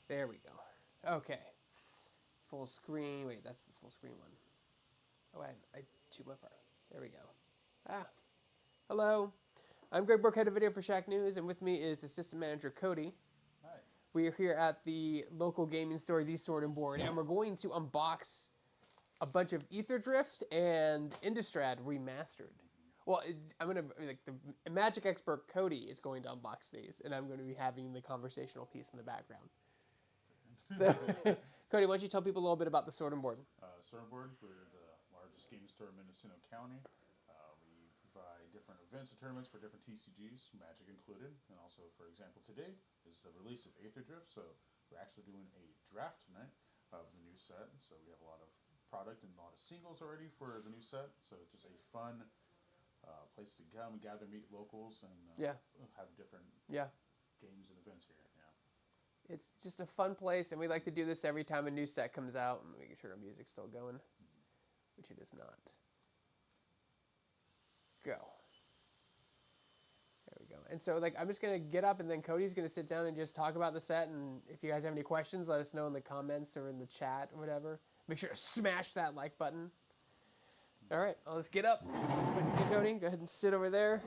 There we go. Okay. Full screen. Wait, that's the full screen one. Oh, I too far. There we go. Ah. Hello. I'm Greg Burke, head of video for Shacknews, and with me is Assistant Manager Cody. Hi. We are here at the local gaming store, The Sword and Board, and we're going to unbox a bunch of Aetherdrift and Innistrad Remastered. Well, I'm gonna like the Magic expert Cody is going to unbox these, and I'm going to be having the conversational piece in the background. So, Cody, why don't you tell people a little bit about the Sword and Board? Swordboard, we're the largest gaming store in Mendocino County. We provide different events and tournaments for different TCGs, Magic included. And also, for example, today is the release of Aetherdrift. So we're actually doing a draft tonight of the new set. So we have a lot of product and a lot of singles already for the new set. So it's just a fun place to come, gather, meet locals, and Yeah, have different yeah. games and events here. Yeah. It's just a fun place, and we like to do this every time a new set comes out, and making sure our music's still going, which it is not. Go. There we go. And so, like, I'm just gonna get up, and then Cody's gonna sit down and just talk about the set. And if you guys have any questions, let us know in the comments or in the chat or whatever. Make sure to smash that like button. All right, let's get up. Let's switch to Cody. Go ahead and sit over there.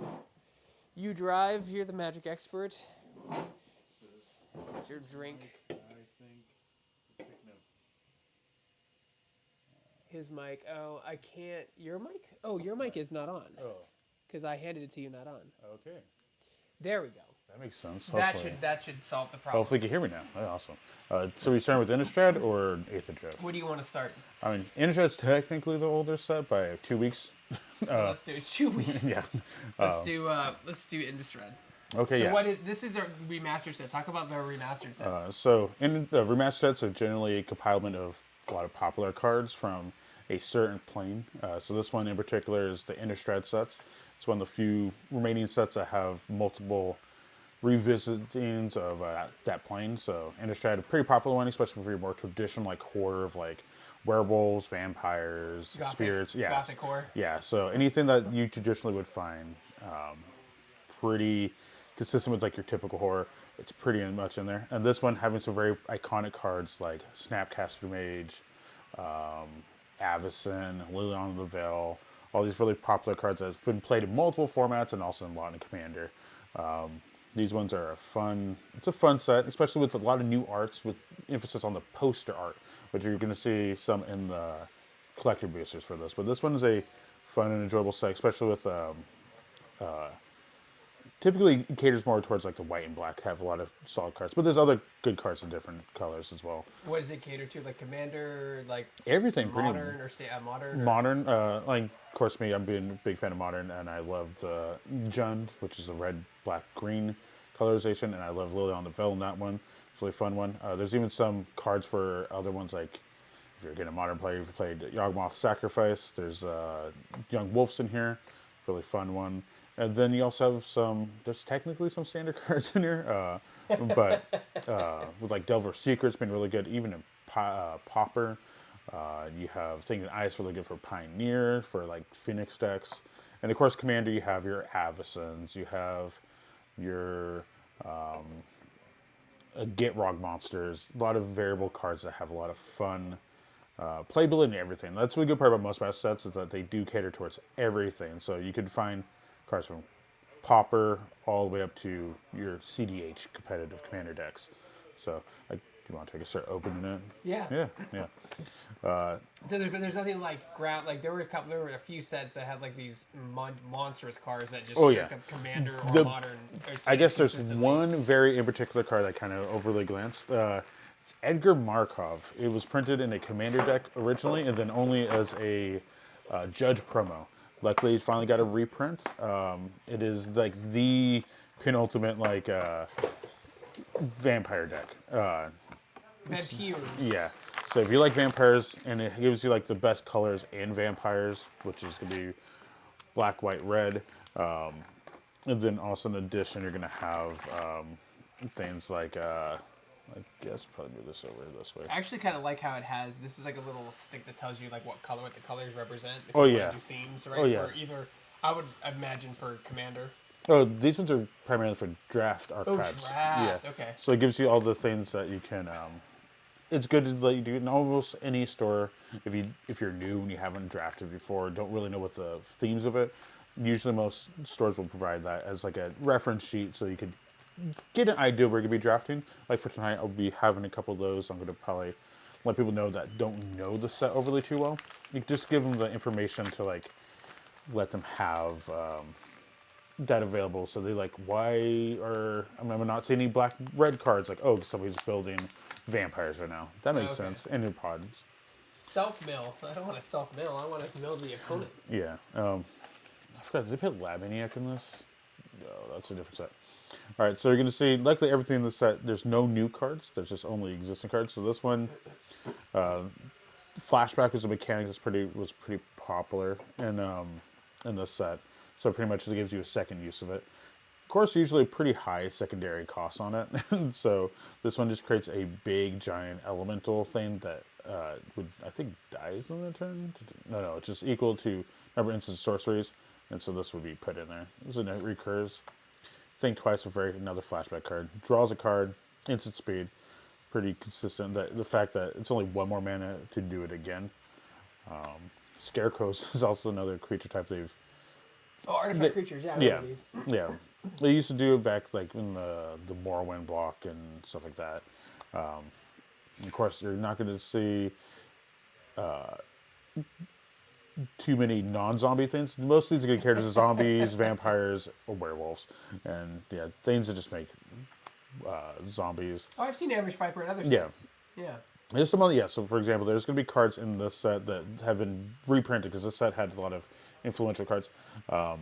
You drive. You're the Magic expert. It's your drink. I think it's picking up. His mic. Oh, I can't. Your mic? Oh, your mic is not on. Oh, Because I handed it to you, not on. okay. There we go. That makes sense. That should solve the problem. Hopefully you can hear me now. Oh, awesome. So we starting with Innistrad or Aetherdrift? What do you want to start? I mean, Innistrad's technically the older set by 2 weeks. So let's do it. 2 weeks. Yeah. Let's do Innistrad. Okay, So yeah. what is this? Is a remastered set. Talk about the remastered sets. So in remastered sets are generally a compilement of a lot of popular cards from a certain plane. So this one in particular is the Innistrad sets. It's one of the few remaining sets that have multiple revisitings of that plane. So Innistrad, a pretty popular one, especially for your more traditional like horror of like werewolves, vampires, Gothic, spirits. Yeah, Gothic horror. yeah. So anything that you traditionally would find pretty consistent with like your typical horror, it's pretty much in there. And this one having some very iconic cards like Snapcaster Mage, Avacyn, Liliana the Veil, all these really popular cards that have been played in multiple formats and also in a lot in Commander. These ones are it's a fun set, especially with a lot of new arts with emphasis on the poster art, which you're going to see some in the collector boosters for this. But this one is a fun and enjoyable set, especially with typically it caters more towards like the white and black, have a lot of solid cards. But there's other good cards in different colors as well. What does it cater to? Like Commander, like Everything pretty modern or modern? Or? modern. Like of course me, I'm being a big fan of modern, and I love the Jund, which is a red, black, green colorization, and I love Lily on the Veil in that one. It's a really fun one. There's even some cards for other ones like if you're getting a modern player, you've played Yawgmoth Sacrifice. There's Young Wolves in here, really fun one. And then you also have there's technically some standard cards in here, but with like Delver Secret's been really good, even in Pauper. You have Thing and Ice really good for Pioneer, for like Phoenix decks. And of course, Commander, you have your Avacyns, you have your Gitrog monsters, a lot of variable cards that have a lot of fun playability and everything. That's the really good part about most Master sets is that they do cater towards everything. So you could find cards from Pauper all the way up to your CDH competitive Commander decks. So, do you want to take a start opening it? Yeah. Yeah. So there's nothing like ground. Like there were a few sets that had like these monstrous cards that just shook up Commander or modern. I guess there's one very in particular card that kind of overly glanced. It's Edgar Markov. It was printed in a Commander deck originally, and then only as a Judge promo. Luckily, it finally got a reprint. It is like the penultimate like vampire deck. Vampires. Yeah. So if you like vampires, and it gives you like the best colors in vampires, which is gonna be black, white, red. And then also in addition, you're gonna have things like I guess probably move this over this way. I actually kind of like how it has. This is like a little stick that tells you like what the colors represent. If Oh you yeah. want to do themes, right? Oh yeah. For either, I would imagine for Commander. Oh, these ones are primarily for draft Oh, archives. Yeah. draft. Okay. So it gives you all the things that you can. It's good to let you do it in almost any store. If you're new and you haven't drafted before, don't really know what the themes of it. Usually, most stores will provide that as like a reference sheet, so you could get an idea where you're gonna be drafting. Like for tonight, I'll be having a couple of those. I'm gonna probably let people know that don't know the set overly too well. You just give them the information to like let them have that available. So they like, why are I'm not seeing any black red cards? Like, oh, somebody's building vampires right now. That makes Okay. sense. And new pods. Self mill. I don't want to self mill. I want to mill the opponent. Yeah. I forgot. Did they put Lab Maniac in this? No, that's a different set. All right, so you're gonna see likely everything in the set. There's no new cards. There's just only existing cards. So this one, flashback is a mechanic that's pretty popular in this set. So pretty much it gives you a second use of it. Of course, usually pretty high secondary cost on it. So this one just creates a big giant elemental thing that would I think dies on the turn. No, it's just equal to number of instant sorceries, and so this would be put in there. This is it recurs. Think twice for another flashback card. Draws a card, instant speed, pretty consistent. The fact that it's only one more mana to do it again. Scarecrows is also another creature type they've. Oh, artifact creatures. Yeah, I Yeah, remember these. yeah. They used to do it back like in the Morrowind block and stuff like that. Of course, you're not going to see too many non-zombie things. Most of these are good characters are zombies, vampires, or werewolves, and yeah, things that just make zombies. Oh, I've seen Ambush Viper in other Yeah. sets. Yeah. There's some other, yeah. So for example, there's going to be cards in this set that have been reprinted because this set had a lot of influential cards. A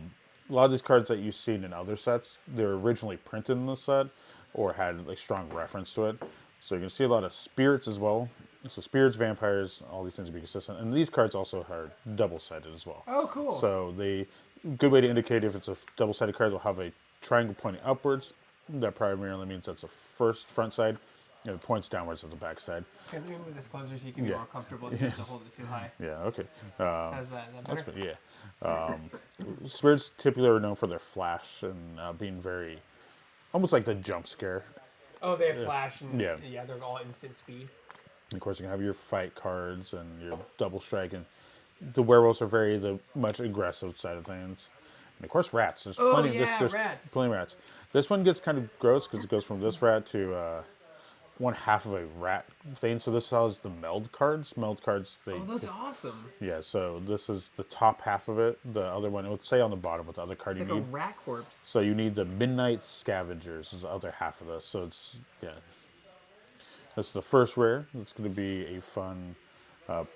lot of these cards that you've seen in other sets, they were originally printed in this set or had like strong reference to it. So you're going to see a lot of spirits as well. So spirits, vampires, all these things will be consistent. And these cards also are double-sided as well. Oh, cool. So good way to indicate if it's a double-sided card, will have a triangle pointing upwards. That primarily means that's the front side, and it points downwards at the back side. Okay, let me move this closer so you can be Yeah. more comfortable. You don't have to hold it too high. Yeah, okay. How's that? Is that That's better? good, yeah. Spirits typically are known for their flash and being very, almost like the jump scare. Oh, they have flash and Yeah. yeah, they're all instant speed. Of course, you can have your fight cards and your double strike, and the werewolves are the much aggressive side of things. And of course, rats. There's Oh, plenty. yeah, There's rats. plenty of rats. This one gets kind of gross because it goes from this rat to one half of a rat thing. So this has the meld cards. Meld cards. Oh, that's awesome. Yeah. So this is the top half of it. The other one, it would say on the bottom what the other card It's you like a need. rat corpse. So you need the Midnight Scavengers is the other half of this. So it's, yeah. That's the first rare. It's going to be a fun,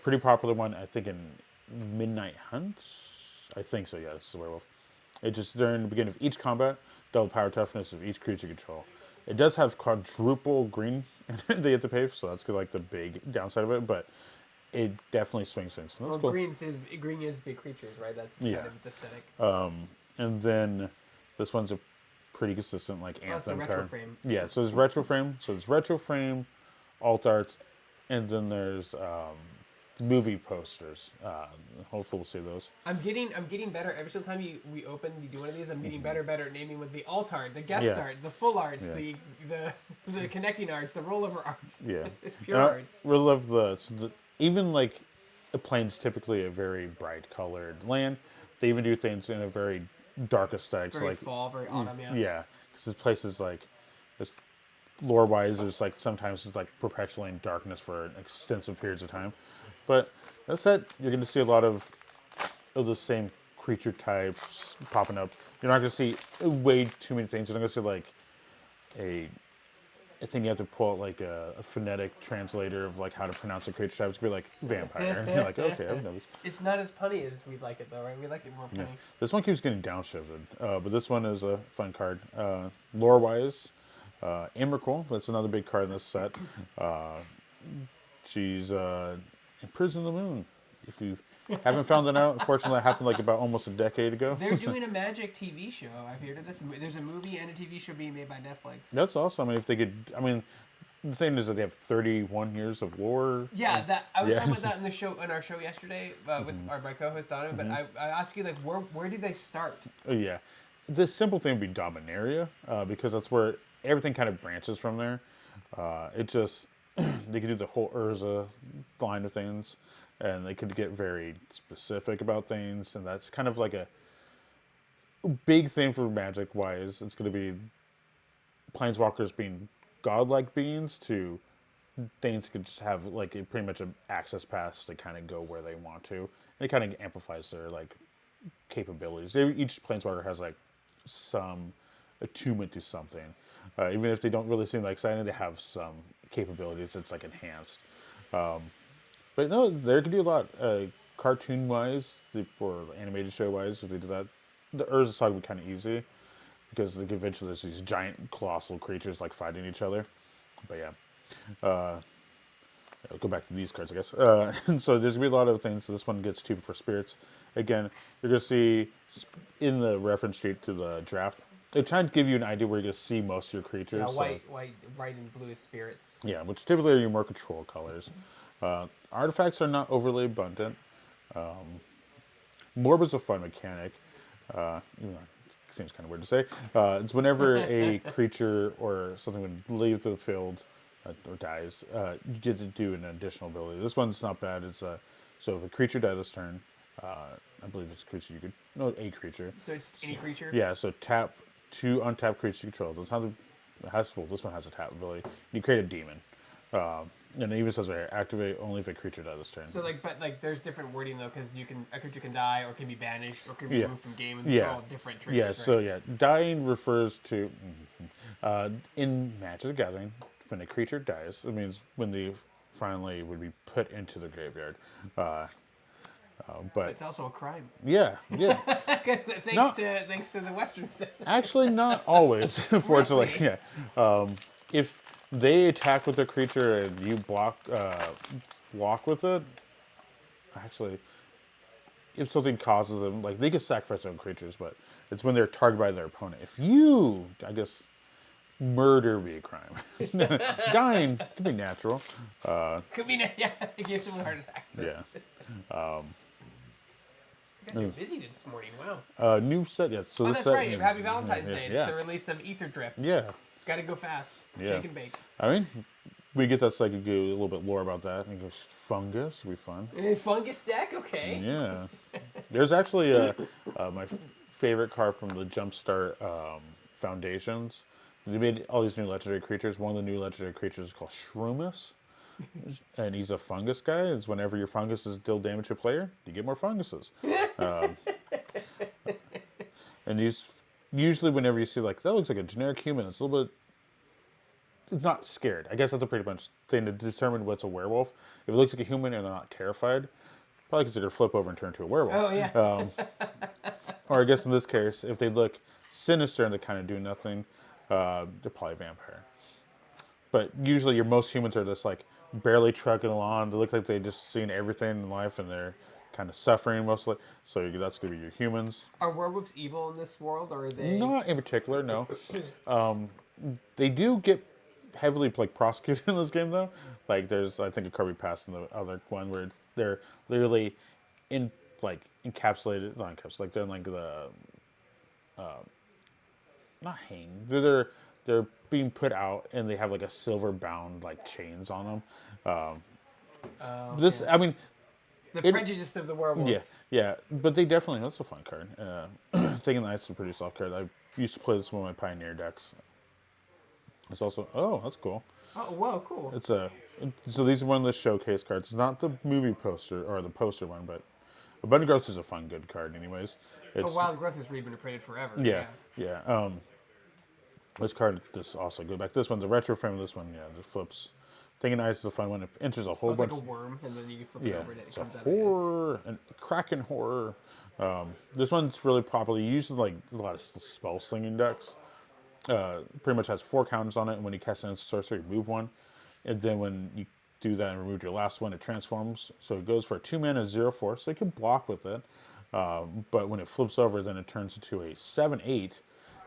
pretty popular one, I think, in Midnight Hunts. I think so, yeah, this is a werewolf. It just, during the beginning of each combat, double power toughness of each creature you control. It does have quadruple green they have to pay, so that's like the big downside of it, but it definitely swings things. So that's cool. Green is big creatures, right? That's kind Yeah. of its aesthetic. And then this one's a pretty consistent like it's a anthem retro card. frame. Yeah, so there's retro frame. So it's retro frame, alt arts, and then there's movie posters. Hopefully we'll see those. I'm getting better every single time we do one of these. I'm getting better at naming with the alt art, the guest Yeah. art, the full arts, Yeah. the connecting arts, the rollover arts. Yeah, Pure And arts. I really love even like the plane's typically a very bright colored land. They even do things in a very dark aesthetic. Very Like fall, very autumn. Yeah. yeah, because this place is like, it's lore wise, there's like sometimes it's like perpetually in darkness for extensive periods of time. But that said, you're going to see a lot of the same creature types popping up. You're not going to see way too many things. You're not going to see like I think you have to pull out like a phonetic translator of like how to pronounce a creature type. It's going to be like vampire. And you're like, okay, I've noticed. It's not as punny as we'd like it though, right? We like it more punny. Yeah. This one keeps getting downshifted, but this one is a fun card. Lore-wise, Emrakul, that's another big card in this set. She's imprisoned the moon. If you haven't found that out, unfortunately, that happened like about almost a decade ago. They're doing a Magic TV show. I've heard of this. There's a movie and a TV show being made by Netflix. That's awesome. I mean, if they could, I mean, the thing is that they have 31 years of lore. Yeah, that I was Yeah. talking about that in our show yesterday with my co-host Donovan. But I asked you like where did they start? Oh, yeah. the simple thing would be Dominaria, because that's where everything kind of branches from there. It just they could do the whole Urza line of things, and they could get very specific about things, and that's kind of like a big thing for Magic wise. It's going to be planeswalkers being godlike beings to things could just have like pretty much an access pass to kind of go where they want to. And it kind of amplifies their like capabilities. Each planeswalker has like some attunement to something. Even if they don't really seem like exciting, they have some capabilities that's like enhanced. But no, they can do a lot. Cartoon wise, or animated show wise, if they do that, the Urza side would be kind of easy because like eventually there's these giant colossal creatures like fighting each other. But yeah, I'll go back to these cards, I guess. And so there's gonna be a lot of things. So this one gets cheaper for spirits. Again, you're gonna see in the reference sheet to the draft, they're trying to give you an idea where you're gonna see most of your creatures. Yeah, So- white and blue is spirits. yeah, which typically are your more control colors. Artifacts are not overly abundant. Morb is a fun mechanic. Even though it seems kind of weird to say. It's whenever a creature or something would leave the field or dies, you get to do an additional ability. This one's not bad. It's so if a creature dies this turn, I believe it's a creature you could a creature. So it's any creature. Yeah, so tap 2 untapped creatures you control. This one has a tap ability. You create a demon. And it even says right here, activate only if a creature dies this turn. So but there's different wording though, because a creature can die or can be banished or can be Yeah. removed from game, and these Yeah. are all different triggers. Yeah, right? so yeah, dying refers to in Magic the Gathering, when a creature dies, it means when they finally would be put into the graveyard. But It's also a crime. yeah, thanks to the Western side. actually not always, fortunately. Really? Yeah, if they attack with a creature and you block with it, actually, if something causes them, like they can sacrifice their own creatures, but it's when they're targeted by their opponent. If you, I guess, murder would be a crime. Dying could be natural. Could be it gives someone a heart attack. Yeah. I guess you're busy this morning. Wow. New set yet. So Oh, this that's set right. Happy Valentine's Day. It's yeah. the release of Aetherdrift. Yeah. Gotta go fast. Yeah. Shake and bake. I mean, we get that so I could go a little bit lore about that. And goes fungus, would be fun. Fungus deck, okay. Yeah. There's actually my favorite card from the Jumpstart Foundations. They made all these new legendary creatures. One of the new legendary creatures is called Shroomus. And he's a fungus guy. It's whenever your funguses deal damage to a player, you get more funguses. And he's usually whenever you see like that looks like a generic human, it's a little bit. It's not scared. I guess that's a pretty much thing to determine what's a werewolf. If it looks like a human and they're not terrified, probably because they're gonna flip over and turn into a werewolf. Oh yeah. Or I guess in this case, if they look sinister and they kind of do nothing, they're probably a vampire. But usually, most humans are just like barely trucking along. They look like they just seen everything in life and they're kind of suffering mostly. So that's gonna be your humans. Are werewolves evil in this world, or are they? Not in particular, no. They do get heavily like prosecuted in this game though. Like there's I think a card we passed in the other one where they're literally encapsulated, not encapsulated, like they're in like the not hanged. They're being put out and they have like a silver bound like chains on them. This I mean The prejudice of the werewolves. yeah, but they definitely that's a fun card. Thinking Knight's a pretty soft card. I used to play this in one of my Pioneer decks. It's also that's cool. Oh, whoa, cool. So these are one of the showcase cards. It's not the movie poster or the poster one, but Abundant Growth is a fun, good card, anyways. It's, Wild Growth has really been printed forever. yeah. This card just also go back. This one's a retro frame. This one, the flips. Thinking Ice is a fun one. It enters a whole It's bunch. like a worm, and then you flip it over and it It's a comes out. horror and Kraken horror. This one's really popular. You use like a lot of spell slinging decks. Pretty much has 4 counters on it, and when you cast an instant sorcery, you move one, and then when you do that and remove your last one, it transforms. So it goes for a 2-mana 0/4, so you can block with it. But when it flips over, then it turns into a 7/8,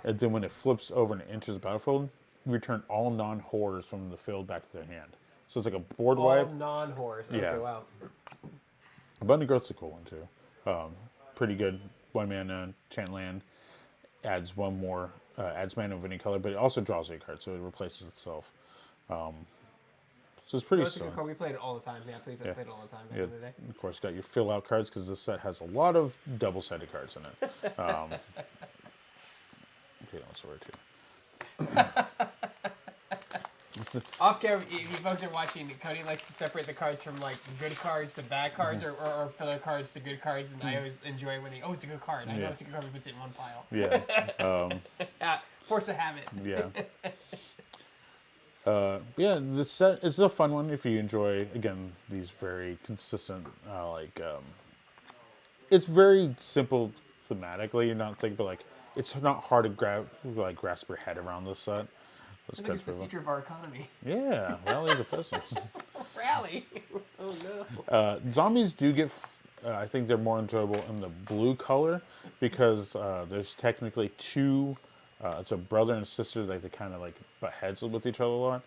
and then when it flips over and it enters the battlefield, you return all non-horrors from the field back to their hand. So it's like a board wipe. All non-horrors. Okay, Yeah. wow. Abundant Growth's a cool one too. Pretty good 1-mana chant land. adds one more, adds mana of any color, but it also draws a card, so it replaces itself. So it's pretty No, it's a good strong. card. We played it all the time. Yeah, please, I played it all the time back Yeah, in the day. of course, got your fill out cards because this set has a lot of double-sided cards in it. Okay, let's order two. Off camera, if you folks are watching, Cody likes to separate the cards from like good cards to bad cards, or filler cards to good cards, and I always enjoy when it's a good card. I know it's a good card, he puts it in one pile. Yeah, Force of habit. yeah. Yeah, this set it's a fun one if you enjoy again these very consistent it's very simple thematically. You're not thinking, but like it's not hard to grasp your head around this set. I think it's the future of our economy. Yeah, rally the Pistons. Rally. Oh no. Zombies do get. I think they're more enjoyable in the blue color because there's technically two. It's a brother and sister that they kind of like butt heads with each other a lot.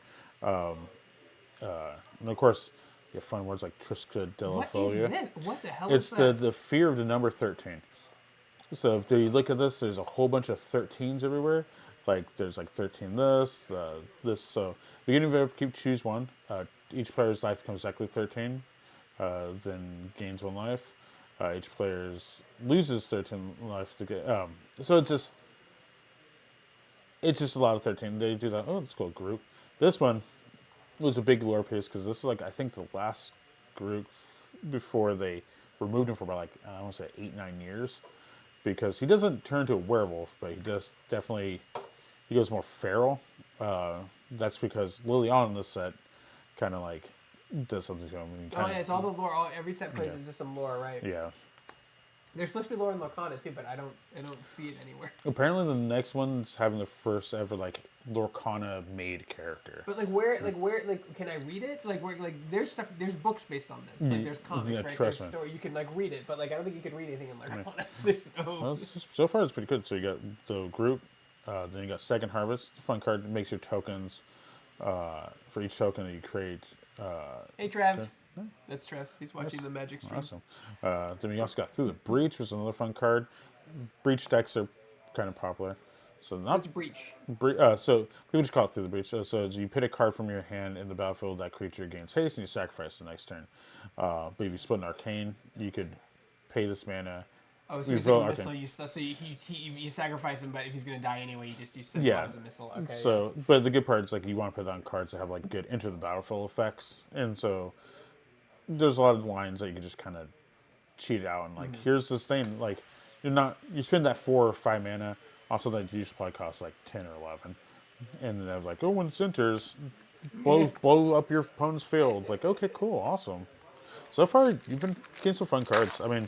And of course, you have fun words like Trisca de la What is Folia. this? What the hell It's is that? the fear of the number 13. So if you look at this, there's a whole bunch of 13s everywhere. Like there's like 13 this. So beginning of every choose one. Each player's life becomes exactly 13. Then gains one life. Each player loses 13 life to get. So it's just a lot of 13. They do that. Oh, let's go group. This one was a big lore piece because this is like I think the last group before they removed him for about like I want to say 8-9 years because he doesn't turn to a werewolf, but he does definitely he goes more feral. That's because Liliana in this set kind of like does something to him. Oh yeah, it's all the lore. Every set plays into some lore, right? Yeah. There's supposed to be lore in Lorcana too, but I don't see it anywhere. Apparently, the next one's having the first ever like Lorcana made character. But where can I read it? There's stuff, there's books based on this. Like there's comics, yeah, right? trust There's me. story. You can read it, but I don't think you could read anything in Lorcana. There's no. Well, so far it's pretty good. So you got the group, then you got Second Harvest. Fun card that makes your tokens. For each token that you create. Hey Trev. That's Trev. He's watching the Magic stream. Awesome. Then we also got Through the Breach, which is another fun card. Breach decks are kind of popular. So not What's Breach? so people just call it Through the Breach. So you put a card from your hand in the battlefield, that creature gains haste, and you sacrifice the next turn. But if you split an arcane, you could pay this mana. Oh, so it's like a missile. You sacrifice him, but if he's gonna die anyway, you send him out as a missile. Okay. So, but the good part is like you want to put on cards that have like good enter the battlefield effects, and so there's a lot of lines that you can just kind of cheat out and like here's this thing like you spend that 4 or 5 mana also that usually probably costs like 10 or 11 and then they're like oh when it enters blow up your opponent's field like okay cool awesome so far you've been getting some fun cards. I mean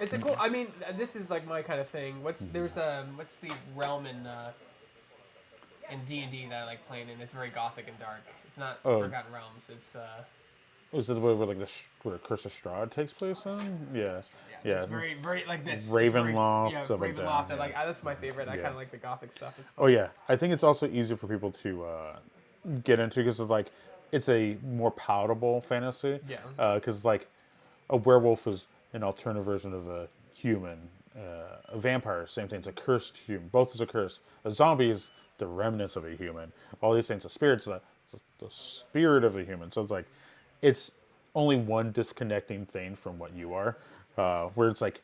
it's a cool. I mean this is like my kind of thing. What's the realm in D&D that I like playing in? It's very gothic and dark. It's not Forgotten Realms. It's is it the way where like where Curse of Strahd takes place in? Yeah. It's very like this. Ravenloft, stuff Ravenloft. like that. I like that's my favorite. I kind of like the gothic stuff. It's fun. Oh yeah, I think it's also easier for people to get into because it's like it's a more palatable fantasy. Yeah. Because like a werewolf is an alternative version of a human. A vampire, same thing. It's a cursed human. Both is a curse. A zombie is the remnants of a human. All these things. A spirit's the spirit of a human. So it's like it's only one disconnecting thing from what you are. Where it's like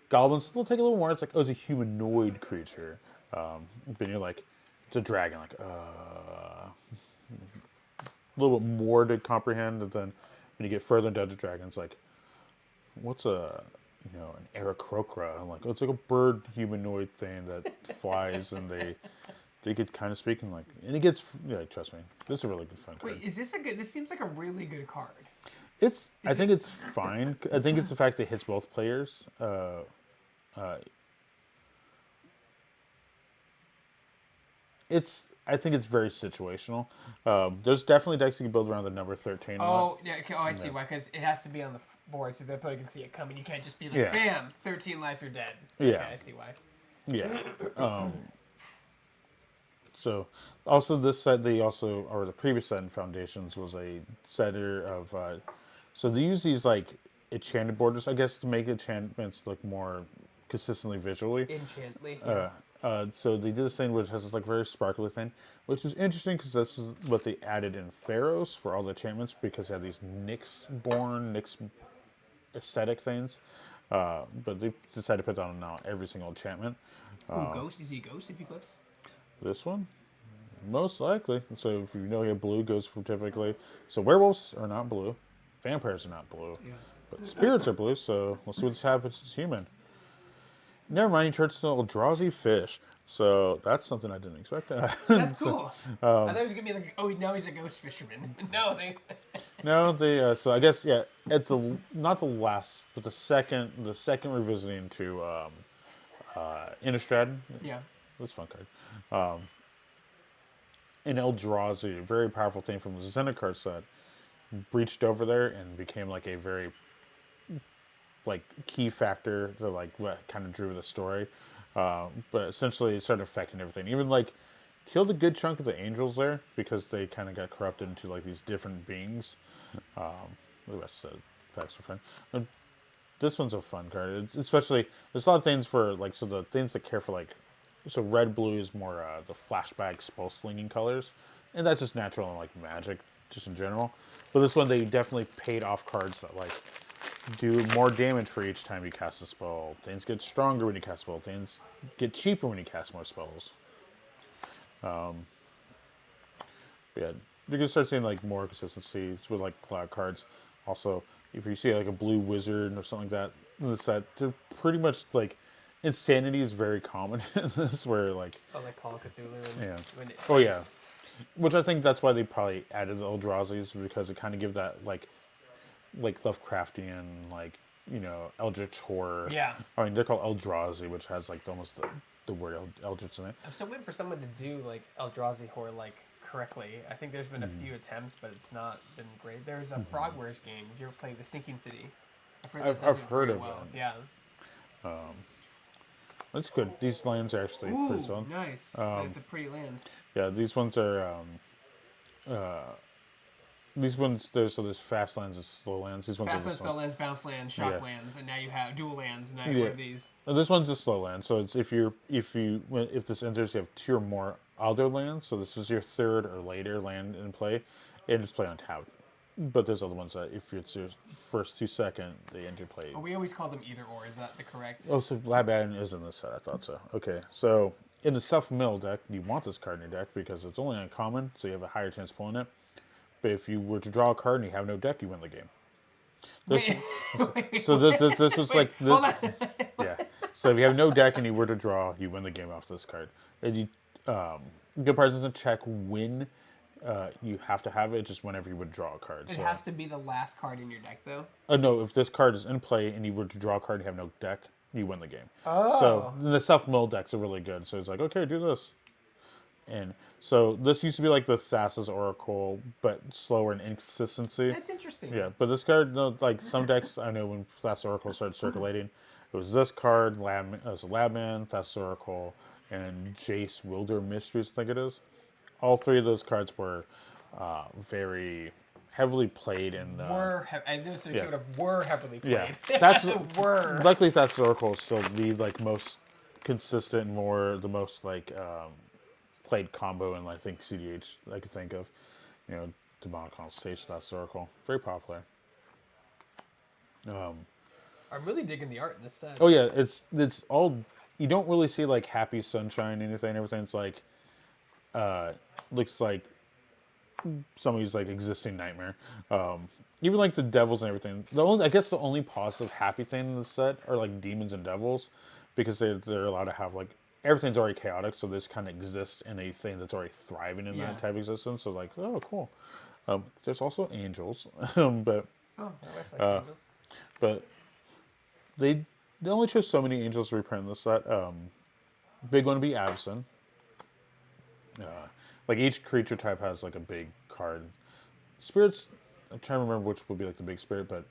goblins will take a little more. It's like oh, it's a humanoid creature. But you're like it's a dragon. Like a little bit more to comprehend. And then when you get further into the dragons, like what's an Aarakocra? I'm like oh, it's like a bird humanoid thing that flies and they could kind of speak and like and it gets trust me, this is a really good fun card. Wait, is this a good? This seems like a really good card. I think it's fine. I think it's the fact that it hits both players. I think it's very situational. There's definitely decks you can build around the number 13. Oh, yeah. Okay, I see why. Because it has to be on the board so the player can see it coming. You can't just be like, bam, 13 life, you're dead. Yeah. Okay, I see why. Yeah. So, also this set, or the previous set in Foundations was a setter of, so they use these like enchanted borders, I guess, to make enchantments look more consistently visually. Enchantly. So they did this thing which has this like very sparkly thing, which is interesting because this is what they added in Theros for all the enchantments because they had these Nyx aesthetic things. But they decided to put that on now every single enchantment. Ooh, ghost. Is he a ghost if he flips? This one, most likely. So if you know you have blue, goes for typically. So werewolves are not blue, vampires are not blue, Yeah. but spirits are blue. So let's see what happens as human. Never mind, he turns to an Eldrazi fish. So that's something I didn't expect. That's cool. I thought it was gonna be like, oh, now he's a ghost fisherman. No, they. No, they. So I guess yeah. At the not the last, but the second revisiting to Innistrad. Yeah. That's a fun card. An Eldrazi, a very powerful thing from the Zendikar set, breached over there and became like a very like key factor to like what kind of drew the story. But essentially, it started affecting everything. Even like killed a good chunk of the angels there because they kind of got corrupted into like these different beings. The rest of the packs are fun. And this one's a fun card. It's especially there's a lot of things for like so the things that care for like so red blue is more the flashback spell slinging colors, and that's just natural in like Magic just in general. But this one they definitely paid off cards that like do more damage for each time you cast a spell. Things get stronger when you cast a spell. Things get cheaper when you cast more spells. Yeah, you're gonna start seeing like more consistency with like cloud cards. Also, if you see like a blue wizard or something like that in the set, they're pretty much like insanity is very common in this. Where like Oh, like Call of Cthulhu. yeah, When it, oh yeah, which I think that's why they probably added the Eldrazi's because it kind of give that like Lovecraftian like eldritch horror. Yeah. I mean they're called Eldrazi, which has like almost the word eldritch in it. I'm still waiting for someone to do like Eldrazi horror like correctly. I think there's been a few attempts, but it's not been great. There's a Frogwares game. Did you ever play The Sinking City? I've heard of that. Yeah. That's good. These lands are actually pretty Ooh, solid. nice. That's a pretty land. Yeah, these ones are. These ones there's fast lands and slow lands. These ones are Fast lands, just slow lands, bounce lands, shock Yeah. lands, and now you have dual lands. And now you have one of these. This one's a slow land. So it's if this enters, you have 2 or more other lands. So this is your third or later land in play, and just play on tap. But there's other ones that if it's your first 2 second, they enter play. Oh, we always call them either or. Is that the correct? Oh, so Laban is in this set. I thought so. Okay, so in the self-mill deck, you want this card in your deck because it's only uncommon, so you have a higher chance of pulling it. But if you were to draw a card and you have no deck, you win the game. This, this was like Hold on. yeah. So if you have no deck and you were to draw, you win the game off this card. And you, good part doesn't check when you have to have it, just whenever you would draw a card. It So has to be the last card in your deck, though. no, if this card is in play and you were to draw a card and you have no deck, you win the game. Oh. So the self-mill decks are really good. So it's like, okay, do this. And so this used to be like the Thassa's Oracle, but slower in inconsistency. That's interesting. Yeah, but this card, no, like some decks, I know when Thassa's Oracle started circulating, it was this card, Labman, Thassa's Oracle, and Jace Wilder Mysteries, I think it is. All 3 of those cards were very heavily played in and this is a keyword of were heavily played. yeah, that's were. luckily Thassa's Oracle is still the like most consistent, the most like played combo in I think CDH I could think of. Demonic on stage, Thassa's Oracle, very popular. I'm really digging the art in this set. Oh yeah, it's all you don't really see like Happy Sunshine anything. Everything's like looks like somebody's like existing nightmare. Even like the devils and everything. I guess the only positive happy thing in the set are like demons and devils, because they're allowed to have like everything's already chaotic, so this kind of exists in a thing that's already thriving in that type of existence. So like, oh cool. There's also angels, but Oh, my wife likes angels. but they only chose so many angels to reprint in this set. Big one would be Avacyn. Like each creature type has like a big card. Spirits, I'm trying to remember which would be like the big spirit, but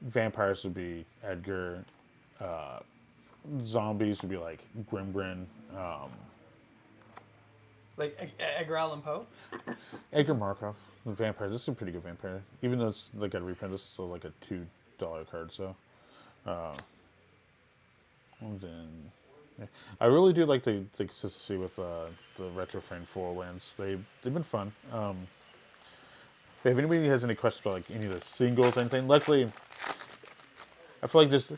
vampires would be Edgar. Zombies would be like Grimgrin. Like Edgar Allan Poe? Edgar Markov. The vampire. This is a pretty good vampire. Even though it's like a reprint, this is still like a $2 card. So, and then I really do like the consistency with the retro frame foil lands. They've been fun. If anybody has any questions about like any of the singles, anything, luckily, I feel like just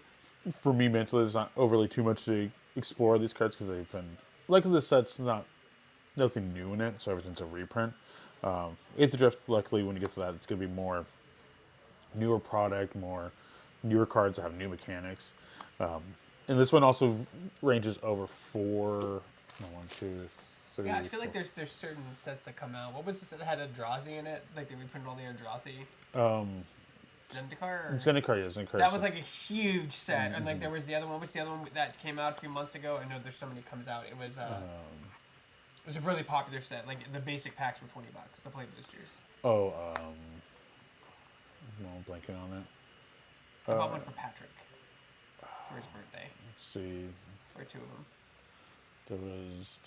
for me mentally, there's not overly too much to explore these cards because they've been. Luckily, the set's not nothing new in it, so everything's a reprint. Aetherdrift, luckily, when you get to that, it's going to be more newer product, more newer cards that have new mechanics. And this one also ranges over four, no, one, two, three. Yeah, I feel like four. there's certain sets that come out. What was the set that had Eldrazi in it? Like they reprinted all the Eldrazi. Zendikar? Or? Zendikar, yeah, Zendikar. That was like a huge set, and like there was the other one. What's the other one that came out a few months ago? I know there's so many comes out. It was a really popular set. Like the basic packs were $20. The play boosters. Oh, no, I'm blanking on it. I bought one for Patrick for his birthday, Let's see. or two of them. There was.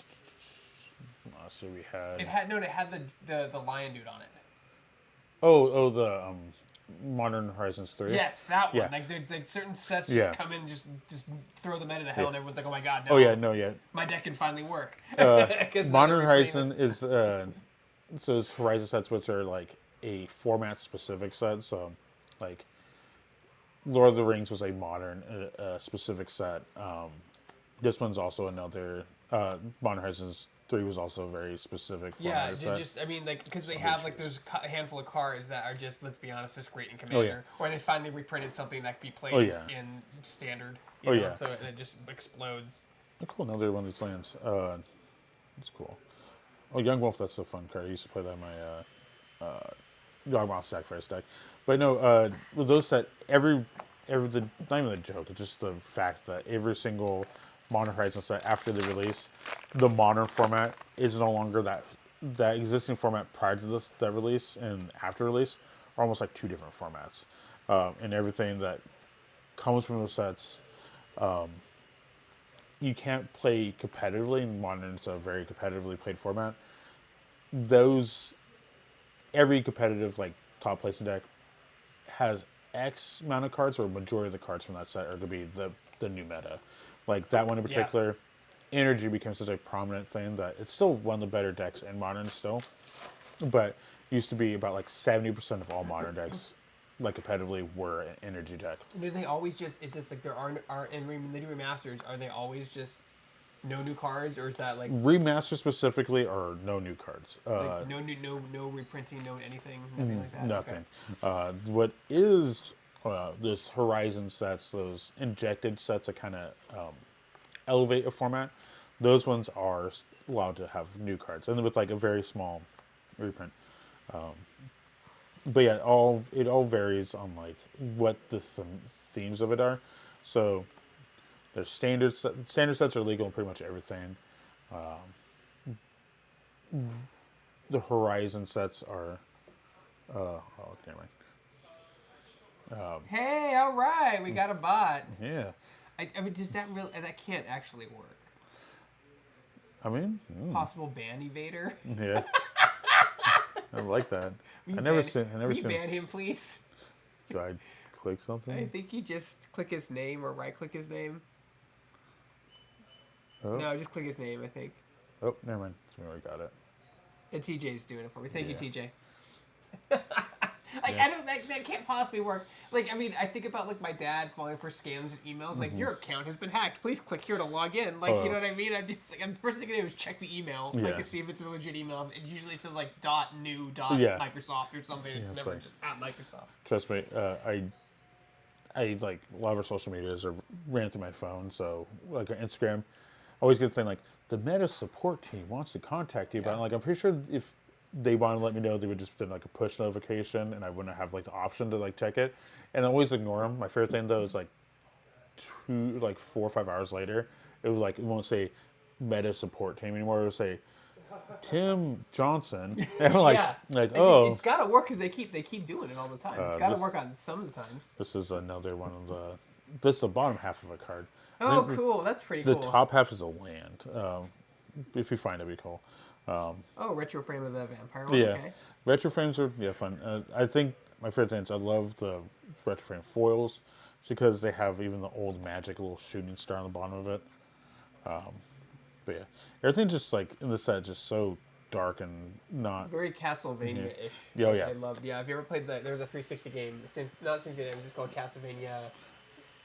Last year we had. It had the lion dude on it. The Modern Horizons 3. Yes, that one. Yeah. Like there's like certain sets Yeah. just come in, just throw the meta to hell, and everyone's like, oh my god, no. Oh yeah, no, yeah. My deck can finally work. Modern Horizon is so it's Horizon sets which are like a format specific set. So like Lord of the Rings was a modern specific set. This one's also another. Modern Horizons 3 was also a very specific format Yeah, set. just I mean, like because they have like choice. there's a handful of cards that are just, let's be honest, just great in Commander, or they finally reprinted something that could be played in Standard. You know? So it just explodes. Oh, cool, another one of these lands. It's cool. Oh, Young Wolf, that's a fun card. I used to play that in my Yawgmoth Sacrifice deck. But no, with those that not even the joke, it's just the fact that every single Modern Horizon set after the release, the modern format is no longer that existing format prior to that release and after release are almost like two different formats. And everything that comes from those sets, you can't play competitively. In Modern, it's a very competitively played format. Every competitive like top placing deck has X amount of cards, or a majority of the cards from that set are going to be the new meta. Like that one in particular, energy became such a prominent thing that it's still one of the better decks in Modern still, but used to be about like 70% of all Modern decks, like competitively, were an energy deck. Do they always just? It's just like there are and when they do remasters, are they always just no new cards, or is that like Remaster specifically are no new cards. like no reprinting, no anything, nothing like that? Nothing. Okay. What is this Horizon sets, those injected sets that kind of elevate a format, those ones are allowed to have new cards, and with like a very small reprint. But yeah, it all varies on like what the themes of it are. So there's standard sets are legal in pretty much everything. The Horizon sets are. Never mind. Hey, all right, we got a bot. Yeah. I mean, does that really? That can't actually work. I mean, Possible ban evader. yeah. I like that. Will I you never ban seen. him, please? So I click something. I think you just click his name or right-click his name. Oh. No, just click his name, I think. Oh, never mind. We already got it. And TJ's doing it for me. Thank you, TJ. Yes. I don't. That can't possibly work. Like, I mean, I think about like my dad falling for scams and emails. Like, your account has been hacked. Please click here to log in. Like, you know what I mean? I'm just like, first thing I do is check the email, like to see if it's a legit email. And usually it says like .new Microsoft or something. It's never just at Microsoft. Trust me, I like a lot of our social medias are ran through my phone. So like on Instagram, I always get the thing like the Meta support team wants to contact you, but I'm pretty sure if they want to let me know, they would just do like a push notification, and I wouldn't have like the option to like check it, and I always ignore them. My favorite thing though is like 4 or 5 hours later, it won't say Meta support team anymore. It will say Tim Johnson, and I'm like it's got to work because they keep doing it all the time. It's got to work on some of the times. This is another one of this is the bottom half of a card. Oh, cool! That's pretty cool. The top half is a land. If you find it, it'd be cool. Retro frame of the vampire one. Yeah, Okay. retro frames are fun. I think my favorite thing is I love the retro frame foils, just because they have even the old Magic little shooting star on the bottom of it. But yeah, everything just like in the set just so dark and not. Very Castlevania-ish. Yeah, oh, Like, yeah. I loved. Yeah, if you ever played the, there was a 360 game, not Symphony, it was just called Castlevania.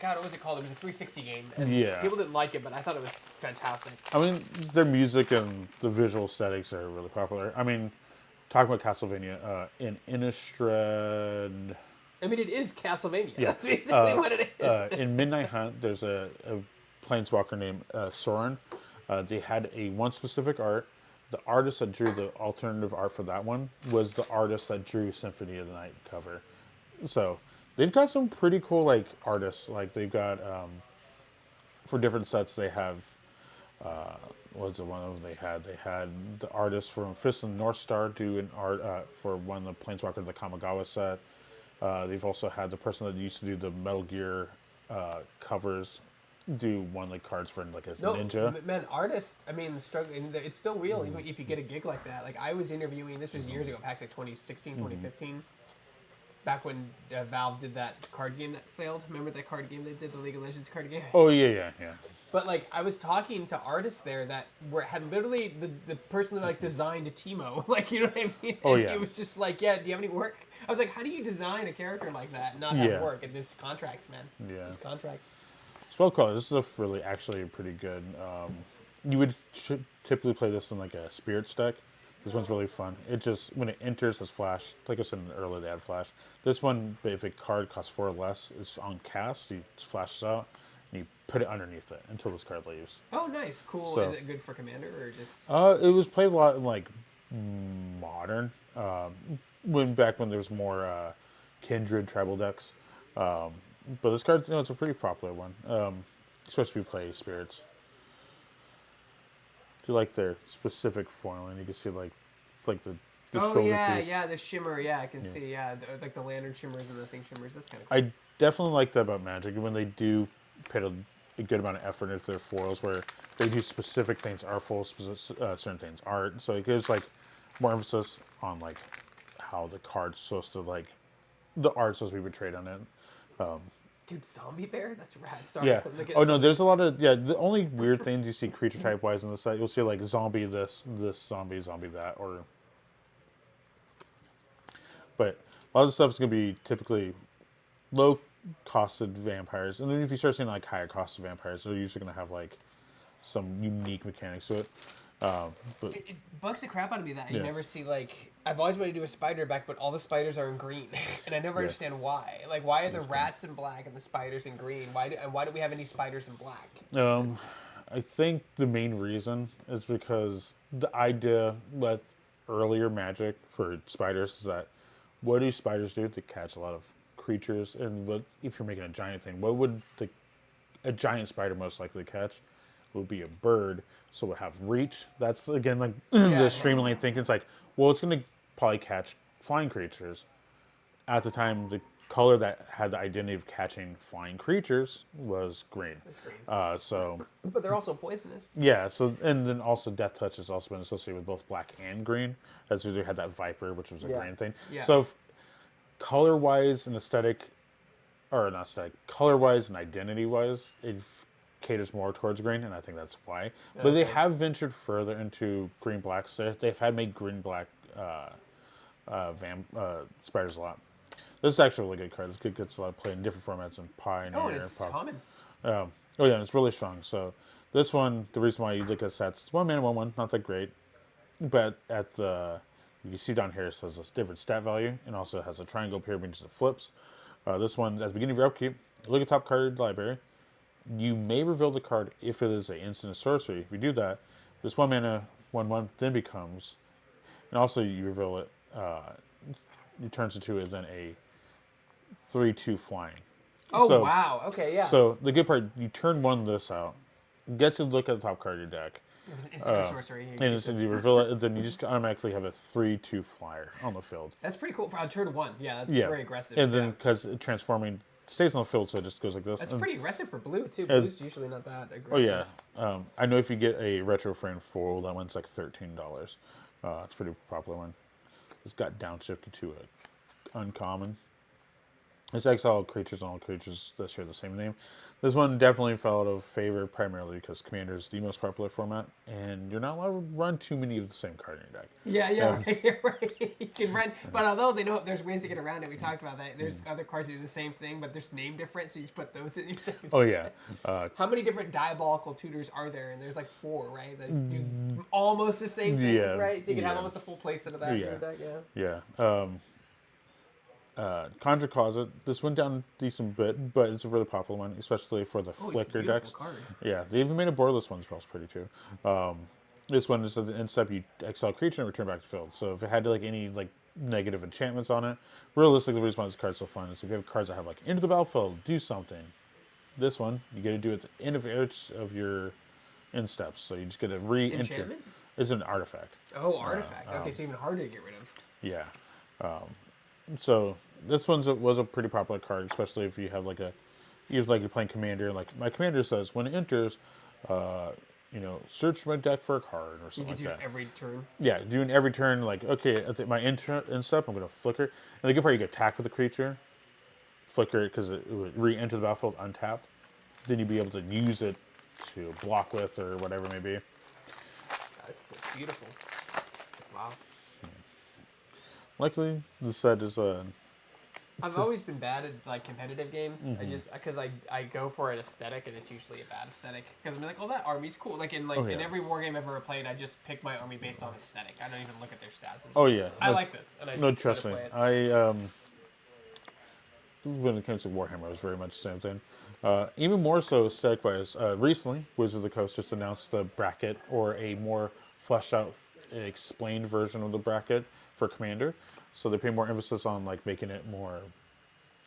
God, what was it called? It was a 360 game, and Yeah. people didn't like it, but I thought it was fantastic. I mean, their music and the visual aesthetics are really popular. I mean, talking about Castlevania, in Innistrad, I mean, it is Castlevania. yeah, That's basically what it is. in Midnight Hunt, there's a planeswalker named Soren. They had a one specific art. The artist that drew the alternative art for that one was the artist that drew Symphony of the Night cover. So they've got some pretty cool like artists. Like they've got for different sets they have. What's the one of them they had? They had the artist from Fist and North Star do an art for one of the Planeswalker the Kamigawa set. They've also had the person that used to do the Metal Gear covers do one like cards for like a ninja. Man, artists. I mean, the struggle. And it's still real, even if you get a gig like that. Like I was interviewing. This was years ago, PAX like 2016, 2015. Back when Valve did that card game that failed. Remember that card game they did, the League of Legends card game? Oh yeah. But like, I was talking to artists there that had literally the person that like designed a Teemo, like you know what I mean? Oh, And yeah. It was just like, yeah, do you have any work? I was like, how do you design a character like that and not have Yeah. work? And there's contracts, man. Yeah. There's contracts. Spell call. This is really actually pretty good. You would typically play this in like a spirits deck. This one's really fun. It just when it enters as flash, like I said earlier, they had flash. This one, if a card costs 4 or less, is on cast. You just flash it out and you put it underneath it until this card leaves. Oh, nice, cool. So- Is it good for commander or just? It was played a lot in like modern. Back when there was more kindred tribal decks. But this card, it's a pretty popular one, especially if you play spirits. Do you like their specific foiling? You can see like the Oh shoulder yeah, piece. yeah, the shimmer. Yeah, I can see. Yeah, like the lantern shimmers and the thing shimmers. That's kind of cool. I definitely like that about Magic when they do put a good amount of effort into their foils, where they do specific things are full, certain things aren't. So it gives like more emphasis on like how the card's supposed to like the art's supposed to be portrayed on it. Dude, zombie bear? That's rad. Sorry. Yeah. Look at Oh no, some- there's a lot of The only weird things you see creature type wise in the set, you'll see like zombie this zombie that, or. But a lot of the stuff is going to be typically low costed vampires, and then if you start seeing like higher costed vampires, they're usually going to have like some unique mechanics to it. But It bugs the crap out of me that you Yeah. never see like I've always wanted to do a spider back, but all the spiders are in green, and I never understand why. Like, why are the rats in black and the spiders in green? Why do we have any spiders in black? I think the main reason is because the idea with earlier Magic for spiders is that what do spiders do to catch a lot of creatures, and what if you're making a giant thing? What would a giant spider most likely catch? It would be a bird, so it would have reach. That's again like the streamlined thinking. It's like, well, it's going to probably catch flying creatures. At the time, the color that had the identity of catching flying creatures was green. It's green. So But they're also poisonous. yeah, so and then also Death Touch has also been associated with both black and green. That's why they had that Viper, which was a Yeah. green thing. Yeah. So color-wise and aesthetic, or not aesthetic, color-wise and identity-wise, it caters more towards green, and I think that's why. But they Okay. have ventured further into green-black. So they've had made green-black spiders a lot. This is actually a really good card. This gets a lot of play in different formats in Pioneer. Oh, and it's common. Oh yeah, and it's really strong. So this one, the reason why you look at sets, it's 1 mana, 1/1, not that great. But you see down here it says this different stat value, and also has a triangle here, which it flips. This one, at the beginning of your upkeep, look at top card of your library. You may reveal the card if it is an instant sorcery. If you do that, this 1 mana, 1/1 then becomes, and also you reveal it, it turns into then a 3/2 flying. Oh So- wow. Okay, yeah. So the good part, you turn one of this out, get to look at the top card of your deck, It was instant sorcery. and you reveal it, then you just automatically have a 3/2 flyer on the field. That's pretty cool for on turn one. Yeah, that's Yeah, very aggressive. and then yeah. because transforming stays on the field, so it just goes like this. That's And- pretty aggressive for blue too. Blue's usually not that aggressive. Oh yeah, I know if you get a retro frame foil, that one's like $13. It's a pretty popular one. It's got downshifted to a uncommon. It's exile creatures and all creatures that share the same name. This one definitely fell out of favor primarily because Commander is the most popular format, and you're not allowed to run too many of the same card in your deck. Yeah, right. You're right. You can run, but although they know there's ways to get around it, we talked about that. There's other cards that do the same thing, but there's name different, so you just put those in your deck. Oh yeah, How many different diabolical tutors are there? And there's like 4, right? That do almost the same thing, yeah, right? So you can have yeah, almost a full playset of that in yeah, your deck. Yeah. yeah. Conjure Closet. This went down a decent bit, but it's a really popular one, especially for the Oh, it's a flicker beautiful decks. card. Yeah, they even made a borderless one, smells pretty too. This one is at the end step you exile a creature and return back to field. So if it had like any like negative enchantments on it, realistically the reason why this card's so fun is if you have cards that have like into the battlefield, do something. This one you get to do at the end of each of your end steps. So you just get to re-enter. Enchantment? It's an artifact. Oh, artifact. Okay, so even harder to get rid of. Yeah. So this was a pretty popular card, especially if you have like a, you're playing commander. Like my commander says, when it enters, search my deck for a card or You something can like do that. it every turn. Yeah, doing every turn. Like okay, at my end step, I'm gonna flicker. And the good part, you can attack with the creature, flicker it because it would re-enter the battlefield untapped. Then you'd be able to use it to block with or whatever it may be. This is beautiful. Wow. Luckily, the set is I've always been bad at like competitive games. I just because I go for an aesthetic and it's usually a bad aesthetic because I'm like, oh, that army's cool. Like in Oh, yeah. in every war game I've ever played, I just pick my army based on aesthetic. I don't even look at their stats. Oh yeah, I like this. And I no, just try trust to me. play it. When it comes to Warhammer, it was very much the same thing. Even more so aesthetic-wise, recently, Wizard of the Coast just announced the bracket or a more fleshed out, explained version of the bracket for Commander. So they pay more emphasis on like making it more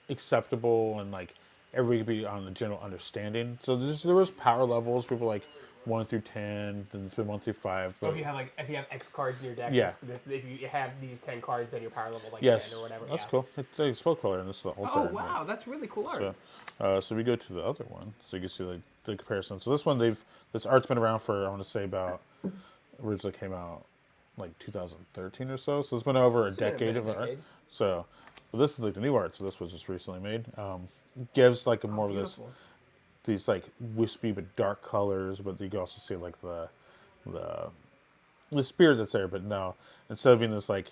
acceptable and like everybody could be on the general understanding. So there was power levels, people like 1 through 10, then it's been 1 through 5. Oh, But if you have X cards in your deck, Yeah. if you have these 10 cards, then your power level like yes, 10 or whatever. that's Yeah. cool. It's a spell color, and this is the Oh alternate. wow, that's really cool art. So we go to the other one, so you can see like the comparison. So this one, this art's been around for I want to say about originally came out like 2013 or so. So it's been over a been a decade bit of of a art. decade. So, but this is like the new art. So this was just recently made. Gives like a more of this Beautiful. these like wispy but dark colors, but you can also see like the the spirit that's there. But no, instead of being this like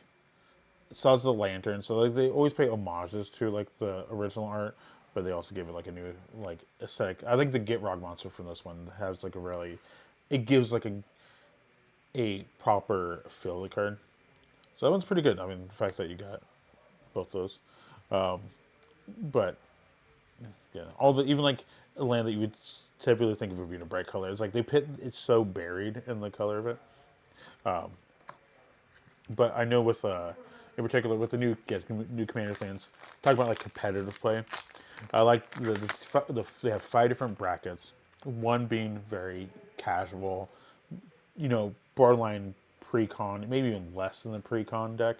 it still has the lantern, so like they always pay homages to like the original art, but they also give it like a new like aesthetic. I think the Get Rog monster from this one has like a really, it gives like a proper feel to the card. So that one's pretty good. I mean, the fact that you got both those, but yeah, all the even like a land that you would typically think of being a bright color, it's like it's so buried in the color of it. But I know with in particular with the new Commander fans, talk about like competitive play. I like they have 5 different brackets. One being very casual, borderline pre-con, maybe even less than the pre-con deck,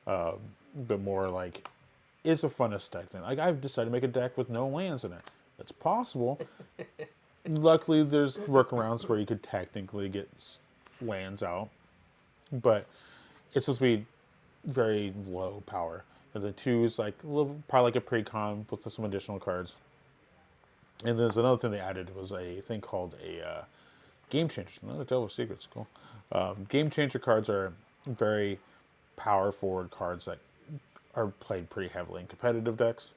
but more like it's a fun aesthetic thing. Like I've decided to make a deck with no lands in it. It's possible. Luckily, there's workarounds where you could technically get lands out, but it's supposed to be very low power. And the 2 is like probably like a pre-con with some additional cards. And there's another thing they added was a thing called a game changer. Another Devil Secrets, cool. Game changer cards are very power forward cards that are played pretty heavily in competitive decks.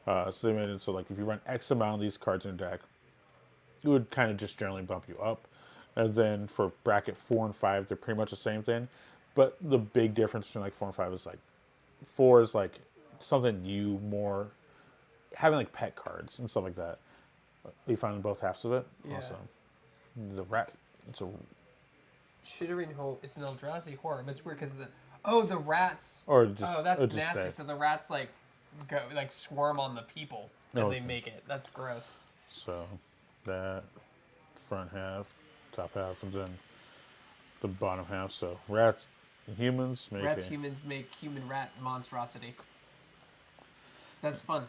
So they made it so like if you run X amount of these cards in your deck, it would kind of just generally bump you up. And then for bracket 4 and 5, they're pretty much the same thing. But the big difference between like 4 and 5 is like 4 is like something new, more having like pet cards and stuff like that. You find both halves of it. Yeah. Awesome. The rat. It's a Shittering Hope. It's an Eldrazi horror, but it's weird because the rats. or just that's or just nasty. stay. So the rats like go like swarm on the people and Okay. they make it. That's gross. So that front half, top half, and then the bottom half. So rats, humans make Humans make human rat monstrosity. That's fun.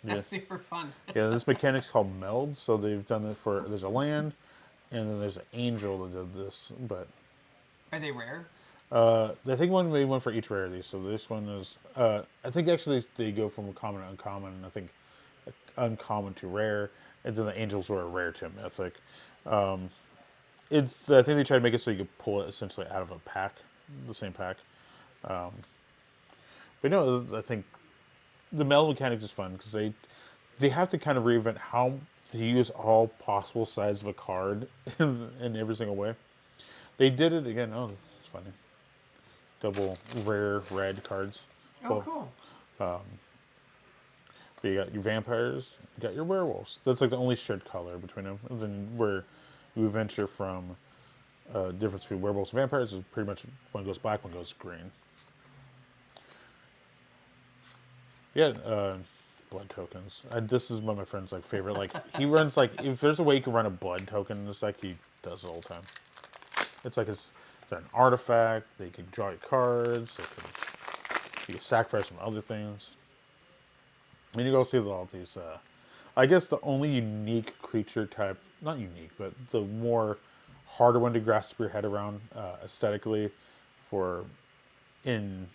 Yeah. That's super fun. Yeah, this mechanic's called meld. So they've done it for there's a land, and then there's an angel that did this. But Are they rare? I think one made one for each rarity. So this one is, I think actually they go from common to uncommon. I think uncommon to rare, and then the angels were a rare to mythic. I think they tried to make it so you could pull it essentially out of a pack, the same pack. But no, I think the metal mechanics is fun because they have to kind of reinvent how to use all possible sides of a card in every single way. They did it again. Oh, it's funny. Double rare red cards. Oh, Well, cool. but you got your vampires, you got your werewolves. That's like the only shared color between them. And then where you venture from difference between werewolves and vampires is pretty much one goes black, one goes green. Yeah, blood tokens. This is one of my friend's like favorite. Like he runs like if there's a way you can run a blood token in this deck, he does it all the time. It's like they're an artifact. They can draw your cards. They can you sacrifice some other things. I mean, you go see all these. I guess the only unique creature type, not unique, but the more harder one to grasp your head around aesthetically for in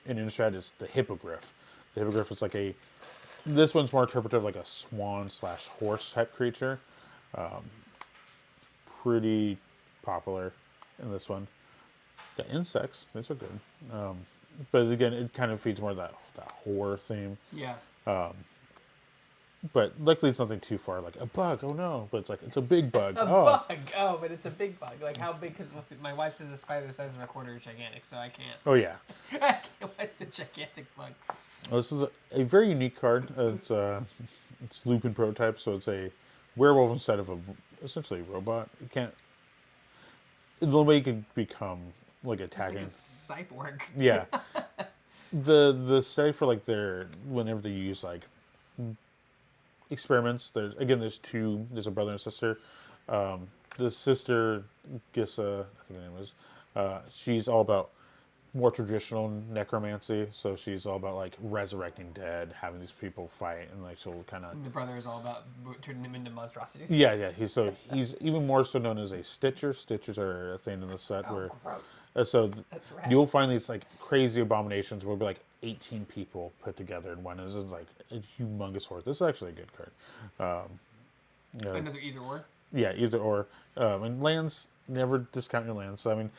Innistrad is the hippogriff. The hippogriff is like this one's more interpretive like a swan / horse type creature. Pretty popular in this one. Got insects, these are good. But again, it kind of feeds more of that horror theme. Yeah. But luckily it's nothing too far, like a bug, oh no. But it's like, it's a big bug. A bug. Oh, but it's a big bug. Like how big? Because my wife says a spider the size of a quarter is gigantic, so I can't. Oh yeah. It's a gigantic bug. Well, this is a very unique card. It's Lupin prototype, so it's a werewolf instead of essentially a robot. You can't. The only way you can become like attacking. It's like a cyborg. Yeah. The say for like whenever they use like experiments, there's a brother and sister. The sister, Gissa, I think her name is, she's all about more traditional necromancy, so she's all about like resurrecting dead, having these people fight, and like she'll kind of. The brother is all about turning them into monstrosities. Yeah. He's even more so known as a stitcher. Stitchers are a thing in the set Oh, gross. That's rad. You'll find these like crazy abominations where it'll be like 18 people put together in one. This is like a humongous horde. This is actually a good card. Another either or. Yeah, either or. And lands, never discount your lands. So I mean,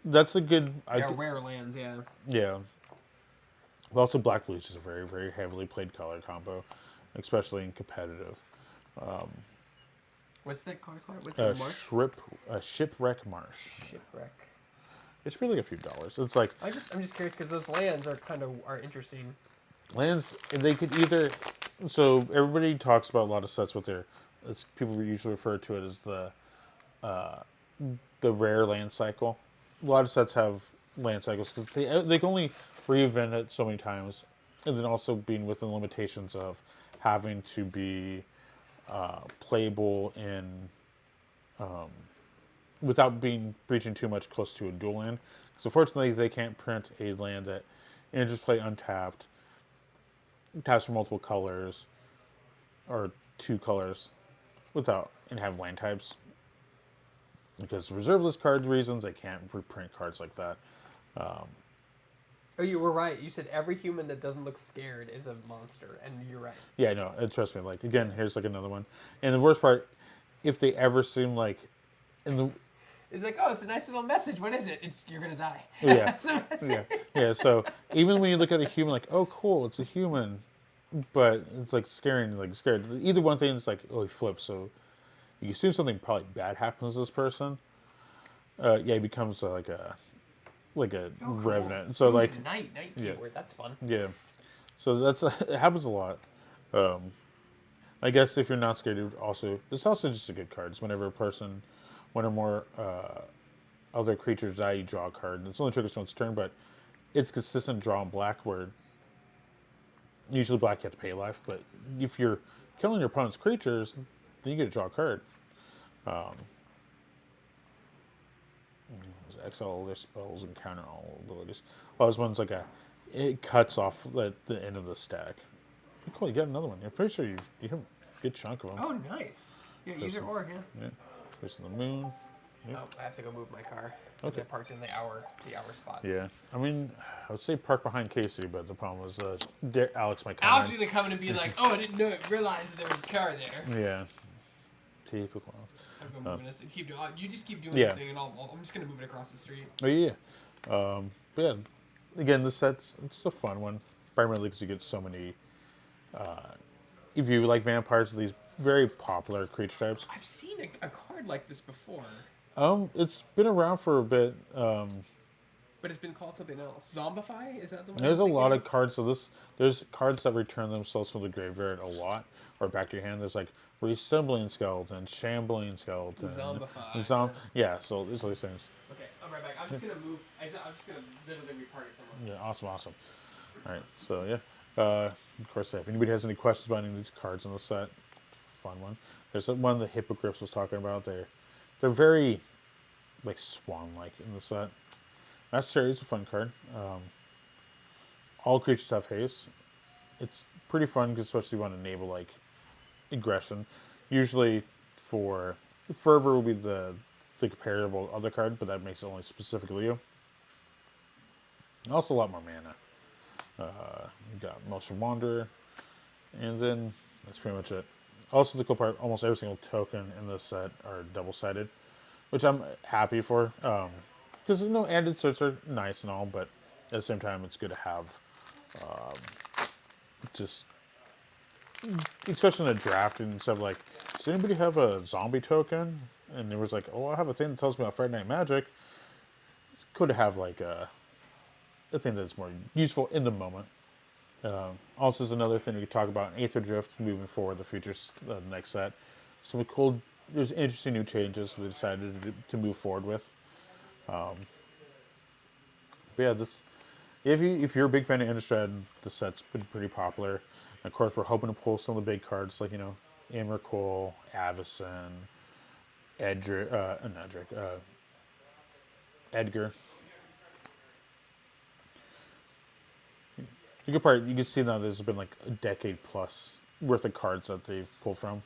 that's a good. Yeah, rare lands. Yeah. Yeah. But also, black bleach is a very, very heavily played color combo, especially in competitive. What's that card? What's the marsh? Shipwreck Marsh. Shipwreck. It's really a few dollars. It's like I'm just curious because those lands are interesting. lands. They could either. So everybody talks about a lot of sets with people usually refer to it as the rare land cycle. A lot of sets have land cycles. They can only reinvent it so many times, and then also being within limitations of having to be playable in without breaching too much close to a dual land. Because unfortunately, they can't print a land that just play untapped, taps for multiple colors, or 2 colors, and have land types. Because reserve list card reasons, they can't reprint cards like that. Oh, you were right. You said every human that doesn't look scared is a monster, and you're right. Yeah, no, trust me. Like again, here's like another one. And the worst part, if they ever seem like, It's like, oh, it's a nice little message. What is it? You're gonna die. Yeah. That's the message. yeah. So even when you look at a human, like, oh, cool, it's a human, but it's like scaring, like scared. Either one thing is like, oh, he flips. So you assume something probably bad happens to this person. He becomes like a revenant. So like night keyword. That's fun. Yeah. So it happens a lot. I guess if you're not scared, it's also just a good card. It's whenever one or more other creatures die, you draw a card. It's only triggers once a turn, but it's consistent draw in black where usually black you have to pay life, but if you're killing your opponent's creatures, then you get to draw a card. Exile all their spells and counter all abilities. Oh, this one's like it cuts off at the end of the stack. Cool, you got another one. I'm pretty sure you have a good chunk of them. Oh, nice. Yeah, either or, yeah. Yeah. Face of the moon. Yep. Oh, I have to go move my car. Because I parked in the hour spot. Yeah. I mean, I would say park behind Casey, but the problem was Alex might come Alex in. is gonna come in and be like, "Oh, I didn't realize that there was a car there." Yeah. Typical. I'm moving this. Keep doing. You just keep doing Yeah. your thing, and I'm just gonna move it across the street. Oh yeah. But yeah, again, this set's it's a fun one. Primarily because you get so many. If you like vampires, these very popular creature types. I've seen a card like this before, It's been around for a bit. but it's been called something else. Zombify? Is that the one? There's I'm a thinking lot of cards. So there's cards that return themselves from the graveyard a lot, or back to your hand. There's like resembling skeleton, shambling skeleton, Zombify. yeah. So there's all these things. Okay, I'm right back. I'm just gonna move. I'm just gonna literally repark it somewhere. Yeah, awesome. All right, so yeah. Of course, if anybody has any questions about any of these cards in the set, fun one. There's one the Hippogriffs was talking about. They're very like swan-like in the set. Master is a fun card. All creatures have haste. It's pretty fun, because especially if you want to enable like aggression. Usually for Fervor will be the comparable other card, but that makes it only specifically you. Also a lot more mana. You got Motion Wanderer, and then that's pretty much it. Also the cool part, almost every single token in this set are double-sided, which I'm happy for. Because and inserts are nice and all, but at the same time, it's good to have just, especially in a draft and stuff. Like, does anybody have a zombie token? And there was like, oh, I have a thing that tells me about Friday Night Magic. It's good to have like a thing that's more useful in the moment. Also, is another thing we could talk about in Aetherdrift moving forward, the future, the next set. Some cool, there's interesting new changes we decided to move forward with. But yeah, if you're a big fan of Innistrad, the set's been pretty popular. And of course, we're hoping to pull some of the big cards like Emrakul, Avacyn, Edgar. The good part, you can see now there's been like a decade plus worth of cards that they've pulled from.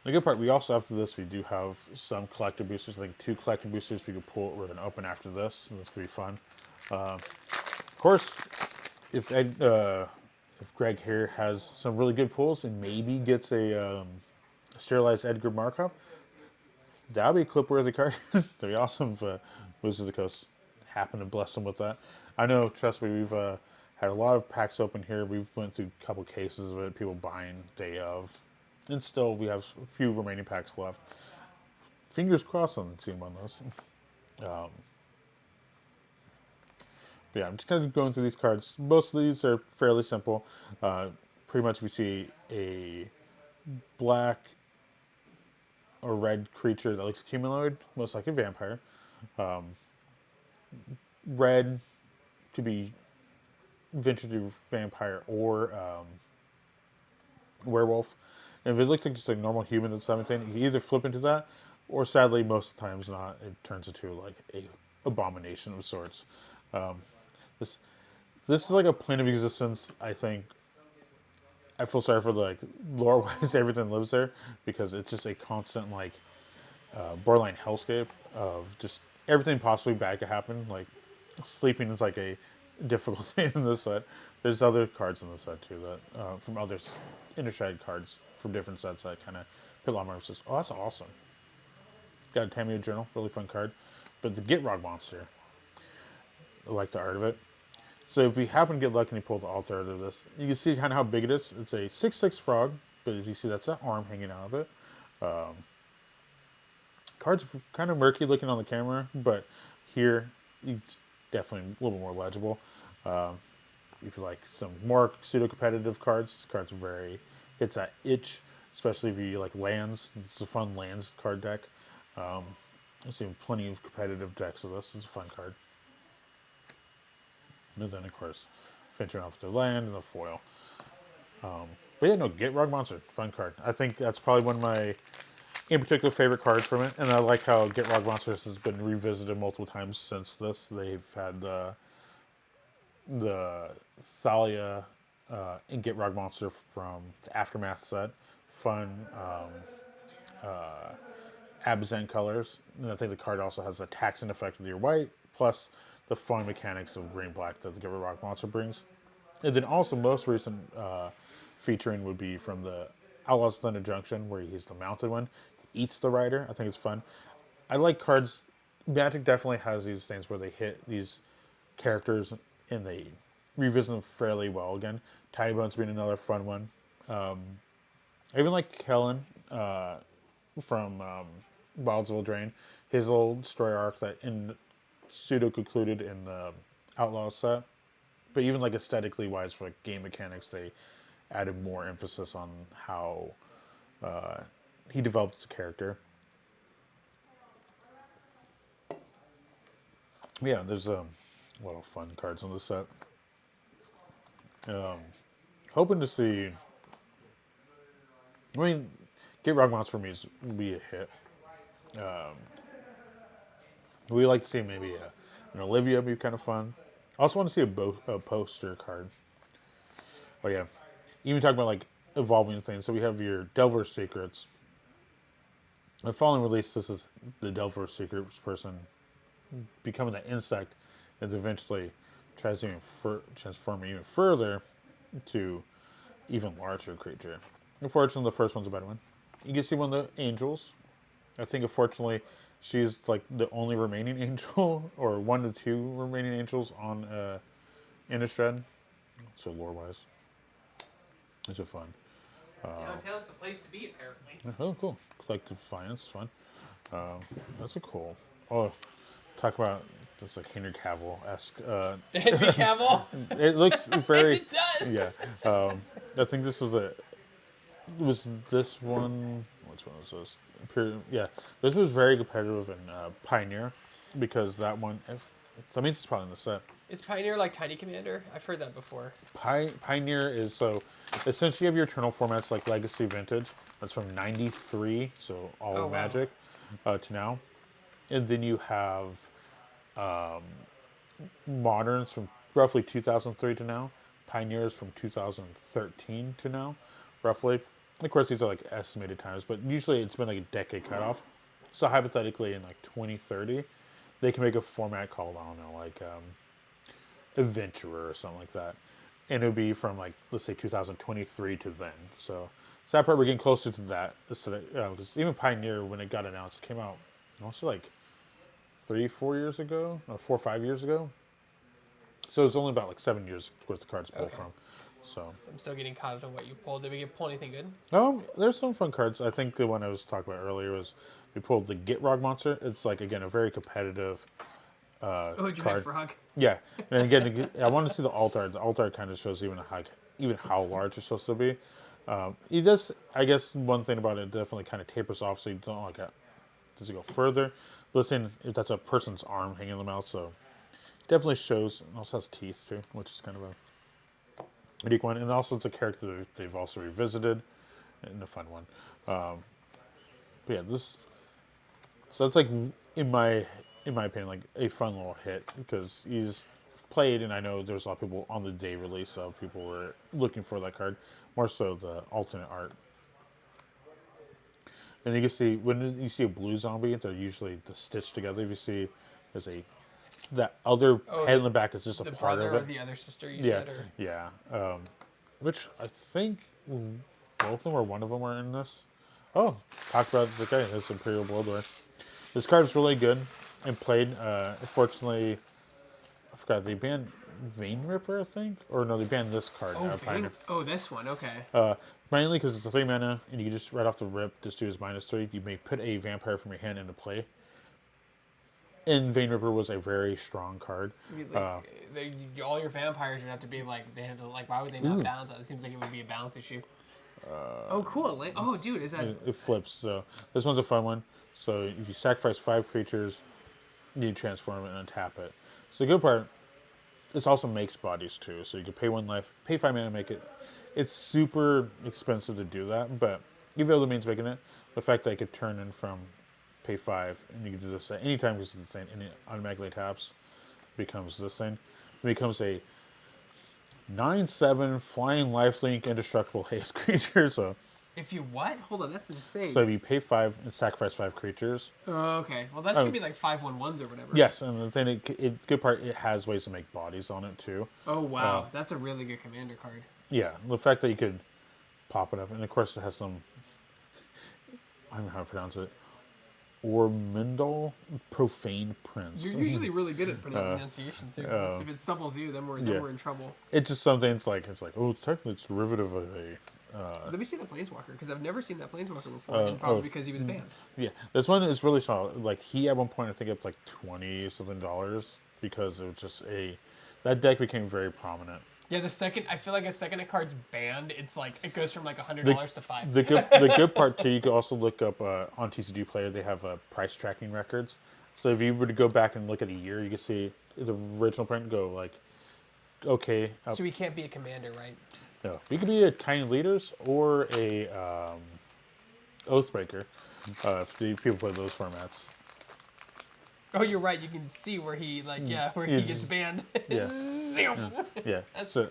The good part, we also, after this, we do have some collector boosters, like 2 collector boosters we can pull. We're going to open after this, and that's going to be fun. Of course, if Greg here has some really good pulls and maybe gets a sterilized Edgar Markov, that would be a clip-worthy card. That'd be awesome if Wizards of the Coast happen to bless them with that. I know, trust me, we've had a lot of packs open here. We've went through a couple cases of it, people buying day of. And still, we have a few remaining packs left. Fingers crossed on seeing one of those. But yeah, I'm just kind of going through these cards. Most of these are fairly simple. Pretty much we see a black or red creature that looks humanoid, most like a vampire. Red could be vintage vampire or werewolf. And if it looks like just a normal human that's 17, you can either flip into that, or sadly, most of the times not. It turns into like a abomination of sorts. This is like a plane of existence. I think I feel sorry for like lore-wise everything lives there, because it's just a constant like borderline hellscape of just everything possibly bad could happen. Like sleeping is like a difficult thing in this set. There's other cards in the set too that from other Innistrad cards from different sets that kind of put a lot more emphasis. Oh, that's awesome. Got a Tameo Journal, really fun card. But the Gitrog monster, I like the art of it. So if we happen to get lucky and pull the altar out of this, you can see kind of how big it is. It's a 6/6 frog, but as you see, that's an arm hanging out of it. Cards are kind of murky looking on the camera, but here it's definitely a little more legible. If you like some more pseudo-competitive cards, this card's hits that itch, especially if you like lands. It's a fun lands card deck. I've seen plenty of competitive decks of this. It's a fun card. And then, of course, finishing off with the land and the foil. But yeah, no, Gitrog Monster, fun card. I think that's probably one of my, in particular, favorite cards from it. And I like how Gitrog Monsters has been revisited multiple times since this. They've had the Thalia and Gitrog Monster from the Aftermath set fun Absent colors. And I think the card also has a taxing effect with your white, plus the fun mechanics of green-black that the Giver Rock Monster brings. And then also most recent featuring would be from the Outlaws Thunder Junction, where he's the mounted one. He eats the rider. I think it's fun. I like cards. Magic definitely has these things where they hit these characters and they revisit them fairly well again. Tiny Bones being another fun one. I even like Kellen from Wilds Will Drain. His little story arc that in pseudo concluded in the Outlaw set. But even like aesthetically wise for like game mechanics, they added more emphasis on how he developed as a character. Yeah, there's a lot of fun cards on the set. Hoping to see. I mean, Get Rock Monster for me would be a hit. We like to see maybe an Olivia be kind of fun. I also want to see a poster card. Oh yeah, even talking about like evolving things. So we have your Delver Secrets. The following release, this is the Delver Secrets person becoming that insect, and eventually tries to transform even further to even larger creature. Unfortunately, the first one's a better one. You can see one of the angels. I think unfortunately, she's like the only remaining angel, or one of two remaining angels on Innistrad. So lore wise, it's a fun. Downtown's the place to be, apparently. Oh, cool. Collective Finance, fun. That's a cool. Oh, talk about that's like Henry Cavill esque. Henry Cavill. It looks very. It does. Yeah. I think this is the. Was this one? Which one was this? Yeah, this was very competitive in Pioneer, because that one. That means it's probably in the set. Is Pioneer like Tiny Commander? I've heard that before. Pioneer is so. Essentially, you have your Eternal formats like Legacy Vintage. That's from '93, so all of wow. Magic, to now, and then you have Moderns from roughly 2003 to now. Pioneers from 2013 to now, roughly. Of course, these are like estimated times, but usually it's been like a decade cutoff. So hypothetically, in like 2030, they can make a format called, I don't know, like Adventurer or something like that. And it would be from like, let's say 2023 to then. So that part we're getting closer to that. Because even Pioneer, when it got announced, came out also like 3-4 years ago, or 4 or 5 years ago. So it's only about like 7 years worth the cards pulled from. So I'm still getting caught up on what you pulled. Did we pull anything good? There's some fun cards. I think the one I was talking about earlier was we pulled the Get Rock Monster. It's like, again, a very competitive Did you card. have Frog? Yeah, and again, I want to see the alt art. The alt art kind of shows even how large it's supposed to be. It does. I guess one thing about it definitely kind of tapers off, so you don't like does it go further? Listen, if that's a person's arm hanging in the mouth, so it definitely shows. It also has teeth too, which is kind of a unique one, and also it's a character that they've also revisited, and a fun one. But yeah, so it's like in my opinion, like a fun little hit, because he's played, and I know there's a lot of people on the day release of people were looking for that card, more so the alternate art. And you can see when you see a blue zombie, they're usually stitched together. If you see, there's that other head in the back is just a part of it. The brother or the other sister, you said? Or? Yeah. Which I think both of them or one of them were in this. Oh, talk about the guy. That's Imperial Bloodlord. This card is really good and played. Unfortunately, I forgot, they banned Vein Ripper, I think? Or no, they banned this card. This one, okay. Mainly because it's a 3 mana, and you can just right off the rip just do his -3. You may put a vampire from your hand into play. And Vein Ripper was a very strong card. I mean, like, all your vampires would have to be like, they have to, like, why would they not balance that? It seems like it would be a balance issue. Oh, cool. Oh, dude, is that... It flips, so this one's a fun one. So if you sacrifice 5 creatures, you transform it and untap it. So the good part, this also makes bodies too. So you can pay 1 life, pay 5 mana to make it. It's super expensive to do that, but even though the means making it, the fact that I could turn in from pay 5, and you can do this at any time because it's the same, and it automatically taps, becomes this thing. It becomes a 9/7 flying lifelink indestructible haste creature. So If you what? Hold on, that's insane. So if you pay 5 and sacrifice 5 creatures. Oh, okay. Well, that's gonna be like 5/1/1s or whatever. Yes, and the thing, good part, it has ways to make bodies on it too. Oh wow, that's a really good commander card. Yeah, the fact that you could pop it up, and of course it has some, I don't know how to pronounce it, Ormindal Profane Prince. You're usually really good at pronunciation too. So if it stumbles you, then we're in trouble. It's just something. It's like oh, technically it's derivative of a. Let me see the Planeswalker, because I've never seen that Planeswalker before, and probably because he was banned. Yeah, this one is really solid. Like he at one point I think up like $20 something because it was just that deck became very prominent. Yeah, I feel like a second a card's banned, it's like it goes from like $100 to $5. The good part too, you can also look up on TCG Player. They have price tracking records. So if you were to go back and look at a year, you can see the original print go like, okay. So he can't be a commander, right? No, you could be a Tiny Leaders or a Oathbreaker. If the people play those formats. Oh, you're right. You can see where he he gets banned. Yeah. Yeah. It's a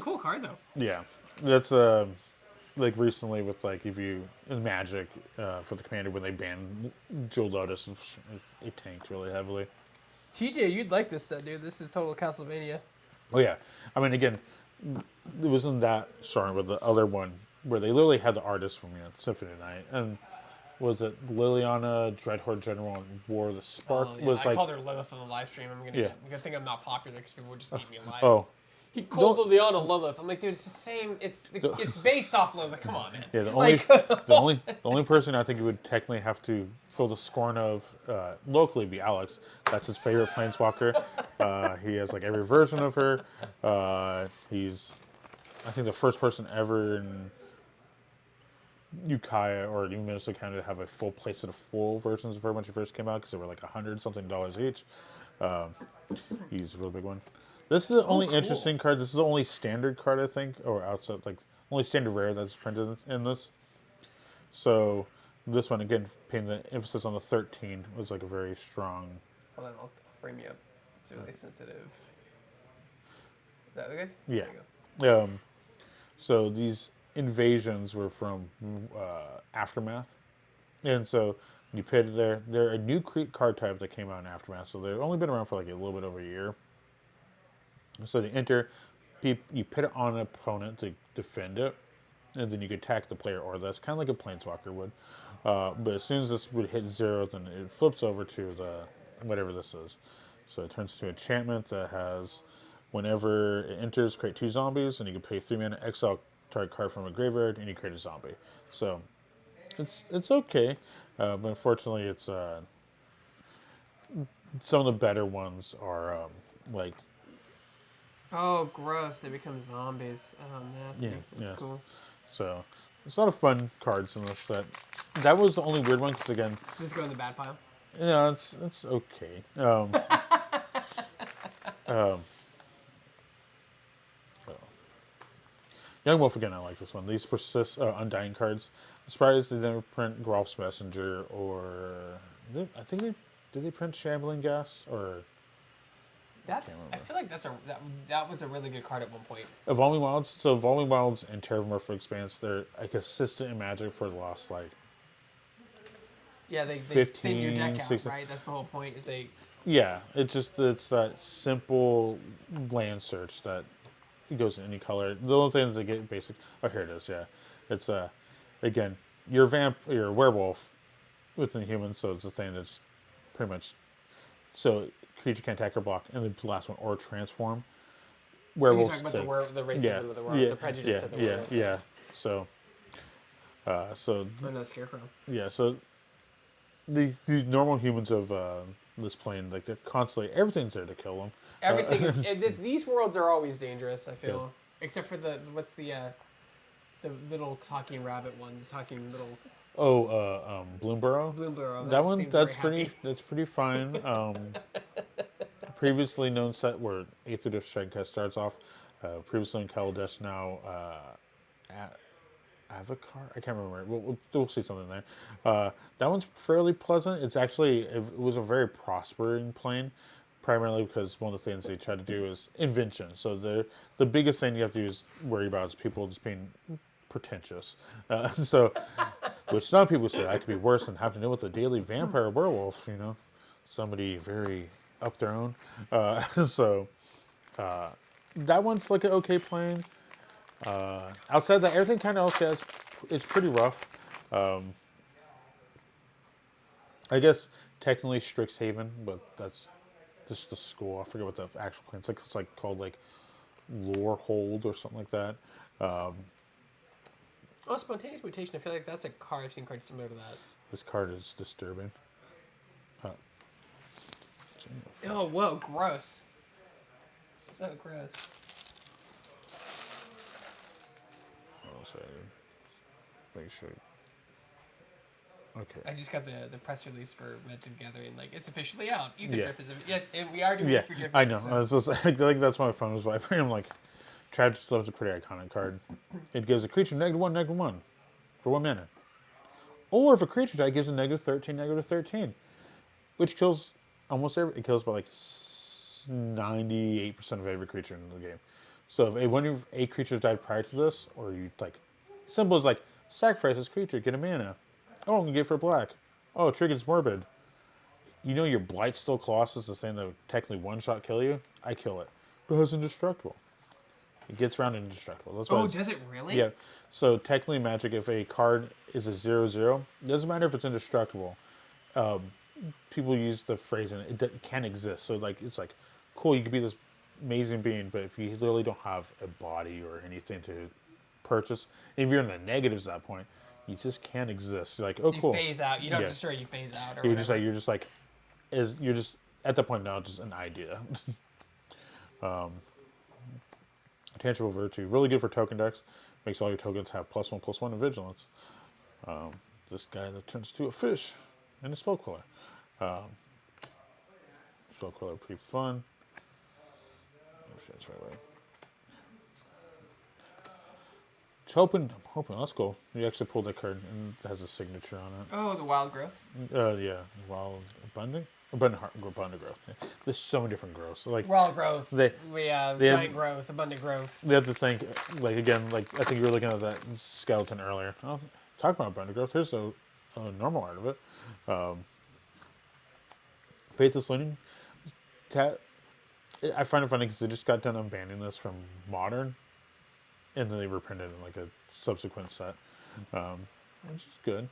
cool card though. Yeah, that's like recently with like if you in Magic for the commander when they banned Jewel Lotus, it tanked really heavily. TJ, you'd like this set, dude. This is total Castlevania. Oh yeah, I mean again, it wasn't that strong with the other one where they literally had the artist from Symphony Night and. Was it Liliana, Dreadhorde General, and War the Spark? Oh, yeah. Was I called her Lilith on the live stream. I'm gonna think I'm not popular because people would just eat me alive. Oh. He called Liliana Lilith. I'm like, dude, it's the same. It's based off Lilith. Come on, man. Yeah, the only person I think you would technically have to feel the scorn of locally be Alex. That's his favorite planeswalker. He has like every version of her. He's, I think, the first person ever in Ukiah or even Minnesota County to have a full playset of full versions of her when she first came out because they were like $100-something each. He's a really big one. This is the only interesting card. This is the only standard card I think, or outside like only standard rare that's printed in this. So this one again, paying the emphasis on the 13 was like a very strong. Hold on, I'll frame you up. It's really sensitive. Is that good? Yeah. There you go. So these invasions were from Aftermath, and so you put it there. They're a new card type that came out in Aftermath, so they've only been around for like a little bit over a year. So they enter, you put it on an opponent to defend it, and then you could attack the player or less, kind of like a Planeswalker would. But as soon as this would hit 0, then it flips over to the whatever this is. So it turns to an enchantment that has, whenever it enters, create 2 zombies, and you can pay 3 mana, exile target card from a graveyard, and you create a zombie. So it's okay, but unfortunately, it's some of the better ones are like. Oh, gross! They become zombies. Oh, nasty. That's cool. So there's a lot of fun cards in this set. That was the only weird one because again. Does this go in the bad pile? Yeah, it's okay. Young Wolf again, I like this one. These persist Undying cards. I'm surprised they never print Grolf's Messenger or I think did they print Shambling Gas or. I feel like that was a really good card at one point. Evolving Wilds. So Evolving Wilds and Terramorphic Expanse, they're like assistant in Magic for the last like. Yeah, they 15, thin your deck out, 16. right? That's the whole point. Is they. Yeah, it's that simple land search that it goes in any color. The only thing is they get basic. Oh, here it is. Yeah, it's again, you're a werewolf within humans, so it's a thing that's pretty much so creature can attack or block, and the last one or transform. Werewolves. You're talking about the racism of the werewolves, the prejudice of the werewolf. Yeah. So. No Scarecrow. Yeah. So. The normal humans of this plane, like they're constantly everything's there to kill them. Everything is. These worlds are always dangerous. I feel, except for the little talking rabbit one, the talking little. Oh, Bloomburrow. Bloomburrow. That one, that's pretty fine. Previously known set where Aetherdrift Innistrad starts off. Previously in Kaladesh, now Avacar? I can't remember. We'll see something there. That one's fairly pleasant. It was a very prospering plane, primarily because one of the things they try to do is invention. So the biggest thing you have to do is worry about is people just being pretentious. So, which some people say that could be worse than having to deal with a daily vampire werewolf. Somebody very up their own. So that one's like an okay plane. Outside that, everything kind of else has it's pretty rough. I guess technically Strixhaven, but that's just the school. I forget what the actual plan. It's like called like Lorehold or something like that. Oh, spontaneous mutation. I feel like that's a card. I've seen cards similar to that. This card is disturbing. Oh, whoa, gross. So gross. I'll say, make sure. Okay. I just got the press release for Magic the Gathering. Like, it's officially out. Aetherdrift Yeah. is yes, and we are doing Yeah, Aetherdrift. I know. So. I was just, I think that's why my phone was vibrating. I'm like, Tragic Slove's a pretty iconic card. It gives a creature -1/-1 for 1 mana. Or if a creature die, it gives a -13/-13, which kills almost every. It kills by like 98% of every creature in the game. So if one of 8 creatures died prior to this, or you like, simple as like sacrifice this creature, get a mana. Oh, I'm gonna get it for black. Oh, Trigger's Morbid. Your Blightsteel Colossus is saying that would technically one-shot kill you. I kill it, but it's indestructible. It gets around indestructible. That's why. Oh, does it really? Yeah. So technically, Magic, if a card is a 0/0, it doesn't matter if it's indestructible. People use the phrase, and it can't exist. So like, it's like, cool, you could be this amazing being, but if you literally don't have a body or anything to purchase, if you're in the negatives at that point, you just can't exist. You're like, oh, cool. You phase out. You don't Yeah. destroy. You phase out. Or You're whatever. just like, you're just at that point now just an idea. Tangible Virtue, really good for token decks. Makes all your tokens have +1/+1 in vigilance. This guy that turns to a fish and a spell queller. Spell queller, pretty fun. That's right way. I'm hoping. Let's go. You actually pulled that card and it has a signature on it. Oh, the wild growth. Yeah, wild abundant growth. Yeah. There's so many different growths. Like Wild growth. they Giant growth. Abundant growth. we have to think. Like again, like I think you were looking at that skeleton earlier. Oh, talk about abundant growth. Here's a normal art of it. Faithless Looting. I find it funny because they just got done unbanning this from Modern, and then they reprinted it in like a subsequent set, which is good.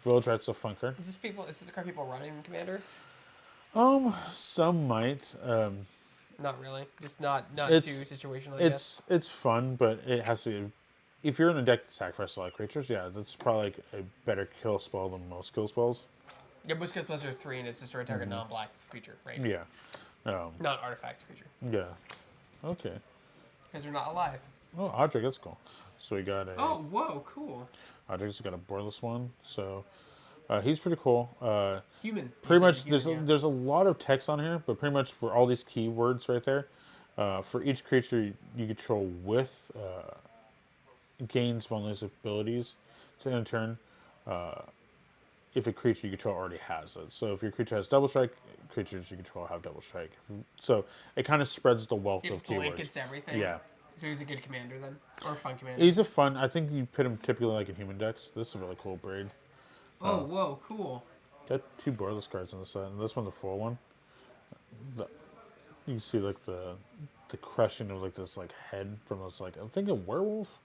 Village Rat's a fun card. Is this a card people running in Commander? Some might. Not really. Just not too situational. I guess. It's fun, but it has to. If you're in a deck that sacrifices a lot of creatures, yeah, that's probably like a better kill spell than most kill spells. Yeah, most kill spells are 3, and it's destroy target non-black creature, right? Yeah. Not artifact creature. Yeah. Okay. Because they're not alive. Oh, Audrey, that's cool. So we got a. Oh, whoa, cool. Audrey's got a boardless one, so he's pretty cool. Human. Pretty much, Human, there's a lot of text on here, but pretty much for all these keywords right there, for each creature you control with gains vulnerabilities to end turn. If a creature you control already has it. So if your creature has double strike, creatures you control have double strike. So it kind of spreads the wealth of It keywords. blankets everything. Yeah. So he's a good commander then? Or a fun commander? He's a fun, I think you put him typically like in human decks. This is a really cool braid. Oh, whoa, cool. Got 2 boardless cards on the side, and this one's the full one. You can see like the crushing of like this like head from this like, I'm thinking werewolf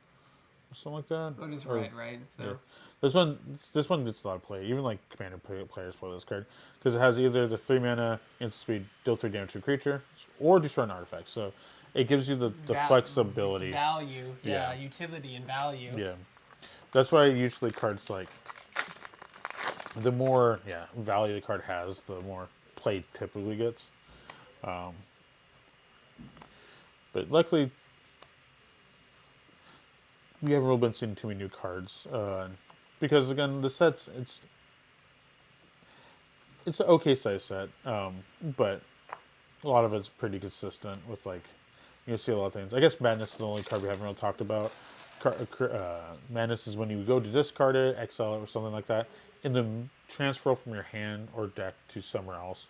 or something like that. Oh, it is red, right? So. Yeah. This one gets a lot of play. Even like commander players play this card because it has either the 3 mana instant speed, deal 3 damage to a creature, or destroy an artifact. So it gives you the flexibility, value, utility and value. Yeah, that's why usually cards like the more value the card has, the more play it typically gets. But luckily, we haven't really been seeing too many new cards. Because again, the set's it's an okay size set, but a lot of it's pretty consistent with like you see a lot of things. I guess Madness is the only card we haven't really talked about. Madness is when you go to discard it, exile it, or something like that, and then transfer from your hand or deck to somewhere else,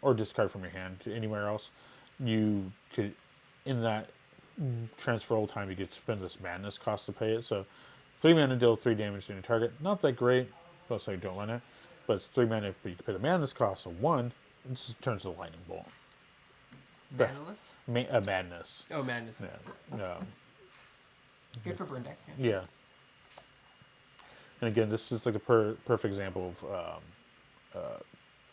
or discard from your hand to anywhere else. You could, in that transfer all time, you could spend this madness cost to pay it. So 3 mana, deal 3 damage to your target. Not that great. Most likely don't run it. But it's 3 mana, but you can pay the madness cost of 1. It just turns to lightning bolt. Manaless? Madness. Oh, madness. Yeah. Good for burn decks. Yeah. Yeah. And again, this is like the perfect example of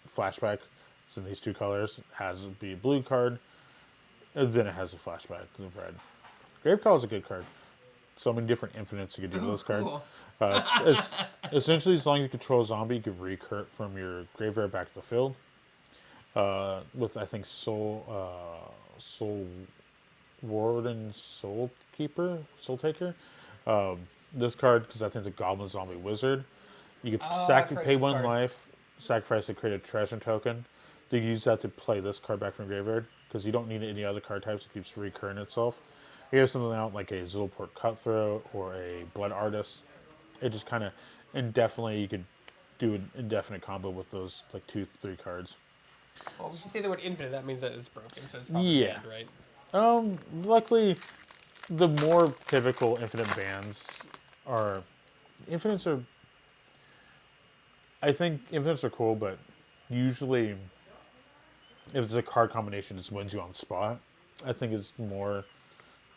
flashback. It's in these 2 colors. It has the blue card, and then it has a flashback, the red. Gravecall is a good card. So many different infinites you could do with this card. Cool. Essentially, as long as you control a zombie, you can recur it from your graveyard back to the field. With, I think, Soul Warden, Soul Taker. This card, because I think it's a Goblin Zombie Wizard. You can pay 1 life, sacrifice to create a treasure token. You can use that to play this card back from graveyard, because you don't need any other card types. It keeps recurring itself. You have something out like a Zulaport Cutthroat or a Blood Artist. It just kind of indefinitely, you could do an indefinite combo with those like 2-3 cards. Well, when you say the word infinite, that means that it's broken, so it's probably banned, right? Luckily, the more typical infinite bans are infinites are. I think infinites are cool, but usually, if it's a card combination, just wins you on spot. I think it's more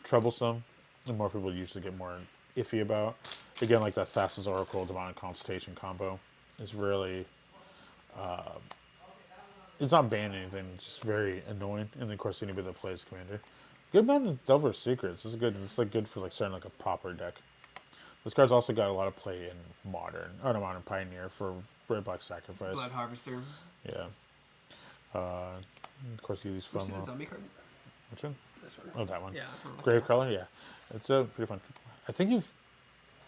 troublesome, and more people usually get more iffy about. Again, like that Thassa's Oracle, Divine Consultation combo is really. It's not banning anything, it's just very annoying. And of course, anybody that plays Commander. Good man in Delver's Secrets. It's good. It's like good for like starting like a Pauper deck. This card's also got a lot of play in Modern Pioneer for Red Black Sacrifice. Blood Harvester. Yeah. Of course, you use fun. Which is the zombie card? Which one? This one. Oh, that one. Yeah. Gravecaller. Yeah, it's pretty fun. I think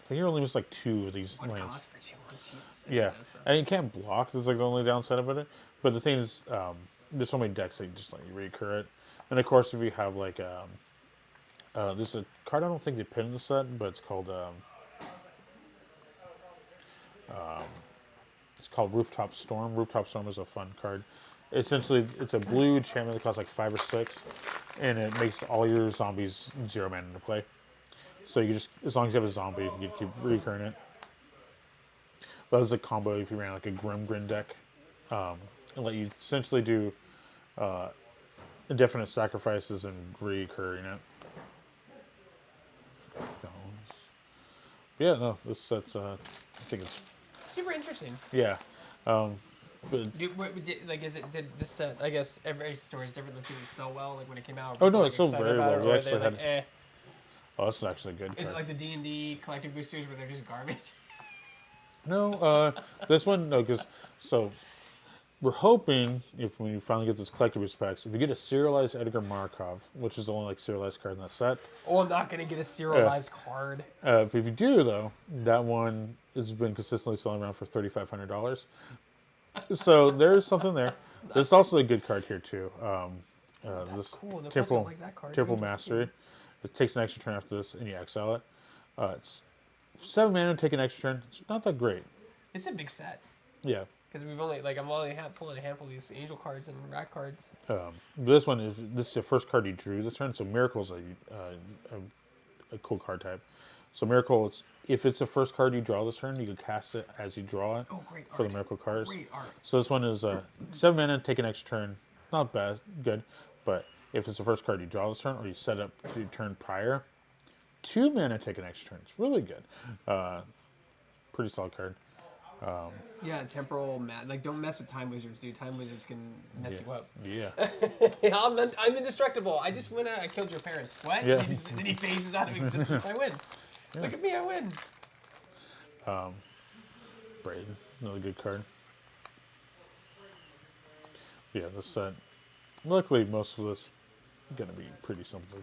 you're only missed like 2 of these One lands. cost for 2. Oh, Jesus. Yeah, and you can't block. That's like the only downside of it. But the thing is, there's so many decks that you just let you recur it. And of course, if you have like, there's a card I don't think they put in the set, but it's called Rooftop Storm. Rooftop Storm is a fun card. Essentially, it's a blue enchantment that costs like 5 or 6, and it makes all your zombies 0 mana to play. So you just, as long as you have a zombie, you can keep recurring it. That was a combo if you ran like a Grim deck, and let you essentially do indefinite sacrifices and recurring it. Yeah, no, this set's, I think it's super interesting. Yeah. But Did this set, I guess every story is different, did it sell well, like when it came out? Oh no, it sold very well. We actually like, had. Oh, this is actually a good. Is card. it like the D&D collective boosters where they're just garbage? No, this one, no, because, so, we're hoping, if we finally get those collectibles packs, if you get a serialized Edgar Markov, which is the only, like, serialized card in that set. Oh, I'm not going to get a serialized card. If you do, though, that one has been consistently selling around for $3,500. So, there's something there. There's also a good card here, too. This cool. Temple Mastery. It takes an extra turn after this, and you exile it. It's 7 mana, take an extra turn. It's not that great. It's a big set. Yeah. Because I'm only pulling a handful of these angel cards and rack cards. This is the first card you drew this turn. So Miracle's a cool card type. So Miracle, if it's the first card you draw this turn, you can cast it as you draw it. Oh, great for art. the Miracle cards. Great art. So this one is 7 mana, take an extra turn. Not bad, good. But if it's the first card you draw this turn, or you set up to your turn prior, 2 mana, take an extra turn. It's really good. Pretty solid card. Yeah, temporal don't mess with Time Wizards, dude. Time Wizards can mess you up. Yeah. I'm indestructible. I just went out. I killed your parents. What? Yeah. Then he phases out of existence. I win. Yeah. Look at me. I win. Braden, another good card. Yeah, this set. Luckily, most of this is going to be pretty simple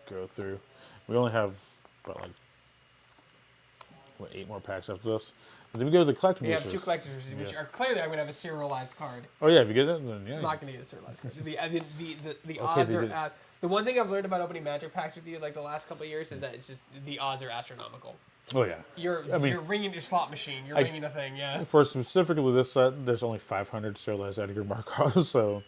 to go through. We only have about 8 more packs after this. And then we go to the collectibles. We have 2 collectors, which are clearly I'm going to have a serialized card. Oh yeah, if you get it, then yeah. I'm not going to get a serialized card. The odds are the one thing I've learned about opening Magic packs with you, like the last couple of years, is that it's just the odds are astronomical. Oh yeah. You're ringing your slot machine. You're ringing a thing. Yeah. For specifically this set, there's only 500 serialized Edgar Markov, so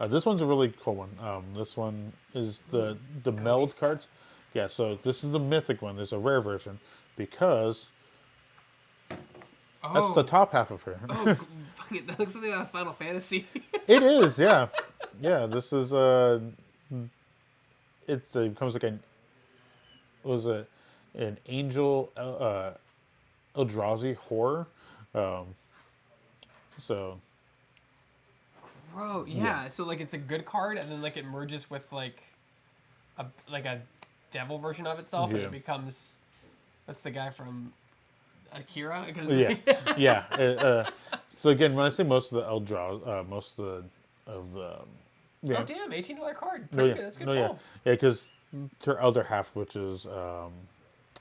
This one's a really cool one. This one is the meld cards. Yeah, so this is the mythic one. There's a rare version because that's the Oh, top half of her. fucking, that looks something out of Final Fantasy. It is, yeah, yeah. This is it becomes like was a an angel Eldrazi horror. Um, so Bro, yeah. So like it's a good card, and then like it merges with like a devil version of itself, and Yeah. it becomes that's the guy from Akira. Because yeah, yeah. So again, when I say most of the most of the oh yeah, damn, $18 card, no, pretty yeah, good. That's a good no, yeah, pull. yeah, because her other half, which is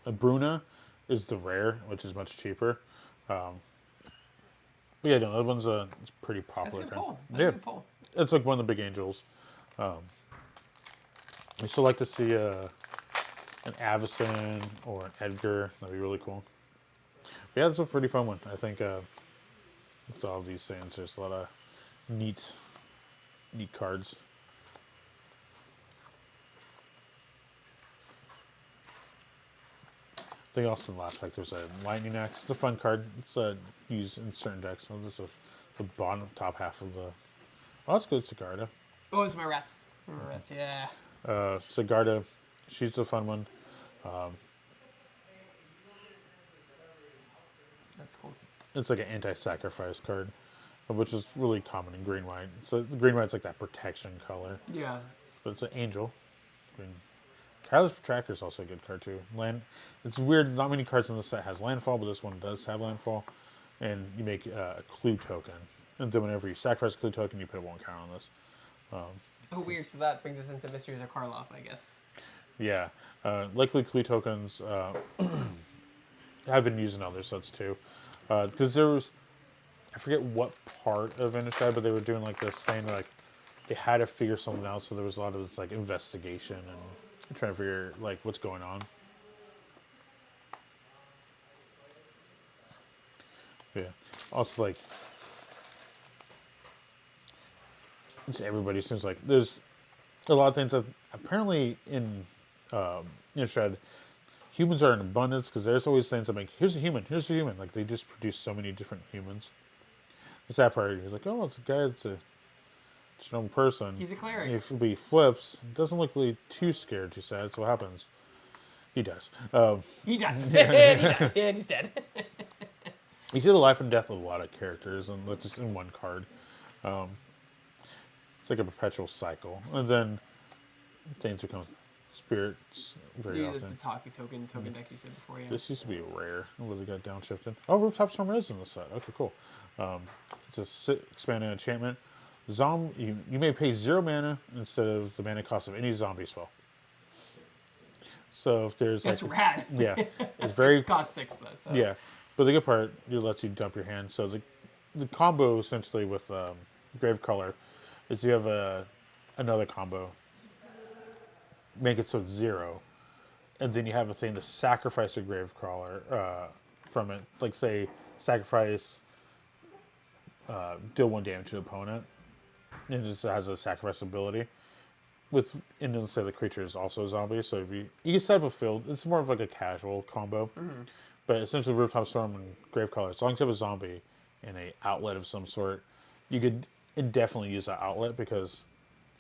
Bruna, is the rare, which is much cheaper. But yeah, no, that one's it's pretty That's a popular good card. pull. That's Yeah, a good pull. it's like one of the big angels. I still like to see an Avacyn or an Edgar. That'd be really cool. But yeah, it's a pretty fun one. I think with all these things, there's a lot of neat cards. I think also in the last pack there's a Lightning Axe. It's a fun card. It's used in certain decks. So this is the bottom top half of the. Oh, that's good, Sigarda. Oh, it's my rats. My rats, yeah. Sigarda, she's a fun one. That's cool. It's like an anti-sacrifice card, which is really common in green white. So green white's like that protection color, Yeah. but it's an angel. Green. Tyler's Protractor is also a good card too. Land. It's weird. Not many cards in this set has landfall, but this one does have landfall, and you make a clue token, and then whenever you sacrifice a clue token, you put 1 count on this. Oh, weird. So that brings us into Mysteries of Karloff, I guess. Yeah, likely clue tokens have been used in other sets too, because there was I forget what part of Innistrad, but they were doing like this saying like they had to figure something out, so there was a lot of this like investigation and trying to figure like what's going on. Yeah. Also, like, it's everybody seems like there's a lot of things that apparently in Innistrad, humans are in abundance because there's always things that like, here's a human, here's a human. Like, they just produce so many different humans. The sad part is like, oh, it's a guy, it's a normal person. He's a cleric. If he flips, doesn't look really too scared, too sad. So what happens? He does. He does. And he dies. And he's dead. You see the life and death of a lot of characters, and that's just in one card. It's like a perpetual cycle, and then things become spirits very The often. talkie token decks you said before, yeah. This used to be a rare. It really got downshifted. Oh, Rooftop Storm is in the set. Okay, cool. It's a expanded enchantment. You may pay 0 mana instead of the mana cost of any zombie spell. So if there's That's like rad. yeah, it's very It costs 6 though. So. yeah. But the good part, it lets you dump your hand. So the combo essentially with Grave Color is you have another combo. Make it so it's 0, and then you have a thing to sacrifice a Grave Crawler from it. Like say sacrifice, deal 1 damage to the opponent, and it just has a sacrifice ability. And then say the creature is also a zombie, so if you can set up a field. It's more of like a casual combo, but essentially Rooftop Storm and Grave Crawler. As long as you have a zombie and a outlet of some sort, you could indefinitely use that outlet because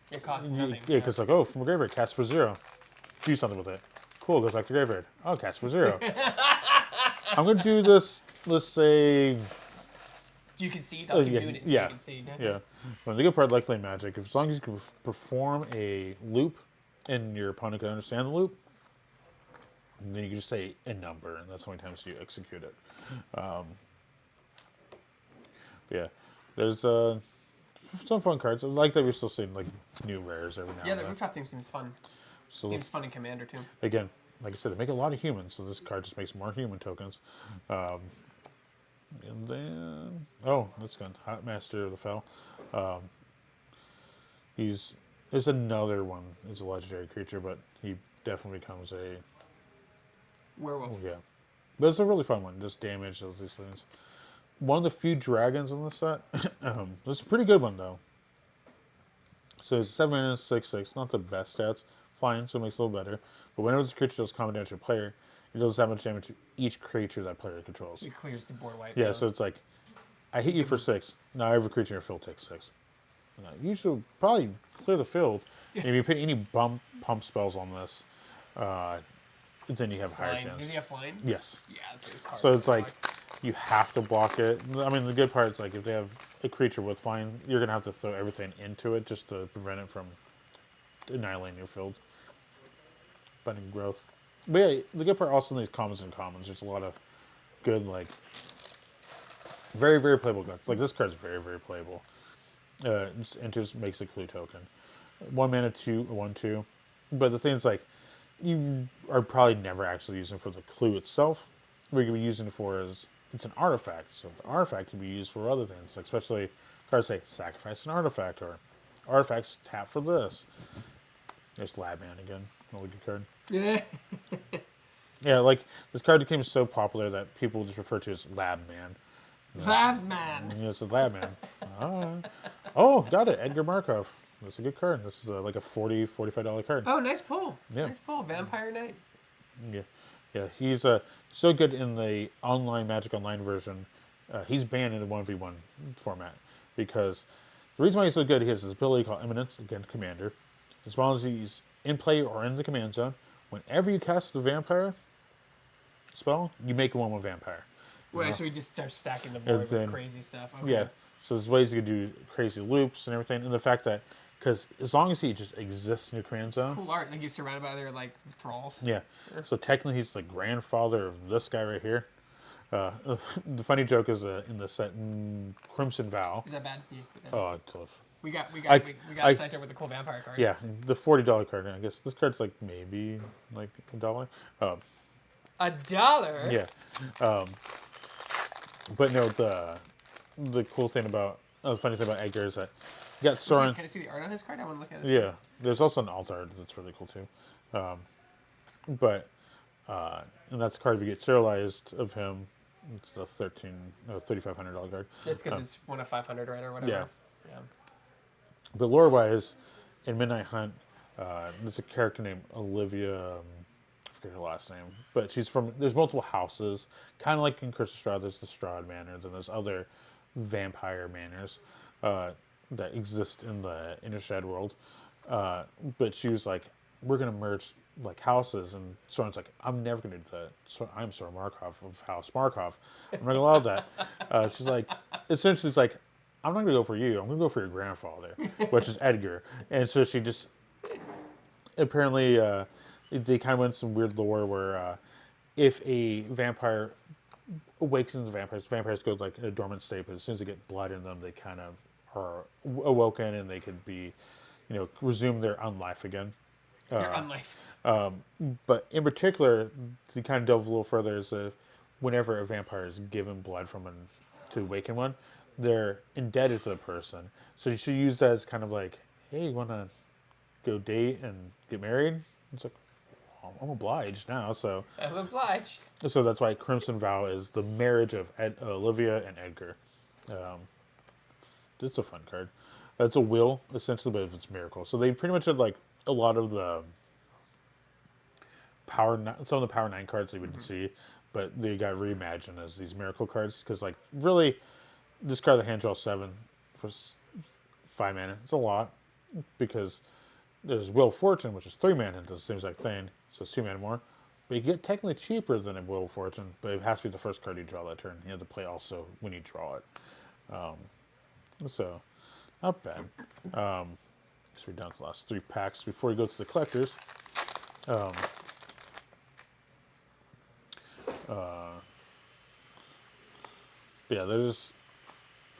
It costs nothing. yeah, because like, oh, from a graveyard, cast for 0. Do something with it. Cool, goes back to graveyard. Oh, cast for 0. I'm going to do this, let's say... Do you concede? I'll keep yeah, doing it until yeah, you concede. yeah. Well, the good part, likely Magic, as long as you can perform a loop and your opponent can understand the loop, and then you can just say a number, and that's how many times you execute it. Yeah, there's some fun cards. I like that we're still seeing like new rares every now Yeah, and the then. rooftop theme seems fun. So Seems fun in Commander too. again, like I said, they make a lot of humans, so this card just makes more human tokens. And then, oh, that's good. Hot Master of the Fell. There's another one. It's a legendary creature, but he definitely becomes a Werewolf. yeah. But it's a really fun one. Just damage those these things. One of the few dragons in the set. It's a pretty good one though. So it's 7 mana, 6/6. Not the best stats. Fine, so it makes it a little better. But whenever this creature does combat damage to a player, it does that much damage to each creature that player controls. It clears the board white. Yeah, so it's like, I hit you for 6. Now every creature in your field takes 6. Now, you should probably clear the field. And if you put any pump spells on this, then you have a higher Flying. chance. Does he have flying? Yes. Yeah, it's hard. So it's like, you have to block it. I mean, the good part is like if they have a creature with flying, you're gonna have to throw everything into it just to prevent it from annihilating your field, binding growth. But yeah, the good part also in these commons and commons, there's a lot of good like very very playable cards. Like this card's very very playable. It just makes a clue token. 1 mana, 1/2. But the thing is like, you are probably never actually using it for the clue itself. What you're using it for is it's an artifact. So the artifact can be used for other things, like especially cards say sacrifice an artifact or artifacts tap for this. There's Labman again, another good card. Yeah. Yeah, like this card became so popular that people just refer to it as Labman. Labman. Yeah, it's a Labman. Oh, got it, Edgar Markov. That's a good card. This is like a $40, $45 card. Oh, nice pull. Yeah. Nice pull. Vampire Knight. Yeah, yeah. He's so good in the online Magic Online version. He's banned in the 1v1 format because the reason why he's so good, he has this ability called Eminence, again, Commander. As long as he's in play or in the command zone, whenever you cast the Vampire spell, you make a 1/1 Vampire. Wait, so he just starts stacking the board with crazy stuff. Okay. Yeah. So there's ways you can do crazy loops and everything, and the fact that because as long as he just exists in your command zone, Cool art. Like he's surrounded by other like thralls. yeah. So technically, he's the grandfather of this guy right here. The funny joke is in the set Crimson Vow. Is that bad? Yeah. Oh, it's tough. We got I- sidetracked with the cool vampire card. Yeah, the $40 card. I guess this card's like maybe like $1. $1. Yeah. But no, the cool thing about the funny thing about Edgar is that you got Soren. Can I see the art on his card? I want to look at it. Yeah, there's also an alt art that's really cool too. And that's a card if you get serialized of him. It's the $3,500 card. It's because it's one of 500, right, or whatever. Yeah. Yeah. But lore-wise, in Midnight Hunt, there's a character named Olivia. I forget her last name, but she's from. There's multiple houses, kind of like in Curse of Strahd. There's the Strahd Manor, then there's other vampire manors that exist in the Innistrad world. But she was like, "We're gonna merge like houses," and Soren's like, "I'm never gonna do that. So I'm Soren Markov of House Markov. I'm not gonna allow that." She's like, essentially, it's like, "I'm not gonna go for you. I'm gonna go for your grandfather," which is Edgar. And so she just apparently they kind of went some weird lore where if a vampire awakens vampires go like a dormant state, but as soon as they get blood in them, they kind of are awoken and they could be, resume their unlife again. They're unlife. But in particular, to kind of delve a little further, is whenever a vampire is given blood from to awaken one, they're indebted to the person. So you should use that as kind of like, hey, you want to go date and get married? It's like, I'm obliged now. So I'm obliged. So that's why Crimson Vow is the marriage of Olivia and Edgar. It's a fun card. It's a will, essentially, but it's miracle. So they pretty much had like a lot of the some of the Power 9 cards they would see, but they got reimagined as these miracle cards. Because like really, discard the hand draw 7 for 5 mana. It's a lot because there's Will of Fortune, which is 3 mana, and does the same exact thing, so it's 2 mana more. But you get technically cheaper than a Will of Fortune, but it has to be the first card you draw that turn. You have to play also when you draw it. So, not bad. So we're down to the last 3 packs before we go to the collectors. Yeah, there's.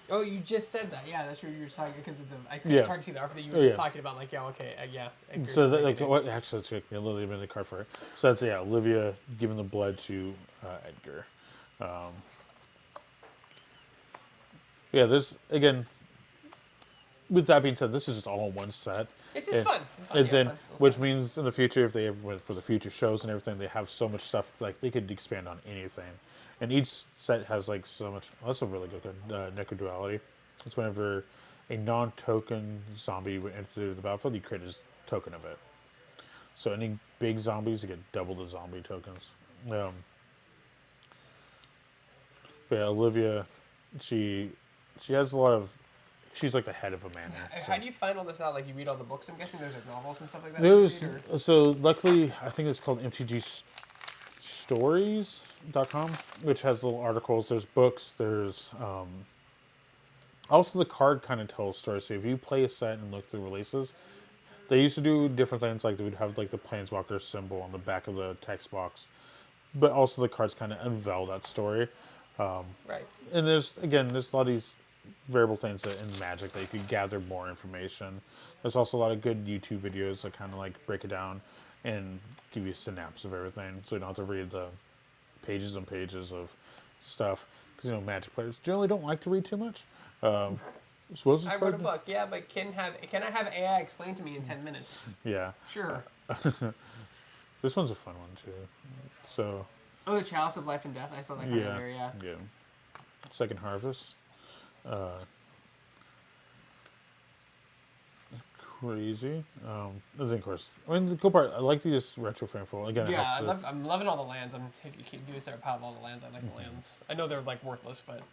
Oh, you just said that. Yeah, that's what you were talking because of the. Yeah. It's hard to see the art that you were just talking about. Like, yeah, okay, yeah. So that, like what actually it's a little bit of the card for it. So that's Olivia giving the blood to Edgar. This again. With that being said, this is just all in one set. It's just fun. And then, which means in the future, if they ever went for the future shows and everything, they have so much stuff like they could expand on anything. And each set has like so much. Oh, that's a really good card. Necroduality. It's whenever a non-token zombie would enter the battlefield, you create a token of it. So any big zombies, you get double the zombie tokens. But yeah, Olivia, she she has a lot of. She's like the head of a manor. So. How do you find all this out? Like, you read all the books? I'm guessing there's like novels and stuff like that. There You was, read, or? so luckily, I think it's called MTG Stories.com, which has little articles. There's books. There's also the card kind of tells stories. So if you play a set and look through releases, they used to do different things. Like they would have like the Planeswalker symbol on the back of the text box, but also the cards kind of unveil that story. Right. And there's a lot of these variable things that in Magic that you could gather more information. There's also a lot of good YouTube videos that kind of like break it down and give you a synapse of everything, so you don't have to read the pages and pages of stuff. Because Magic players generally don't like to read too much. I wrote a book, yeah, but can I have AI explain to me in 10 minutes? Yeah. Sure. This one's a fun one too. So. Oh, the Chalice of Life and Death. I saw that kind of there, yeah. Yeah. Second Harvest. Crazy. And then of course, I mean the cool part. I like these retro frame full again. Yeah, I'm loving all the lands. If you can do a separate pile of all the lands, I like the lands. I know they're like worthless, but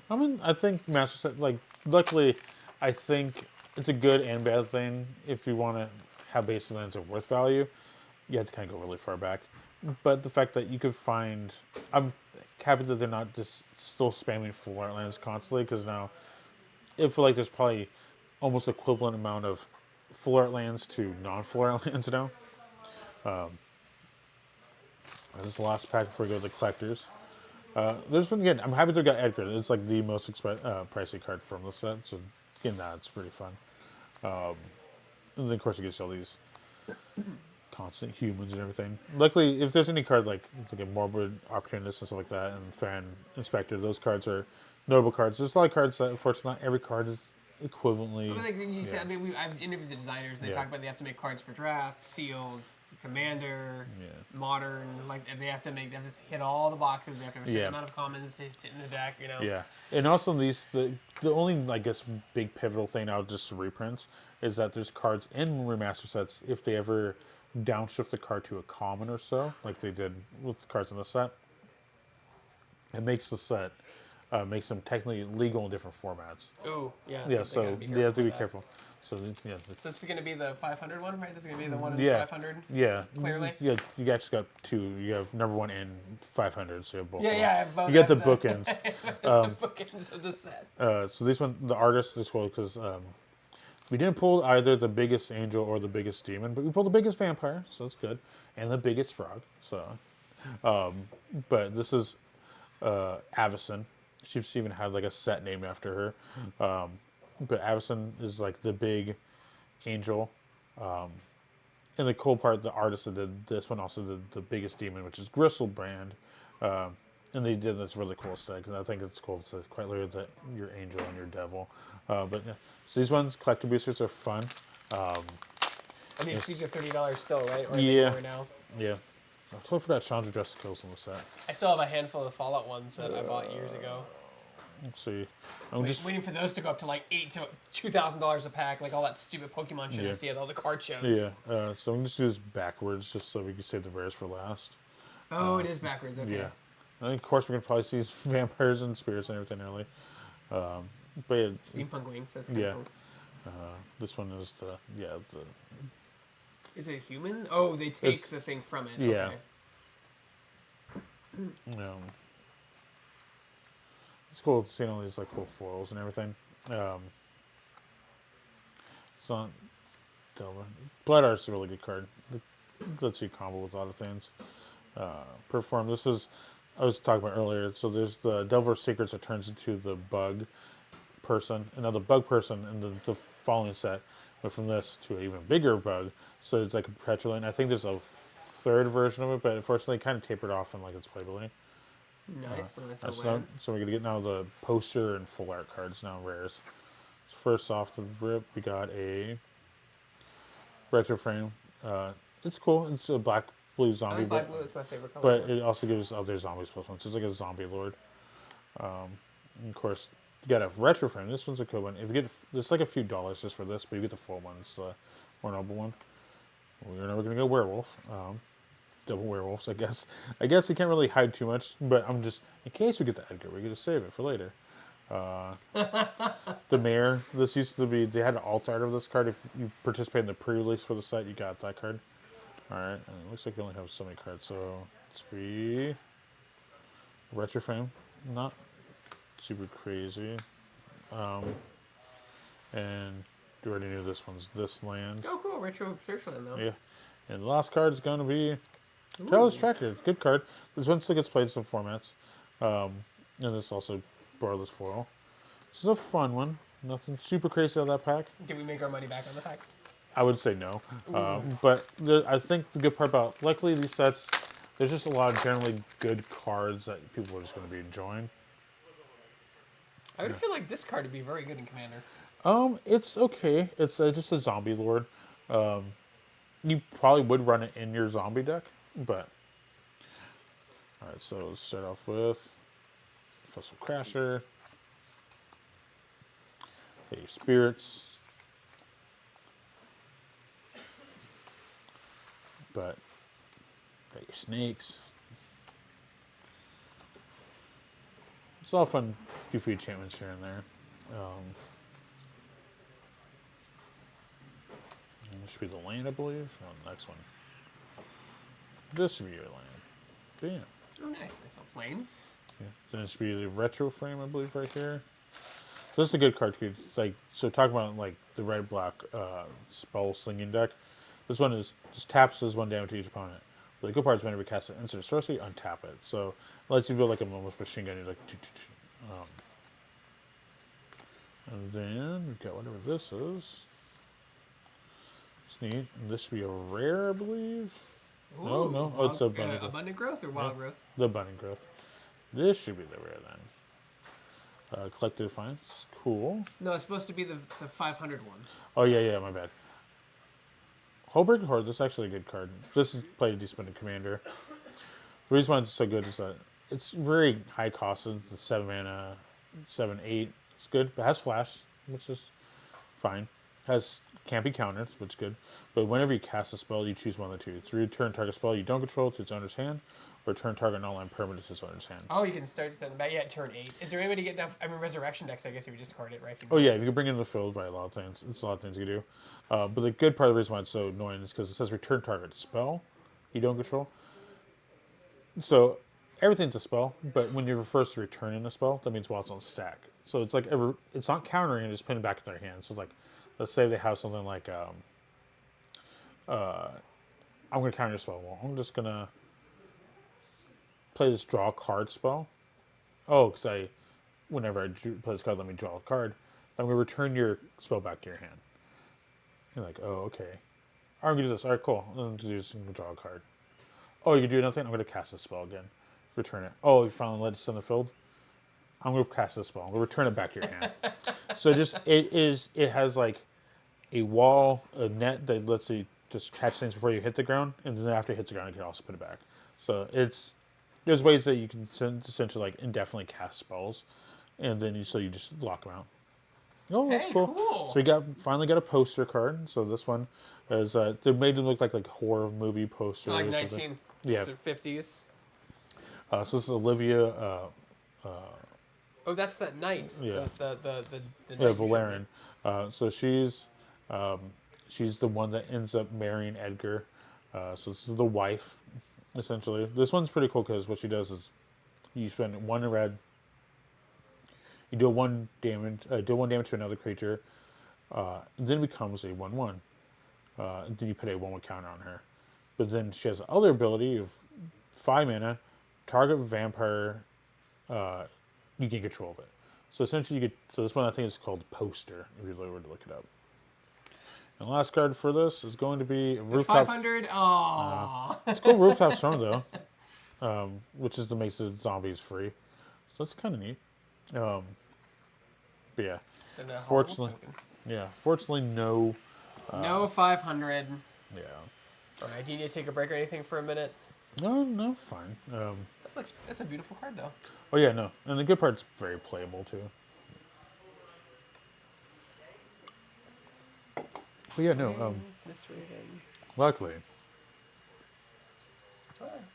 I mean, I think Master Set, like, luckily, I think it's a good and bad thing. If you want to have basic lands of worth value, you have to kind of go really far back. But the fact that you could find, I'm happy that they're not just still spamming full art lands constantly, because now I feel like there's probably almost equivalent amount of full art lands to non-full art lands now. This is the last pack before we go to the collectors. There's one again. I'm happy they got Edgar. It's like the most pricey card from the set. So again, that's pretty fun. And then of course you get all these constant humans and everything. Luckily, if there's any card like a Morbid Opportunist and stuff like that, and Thran Inspector, those cards are notable cards. There's a lot of cards that unfortunately not every card is equivalently. I mean, like you said, I've interviewed the designers. They talk about they have to make cards for draft, sealed, commander, modern. Like they have to hit all the boxes. They have to have a certain amount of commons to sit in the deck. Yeah, and also the only I guess big pivotal thing I'll just reprints is that there's cards in remaster sets if they ever downshift the card to a common or so, like they did with the cards in the set. It makes the set. Makes them technically legal in different formats. Oh, yeah. Yeah, so you have to be careful. So yeah. So this is going to be the 500 one, right? This is going to be the one in the 500? Yeah. Clearly? Yeah, you actually got two. You have number one and 500, so you have both. Yeah, I have both. You get the bookends. The bookends of the set. So this one, the artist, this one, because we didn't pull either the biggest angel or the biggest demon, but we pulled the biggest vampire, so that's good, and the biggest frog. So, but this is Avacyn. She's even had like a set named after her. But Avacyn is like the big angel. And the cool part, the artist that did this one also did the biggest demon, which is Gristlebrand. And they did this really cool aesthetic. And I think it's cool. It's quite literally that your angel and your devil. But yeah. So these ones, collector boosters, are fun. And these are $30 still, right? Or yeah. More now? Yeah. I totally forgot Chandra Dress kills on the set. I still have a handful of Fallout ones that I bought years ago. Let's see. I'm just waiting for those to go up to like $2,000 a pack, like all that stupid Pokemon shit I see at all the card shows. Yeah. So I'm going to do this backwards just so we can save the rares for last. Oh, it is backwards. Okay. Yeah. And of course, we're going to probably see vampires and spirits and everything early. But yeah. Steampunk Wings. That's kind of cool. This one is the. Is it a human? Oh, they take the thing from it. Yeah. Okay. It's cool seeing all these like cool foils and everything. It's not Blood Art's a really good card. It lets you combo with a lot of things. Perform. This is I was talking about earlier. So there's the Delver Secrets that turns into the bug person. And now the bug person in the following set went from this to an even bigger bug. So it's like a perpetual. And I think there's a third version of it, but unfortunately it kind of tapered off in like its playability. Nice. So we're going to get now the poster and full art cards now, rares. So first off the rip, we got a retro frame. It's cool. It's a black-blue zombie. I like black-blue. It's my favorite color. But it also gives other zombies plus one. So it's like a zombie lord. And of course, you got a retro frame. This one's a cool one. If you get, it's like a few dollars just for this, but you get the full one. It's the more noble one. We're never gonna go werewolf. Double werewolves, I guess. I guess you can't really hide too much, but I'm just in case we get the Edgar, we get to save it for later. The mayor. This used to be. They had an alt art of this card. If you participate in the pre-release for the site, you got that card. All right, and it looks like we only have so many cards. So let's be retro frame, not super crazy. And you already knew this one's this land. Oh, cool. Retro search land, though. Yeah, and the last card is going to be Traveler's Tracker. Good card. This one still gets played in some formats, and this also borderless foil. This is a fun one. Nothing super crazy out of that pack. Did we make our money back on the pack? I would say no. But I think the good part about, luckily, these sets, there's just a lot of generally good cards that people are just going to be enjoying. I would feel like this card would be very good in Commander. It's okay. It's just a zombie lord. You probably would run it in your zombie deck, but... Alright, so let's start off with Fossil Crasher. Get your spirits. But got your snakes. It's all fun, goofy enchantments here and there. This should be the land, I believe. Oh, next one. This should be your land. Bam. Oh, nice. Nice little planes. Yeah. Then it should be the retro frame, I believe, right here. So this is a good card, too. Like, so talking about like the red-black spell slinging deck. This one is just taps, does 1 damage to each opponent. But the good part is whenever you cast an instant sorcery, untap it. So it lets you build like a almost machine gun. You're like, and then we've got whatever this is. It's neat. And this should be a rare, I believe. Ooh, No. Oh, it's abundant growth. Abundant growth or wild growth? The abundant growth. This should be the rare then. Collective Defiance. Cool. No, it's supposed to be the 500 one. Oh, yeah, my bad. Holberg Horde, this is actually a good card. This is played a decent bit in Commander. The reason why it's so good is that it's very high costed. It's 7 mana, 7/8. It's good, but it has flash, which is fine. Can't be countered, which is good. But whenever you cast a spell, you choose one of the two. It's return target spell you don't control to its owner's hand, or return target non-land permanent to its owner's hand. Oh, you can start sending back. Yeah, at turn 8. Is there any way to get down? I mean, Resurrection decks, I guess you would discard it, right? Oh, yeah, you can bring it into the field by a lot of things. It's a lot of things you can do. But the good part of the reason why it's so annoying is because it says return target spell you don't control. So everything's a spell, but when you're first returning a spell, that means while it's on stack. So it's like it's not countering and just putting it back in their hand. So like, let's say they have something like I'm going to counter your spell. Well, I'm just going to play this draw card spell. Oh, because whenever I play this card, let me draw a card. I'm going to return your spell back to your hand. You're like, oh, okay. I'm going to do this. All right, cool. I'm going to draw a card. Oh, you can do another thing? I'm going to cast this spell again. Return it. Oh, you finally let it in the field? I'm going to cast this spell. I'm going to return it back to your hand. So it has like a wall, a net that lets you just catch things before you hit the ground, and then after it hits the ground, you can also put it back. So there's ways that you can essentially like indefinitely cast spells, and then you just lock them out. Oh, that's cool. So we finally got a poster card. So this one is they made them look like horror movie posters. Like 1950s. So this is Olivia. Oh, that's that knight. Yeah. The Valerian. So she's the one that ends up marrying Edgar. So this is the wife, essentially. This one's pretty cool because what she does is you spend 1 red. You deal 1 damage. Deal 1 damage to another creature. Then it becomes a 1/1. Then you put a 1/1 counter on her. But then she has the other ability of 5 mana. Target vampire. You gain control of it. So essentially, so this one I think is called Poster. If you really were to look it up. And the last card for this is going to be Rooftop. 500. Oh. It's called Rooftop Storm though, which is to make the zombies free. So that's kind of neat. But yeah, fortunately, no. No 500. Yeah. All right. Do you need to take a break or anything for a minute? No, fine. That's a beautiful card though. Oh yeah, no, and the good part's very playable too. But yeah, no. Mystery thing. Luckily,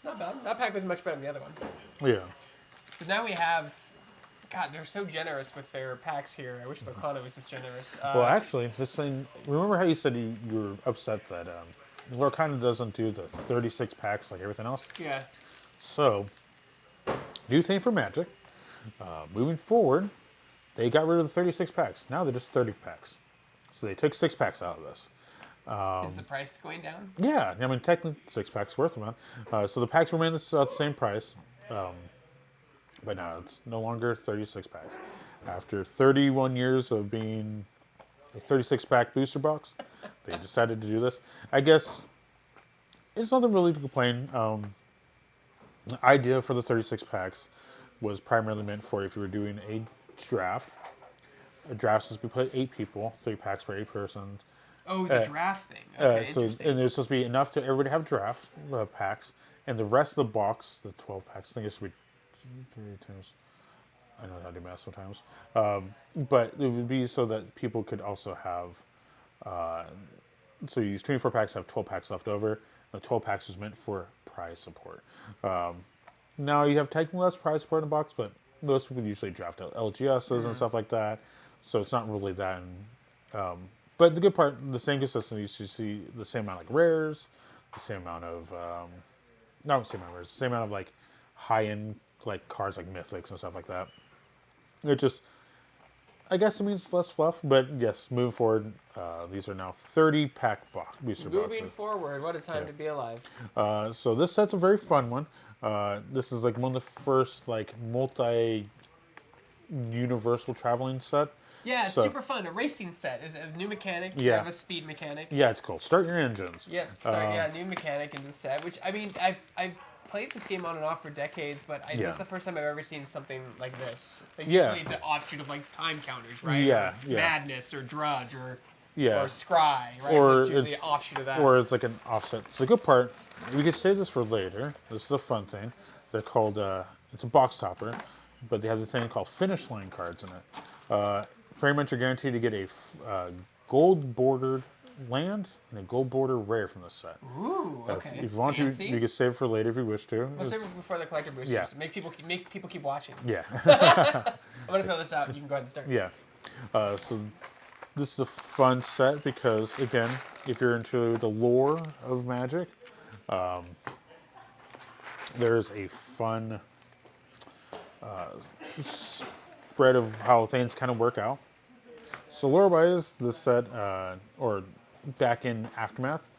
Not bad. That pack was much better than the other one. yeah. Because now we have. God, they're so generous with their packs here. I wish Locano was this generous. Well, actually, this thing. Remember how you said you were upset that Lorcana doesn't do the 36 packs like everything else? Yeah. So, new thing for Magic. Moving forward, they got rid of the 36 packs. Now they're just 30 packs. So they took 6 packs out of this. Is the price going down? Yeah, I mean, technically 6 packs worth of it. So the packs remain the same price. But now it's no longer 36 packs. After 31 years of being a 36 pack booster box, they decided to do this. I guess it's nothing really to complain. The idea for the 36 packs was primarily meant for if you were doing a draft. A draft is we put 8 people, 3 packs for 8 persons. Oh, it's a draft thing. Okay, interesting. And there's supposed to be enough to everybody have draft packs, and the rest of the box, the 12 packs, I think it should be 3 times. I know how to do math sometimes, but it would be so that people could also have. So you use 24 packs, have 12 packs left over. The 12 packs is meant for prize support. Now you have technically less prize support in the box, but most people usually draft LGSs and stuff like that, so it's not really that. But the good part, the same consistency, you see the same amount of like rares, the same amount of not the same amount of rares, the same amount of like high-end like cards like mythics and stuff like that. It just, I guess it means less fluff, but yes, moving forward, these are now 30-pack booster boxes. Moving forward, what a time to be alive. So this set's a very fun one. This is like one of the first like multi-universal traveling set. Yeah, it's super fun. A racing set is a new mechanic. You have a speed mechanic. Yeah, it's cool. Start your engines. Yeah, new mechanic in the set. Which I mean, I've played this game on and off for decades, but this is the first time I've ever seen something like this. Like, usually it's an offshoot of like time counters, right? Yeah, or Madness or Drudge or Scry, right? Or so it's usually an offshoot of that. Or it's like an offset. So the good part, we could save this for later. This is a fun thing. They're called, it's a box topper, but they have the thing called finish line cards in it. Pretty much you're guaranteed to get a gold bordered land and a gold border rare from this set. Ooh, okay. If you want to, you can save it for later if you wish to. We'll save it before the collector boosters. Yeah. Make people keep watching. Yeah. I'm gonna fill this out. You can go ahead and start. Yeah. So this is a fun set because again, if you're into the lore of Magic, there's a fun spread of how things kind of work out. So lore-wise, this set, or back in Aftermath,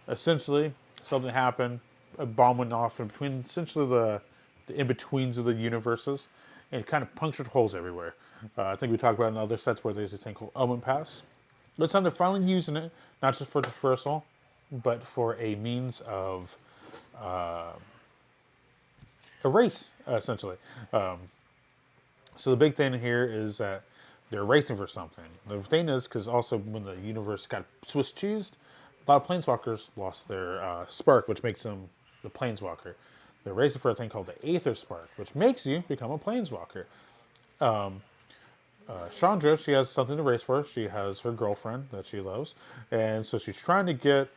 essentially something happened, a bomb went off in between, essentially the in-betweens of the universes, and it kind of punctured holes everywhere. I think we talked about in other sets where there's this thing called Element Pass. This time they're finally using it, not just for traversal, but for a means of a race, essentially. So the big thing here is that they're racing for something. The thing is, because also when the universe got Swiss cheesed, a lot of planeswalkers lost their spark, which makes them the planeswalker. They're racing for a thing called the Aether Spark, which makes you become a planeswalker. Chandra, she has something to race for. She has her girlfriend that she loves, and so she's trying to get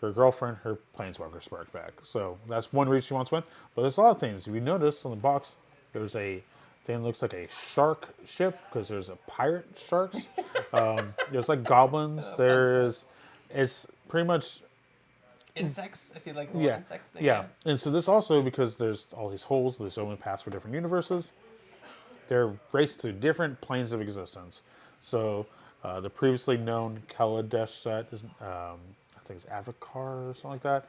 her girlfriend her planeswalker spark back. So that's one reason she wants to win. But there's a lot of things. If you notice on the box, there's a thing that looks like a shark ship because there's a pirate sharks. There's like goblins. It's pretty much insects. I see like little insects thing. Yeah, and so this also, because there's all these holes, there's only paths for different universes. They're raced to different planes of existence. So the previously known Kaladesh set is, I think it's Avatar or something like that.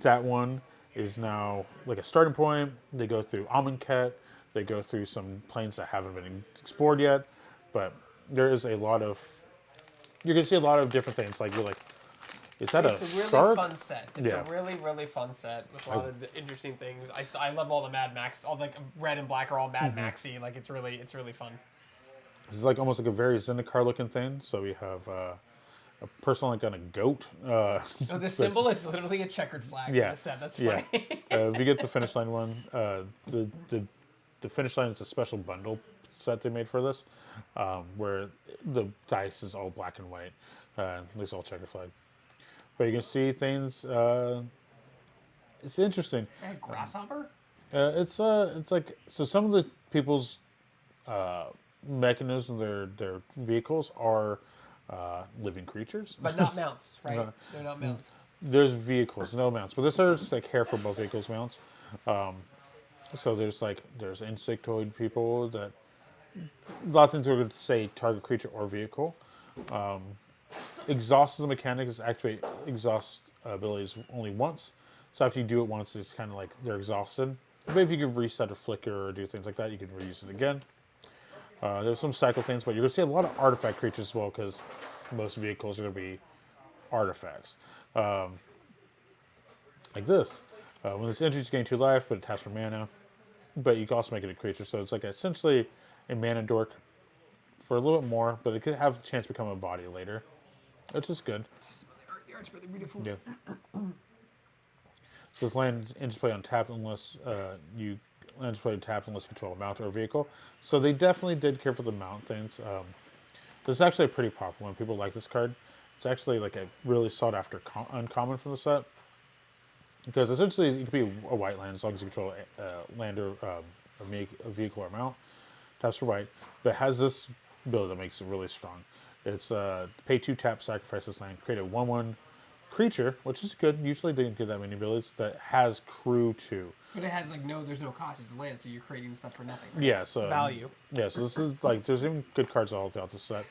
That one is now like a starting point. They go through Amonkhet. They go through some planes that haven't been explored yet. But there is a lot of, you can see a lot of different things. Like you're like, is that it's a really shark? fun set. It's a really, really fun set with a lot of interesting things. I love all the Mad Max. All like red and black are all Mad Maxy. Like it's really fun. It's like almost like a very Zendikar looking thing. So we have a person like on a goat. The symbol is literally a checkered flag. Yeah, in the set. That's funny. If you get the finish line one, the finish line is a special bundle set they made for this, where the dice is all black and white. At least all checker flag. But you can see things. It's interesting. And grasshopper? It's like so. Some of the people's mechanisms, their vehicles are living creatures. But not mounts, right? They're not mounts. There's vehicles, no mounts, but this is like hair for both vehicles mounts. So there's insectoid people that a lot of things are going to say target creature or vehicle. Exhaust as a mechanic is activate exhaust abilities only once. So after you do it once, it's kind of like they're exhausted. But if you can reset or flicker or do things like that, you can reuse it again. There's some cycle things, but you're going to see a lot of artifact creatures as well because most vehicles are going to be artifacts. Like this. When it's enters, you gain 2 life, but it taps for mana. But you can also make it a creature, so it's like essentially a mana dork for a little bit more, but it could have a chance to become a body later, which is good. The art's really beautiful. Yeah. So this land enters play untapped unless you land play tapped unless you control a mount or a vehicle. So they definitely did care for the mount things. This is actually a pretty popular one. People like this card. It's actually like a really sought after uncommon from the set. Because essentially it could be a white land as long as you control a land or a vehicle or mount. Taps for white. But it has this ability that makes it really strong. It's pay 2 tap, sacrifice this land, create a 1/1 creature, which is good. Usually didn't get that many abilities, that has crew 2. But it has like there's no cost. It's land, so you're creating stuff for nothing. Right? Yeah, so Value. Yeah, so this is like there's even good cards all throughout the set.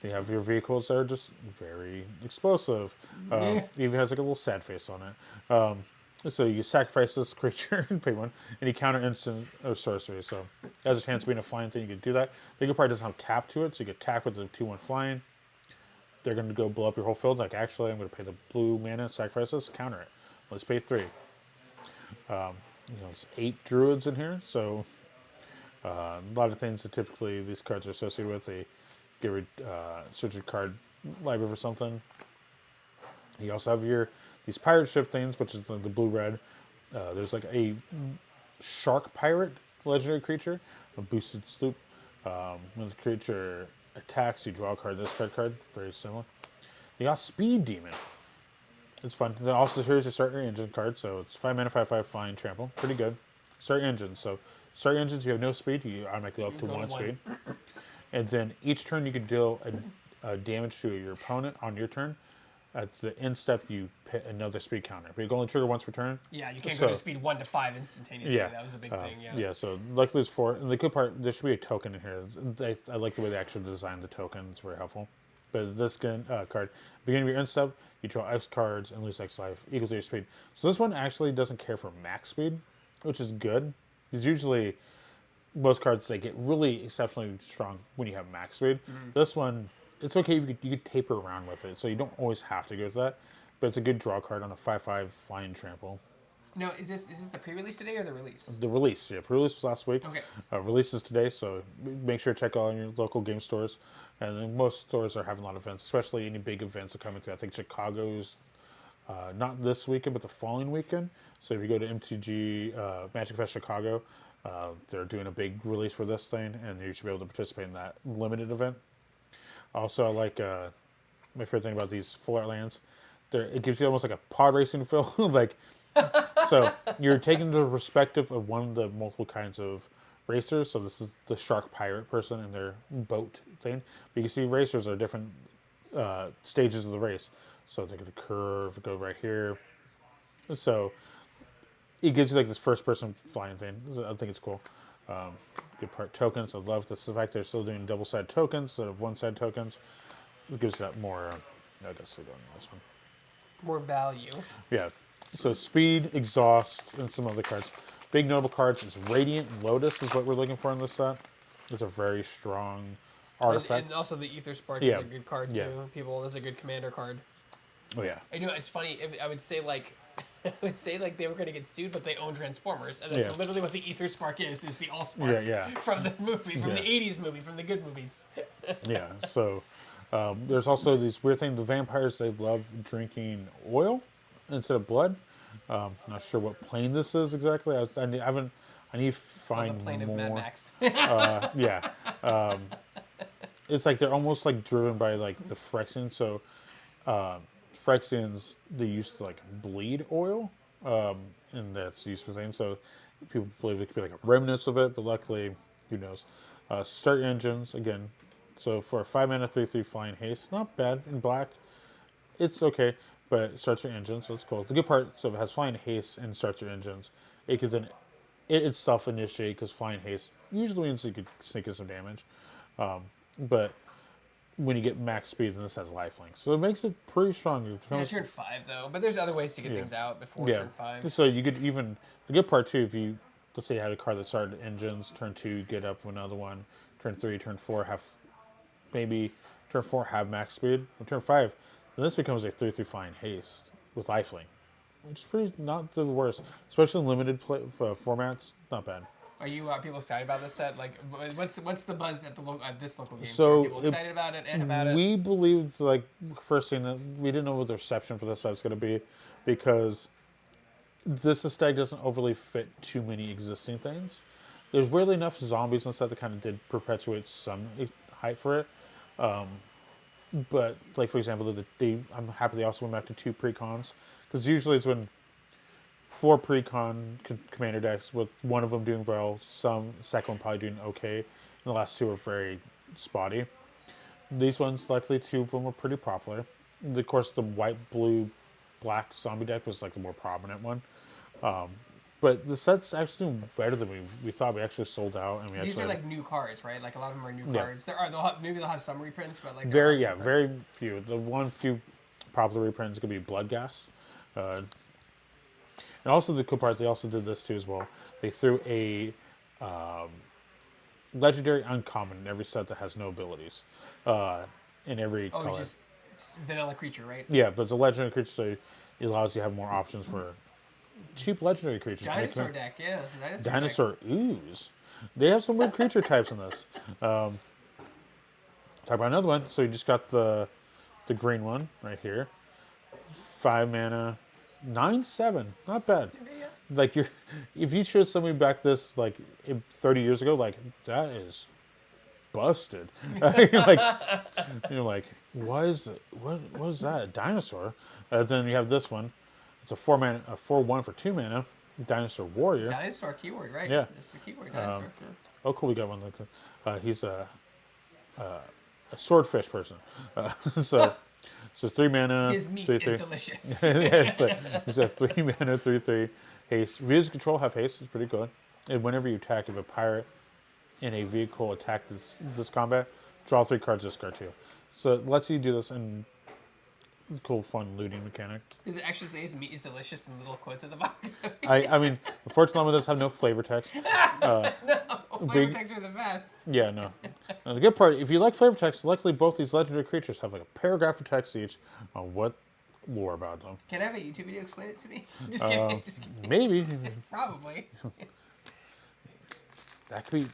You have your vehicles that are just very explosive. Even has like a little sad face on it. So you sacrifice this creature and pay 1, and you counter instant or sorcery. So it has a chance of being a flying thing. You could do that. The good part doesn't have tap to it, so you get tap with the 2/1 flying. They're going to go blow up your whole field. Like actually, I'm going to pay the blue mana, sacrifice this, counter it. Let's pay 3. It's 8 druids in here, so a lot of things that typically these cards are associated with. They get search your card library for something. You also have these pirate ship things, which is the blue-red. There's like a shark pirate legendary creature, a boosted sloop. When the creature attacks, you draw a card. This card, very similar. You got Speed Demon. It's fun. Then also here's your start your engine card. So it's 5 mana, 5/5 flying trample. Pretty good. Start your engines. So start your engines. You have no speed. You automatically go up to 1 speed. And then each turn you can deal a damage to your opponent on your turn. At the end step, you hit another speed counter. But you can only trigger once per turn. Yeah, you can't go to speed 1 to 5 instantaneously. Yeah, that was a big thing. Yeah. Yeah, so luckily it's 4. And the good part, there should be a token in here. I like the way they actually designed the token. It's very helpful. But this card, beginning of your end step, you draw X cards and lose X life equal to your speed. So this one actually doesn't care for max speed, which is good. Because usually most cards, they get really exceptionally strong when you have max speed. This one, it's okay if you could taper around with it, so you don't always have to go with that. But it's a good draw card on a 5/5 flying trample. Now, is this the pre-release today or the release? The release, yeah. Pre-release was last week. Okay. Release is today, so make sure to check all your local game stores. And then most stores are having a lot of events, especially any big events are coming through. I think Chicago's not this weekend, but the following weekend. So if you go to MTG Magic Fest Chicago, they're doing a big release for this thing, and you should be able to participate in that limited event. Also, I like my favorite thing about these full art lands. It gives you almost like a pod racing feel. So you're taking the perspective of one of the multiple kinds of racers. So this is the shark pirate person and their boat thing. But you can see racers are different stages of the race. So they're going to curve, go right here. So it gives you like this first person flying thing. I think it's cool. Good part. Tokens. I love this. The fact they're still doing double-sided tokens instead of one-sided tokens. It gives that more. I guess they're going on this one. More value. Yeah. So speed, exhaust, and some other cards. Big notable cards is Radiant Lotus is what we're looking for in this set. It's a very strong artifact. And also the Aetherspark is a good card too. Yeah. That's a good commander card. Oh yeah. I know it's funny. I would say like they were going to get sued, but they own Transformers, and that's literally what the Aetherspark is the Allspark. From the movie, from the '80s movie, from the good movies. Yeah. So there's also these weird things. The vampires, they love drinking oil instead of blood. Not sure what plane this is exactly. I need to find the plane more. of Mad Max. Yeah. it's like they're almost like driven by like the Phyrexians. So Phyrexians, they used to like bleed oil, and that's used for things. So people believe it could be like remnants of it, but luckily, who knows? Start your engines again. So for a 5 mana 3/3 flying haste, not bad in black. It's okay, but it starts your engines, so it's cool. The good part, so if it has flying haste and starts your engines, it could then it itself initiate because flying haste usually means you could sneak in some damage. But when you get max speed, then this has lifelink, so it makes it pretty strong. It Yeah, becomes, turn 5 though, but there's other ways to get things out before yeah. turn 5. So you could even the good part too. If you let's say you had a card that started engines, turn 2 get up with another one, turn 3, turn 4 have maybe turn 4 have max speed, and turn 5 then this becomes a 3/3 flying haste with lifelink, which is pretty not the worst, especially in limited formats. Not bad. Are you people excited about this set? Like, what's the buzz at this local game store? Are So people excited about it? About it? we believed like first thing that we didn't know what the reception for this set's going to be because this aesthetic doesn't overly fit too many existing things. There's weirdly enough zombies in the set that kind of did perpetuate some hype for it. But like for example, I'm happy they also went back to 2 precons because usually it's when 4 precon commander decks with one of them doing well, some second one probably doing okay, and the last 2 are very spotty. These ones, luckily, 2 of them were pretty popular. Of course, the white, blue, black zombie deck was like the more prominent one. But the set's actually doing better than we thought. We actually sold out, and we These actually are like new cards, right? Like a lot of them are new Yeah. cards. Maybe they'll have some reprints, but like very few. The one few popular reprints could be Bloodghast. And also the cool part, they also did this too as well. They threw a legendary uncommon in every set that has no abilities. In every Oh, color. it's just vanilla creature, right? Yeah, but it's a legendary creature, so it allows you to have more options for cheap legendary creatures. Dinosaur deck, yeah. Dinosaur ooze. They have some weird creature types in this. Talk about another one. So you just got the green one right here. 5 mana, 9/7. Not bad. Yeah. Like if you showed somebody back this like 30 years ago, like that is busted. you're like, what is it? What is that? A dinosaur? Then you have this one. It's a 4 mana, a 4/1 for 2 mana. Dinosaur warrior. Dinosaur keyword, right? Yeah. That's the keyword, dinosaur. Oh, cool. We got one. He's a swordfish person. So 3 mana. His meat 3/3. is delicious. Yeah, he's a 3 mana 3/3 haste. Vehicles control have haste. It's pretty good. And whenever you attack, if a pirate in a vehicle attack this combat, draw 3 cards, discard 2. So it lets you do this in cool, fun looting mechanic. Does it actually say his meat is delicious in little quotes at the bottom? I mean, unfortunately, this have no flavor text. No, flavor texts are the best. Yeah, no. Now, the good part, if you like flavor text, luckily both these legendary creatures have like a paragraph of text each on what lore about them. Can I have a YouTube video explain it to me? Just kidding. Just kidding. Maybe. Probably. That could be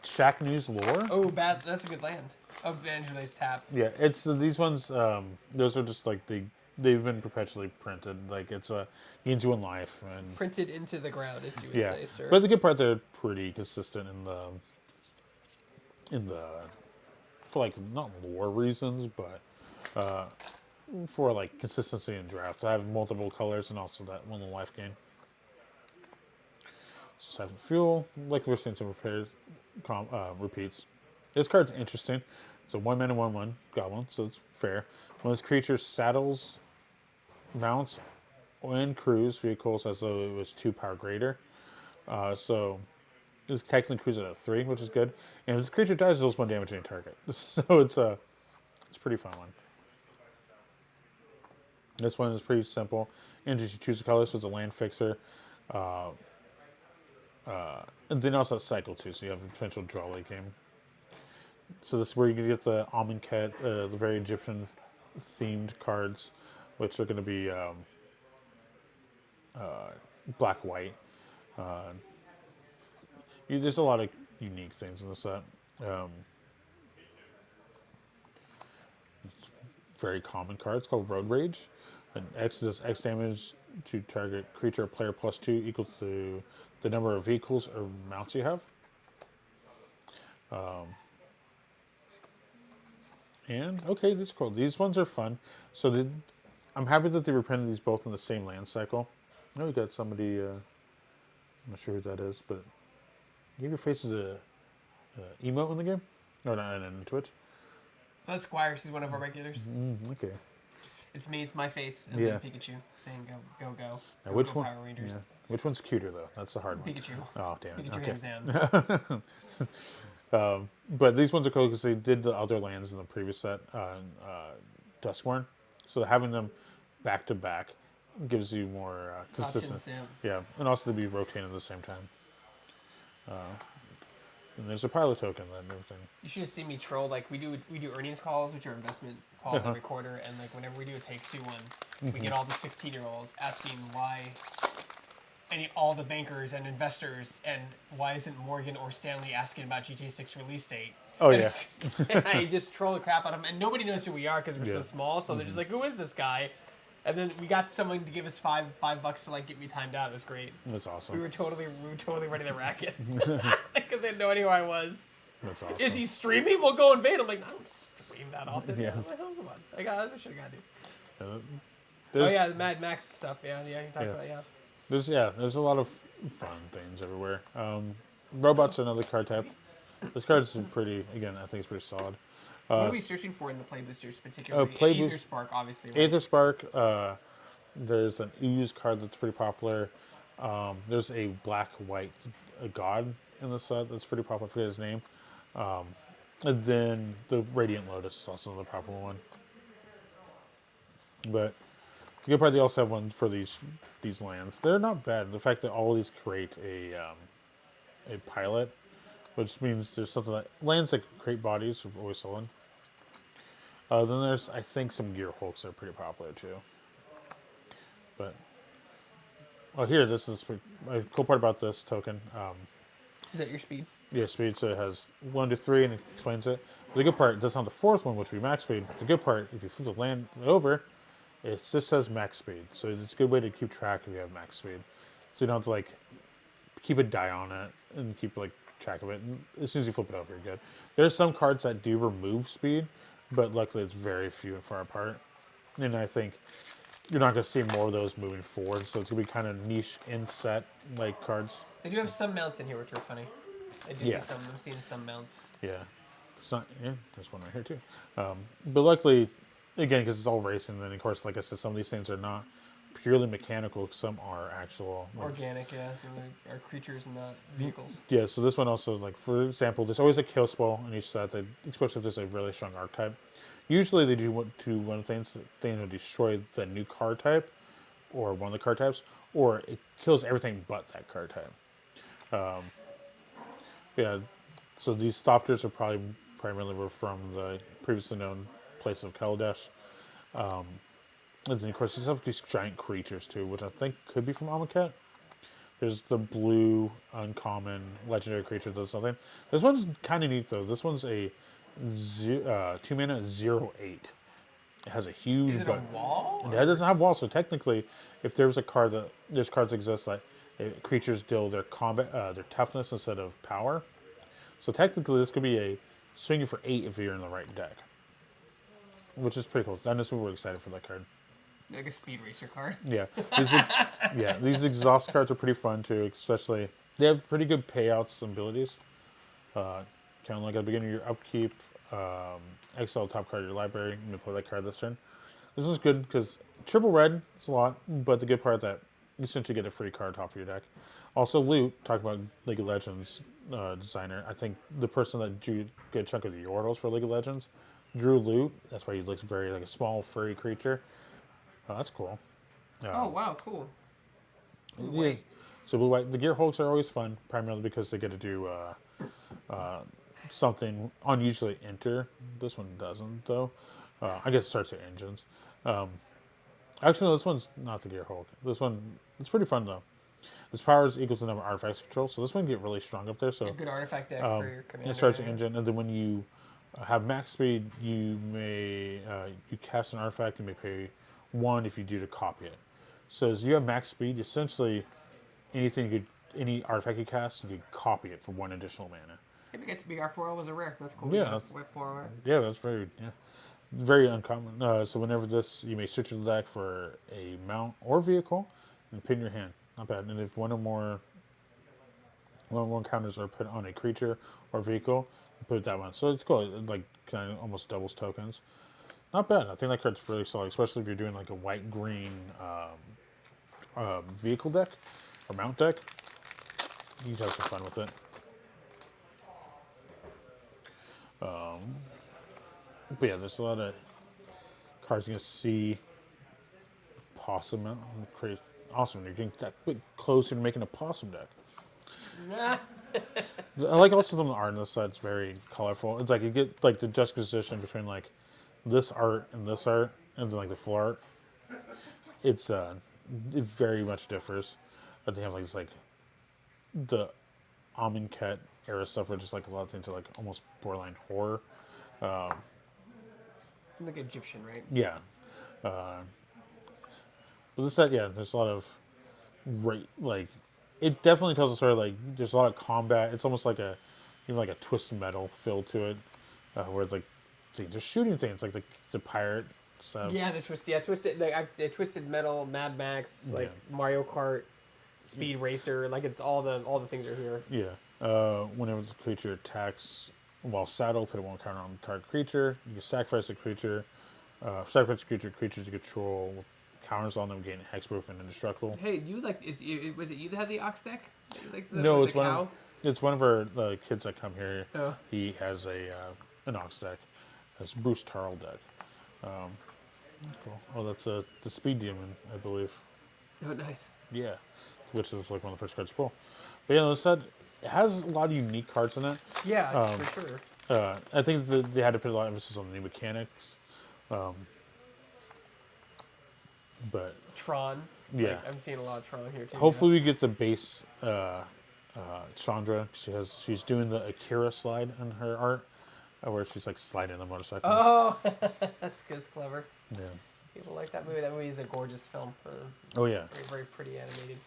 Shacknews lore. Oh, bad. That's a good land. Oh, Angela's tapped. Yeah, it's these ones. Those are just like they've been perpetually printed. Like it's a means you in life and Printed into the ground, as you would yeah. say, sir. But the good part, they're pretty consistent in the for like not lore reasons, but for like consistency in drafts. I have multiple colors and also that one life gain. 7 fuel. Like we're seeing some repeats. This card's interesting. It's a 1 mana 1/1 goblin, so it's fair. When this creature saddles, mounts, and crews vehicles as though it was 2 power greater. So it's technically cruising at 3, which is good. And if this creature dies, it deals 1 damage to any target. So it's a pretty fun one. This one is pretty simple. And just you choose a color, so it's a land fixer. And then also cycle too, so you have a potential draw late game. So this is where you can get the Amonkhet, the very Egyptian themed cards, which are going to be black white. There's a lot of unique things in the set. Very common card. It's called Road Rage. And X does X damage to target creature or player +2 equal to the number of vehicles or mounts you have. And okay, these are cool. These ones are fun. So I'm happy that they reprinted these both in the same land cycle. I know we got somebody. I'm not sure who that is, but give your face as a emote in the game, or not in Twitch. That's Squires. He's one of our regulars. Okay. It's me. It's my face, and Yeah. then Pikachu saying "Go, go, go." Now, Go, which go, one? Power Rangers. Yeah. Which one's cuter though? That's the hard one. Pikachu. Oh damn it. Pikachu Okay. hands down. But these ones are cool because they did the other lands in the previous set, Duskworn. So having them back to back gives you more consistency. Options, Yeah, and also to be rotating at the same time. And there's a pilot token and everything. You should see me troll. Like we do earnings calls, which are investment calls every quarter, and like whenever we do a Takes Two one, we get all the 16-year-olds asking why all the bankers and investors, and why isn't Morgan or Stanley asking about GTA 6 release date? Oh, and yeah. and I just troll the crap out of them, and nobody knows who we are because we're so Yeah. small. So they're just like, "Who is this guy?" And then we got someone to give us $5 to like get me timed out. It was great. That's awesome. We were totally running the racket because they had no idea who I was. That's awesome. Is he streaming? We'll go invade. I'm like, I don't stream that often. Yeah. I was like, oh, come on. I should have got it. Oh There's, yeah, the Mad Max stuff. Yeah, you can talk Yeah. about it, yeah. there's a lot of fun things everywhere. Robots are another card type. This card's pretty. Again, I think it's pretty solid. What are we searching for in the play boosters, particularly? play Aether Spark, obviously. Right? Aether Spark. There's an Ooze card that's pretty popular. There's a black-white god in the set that's pretty popular. I forget his name. And then the Radiant Lotus is also another popular one. But the good part, they also have one for these lands. They're not bad. The fact that all of these create a pilot, which means there's something like lands that create bodies are always solid. Then there's, I think, some Gear Hulks that are pretty popular too. But here, this is a cool part about this token. Is that your speed? Yeah, speed. So it has 1 to 3, and it explains it. The good part, it doesn't have the fourth one, which would be max speed. The good part, if you flip the land over, it just says max speed. So it's a good way to keep track if you have max speed. So you don't have to like keep a die on it and keep like track of it. And as soon as you flip it over, you're good. There's some cards that do remove speed, but luckily it's very few and far apart. And I think you're not going to see more of those moving forward. So it's going to be kind of niche in-set like cards. They do have some mounts in here, which are funny. I do Yeah. see some. I'm seeing some mounts. Yeah. It's not, yeah, there's one right here too. But luckily, again, because it's all racing, then of course, like I said, some of these things are not purely mechanical. Some are actual. Like, Organic, yeah. So they are creatures and not vehicles. yeah, so this one also, like for example, there's always a kill spell in each set, that, especially if there's a really strong archetype. Usually they do one of the things, they destroy the new card type, or one of the card types, or it kills everything but that card type. Yeah, so these Thopters are probably primarily were from the previously known place of Kaladesh. And then of course these have these giant creatures too, which I think could be from Amonkhet. There's the blue uncommon legendary creature that does something. This one's kind of neat though. This one's a 2 mana 0/8. It has a huge. Is it a wall? It doesn't have walls, so technically, if there's a card that there's cards exist like creatures deal their combat their toughness instead of power. So technically, this could be a swing you for 8 if you're in the right deck, which is pretty cool. That is we're excited for that card. Like a speed racer card. Yeah, these exhaust cards are pretty fun too. Especially they have pretty good payouts and abilities. Kind of like at the beginning of your upkeep, exile top card of your library. You may play that card this turn. This one's good because triple red, it's a lot, but the good part that you essentially get a free card off of your deck. Also loot, talk about League of Legends designer. I think the person that drew a good chunk of the Yordles for League of Legends drew loot. That's why he looks very like a small furry creature. That's cool. Oh wow, cool. Yeah. So blue white. The Gear Hulks are always fun, primarily because they get to do something unusually enter. This one doesn't though. I guess it starts at engines. Actually, no, this one's not the Gear Hulk. This one, it's pretty fun though. Its power is equal to the number of artifacts control, so this one can get really strong up there. So A good artifact deck for your commander. it starts at engine, and then when you have max speed, you cast an artifact. You may pay 1 if you do to copy it. So as you have max speed, essentially any artifact you cast, you can copy it for 1 additional mana. Hey, we got 4 was a rare. That's cool. Yeah, We got 4 rare. yeah, that's very uncommon. So whenever this, you may switch your deck for a mount or vehicle, and put in your hand. Not bad. And if one or more counters are put on a creature or vehicle, you put that one. So it's cool. It like kind of almost doubles tokens. Not bad. I think that card's really solid, especially if you're doing like a white-green vehicle deck or mount deck. You can have some fun with it. But yeah, there's a lot of cards you can see. Possum, crazy, awesome. You're getting that bit closer to making a possum deck. Nah. I like also the art on this side. It's very colorful. It's like you get like the juxtaposition between like this art, and then like the full art. It's it very much differs. But they have like this like the Amonkhet era stuff, where just like a lot of things are like almost borderline horror. Like Egyptian, right? Yeah. But this set, yeah, there's a lot of like it definitely tells a story. Like there's a lot of combat. It's almost like even like a twisted metal feel to it, where like they're shooting things like the pirate stuff. Yeah, twisted. Like Twisted Metal, Mad Max, like Mario Kart, Speed Racer. Like it's all the things are here. Yeah. Whenever the creature attacks while saddled, put one counter on the target creature. You can sacrifice a creature. Creatures you control with counters on them, gain hexproof and indestructible. Hey, was it you that had the ox deck? Like No, the cow? It's one of our kids that come here. Oh. He has an ox deck. It's Bruce Tarl deck. Cool. Oh, that's the speed demon, I believe. Oh, nice. Yeah, which is like one of the first cards to pull. But yeah, this set it has a lot of unique cards in it. Yeah, for sure. I think they had to put a lot of emphasis on the new mechanics. But Tron. yeah, Like, I'm seeing a lot of Tron here too. hopefully we get the base Chandra. She's doing the Akira slide in her art, where she's like sliding the motorcycle. Oh, that's good. It's clever. Yeah. People like that movie. That movie is a gorgeous film. Oh yeah. Very, very pretty animated.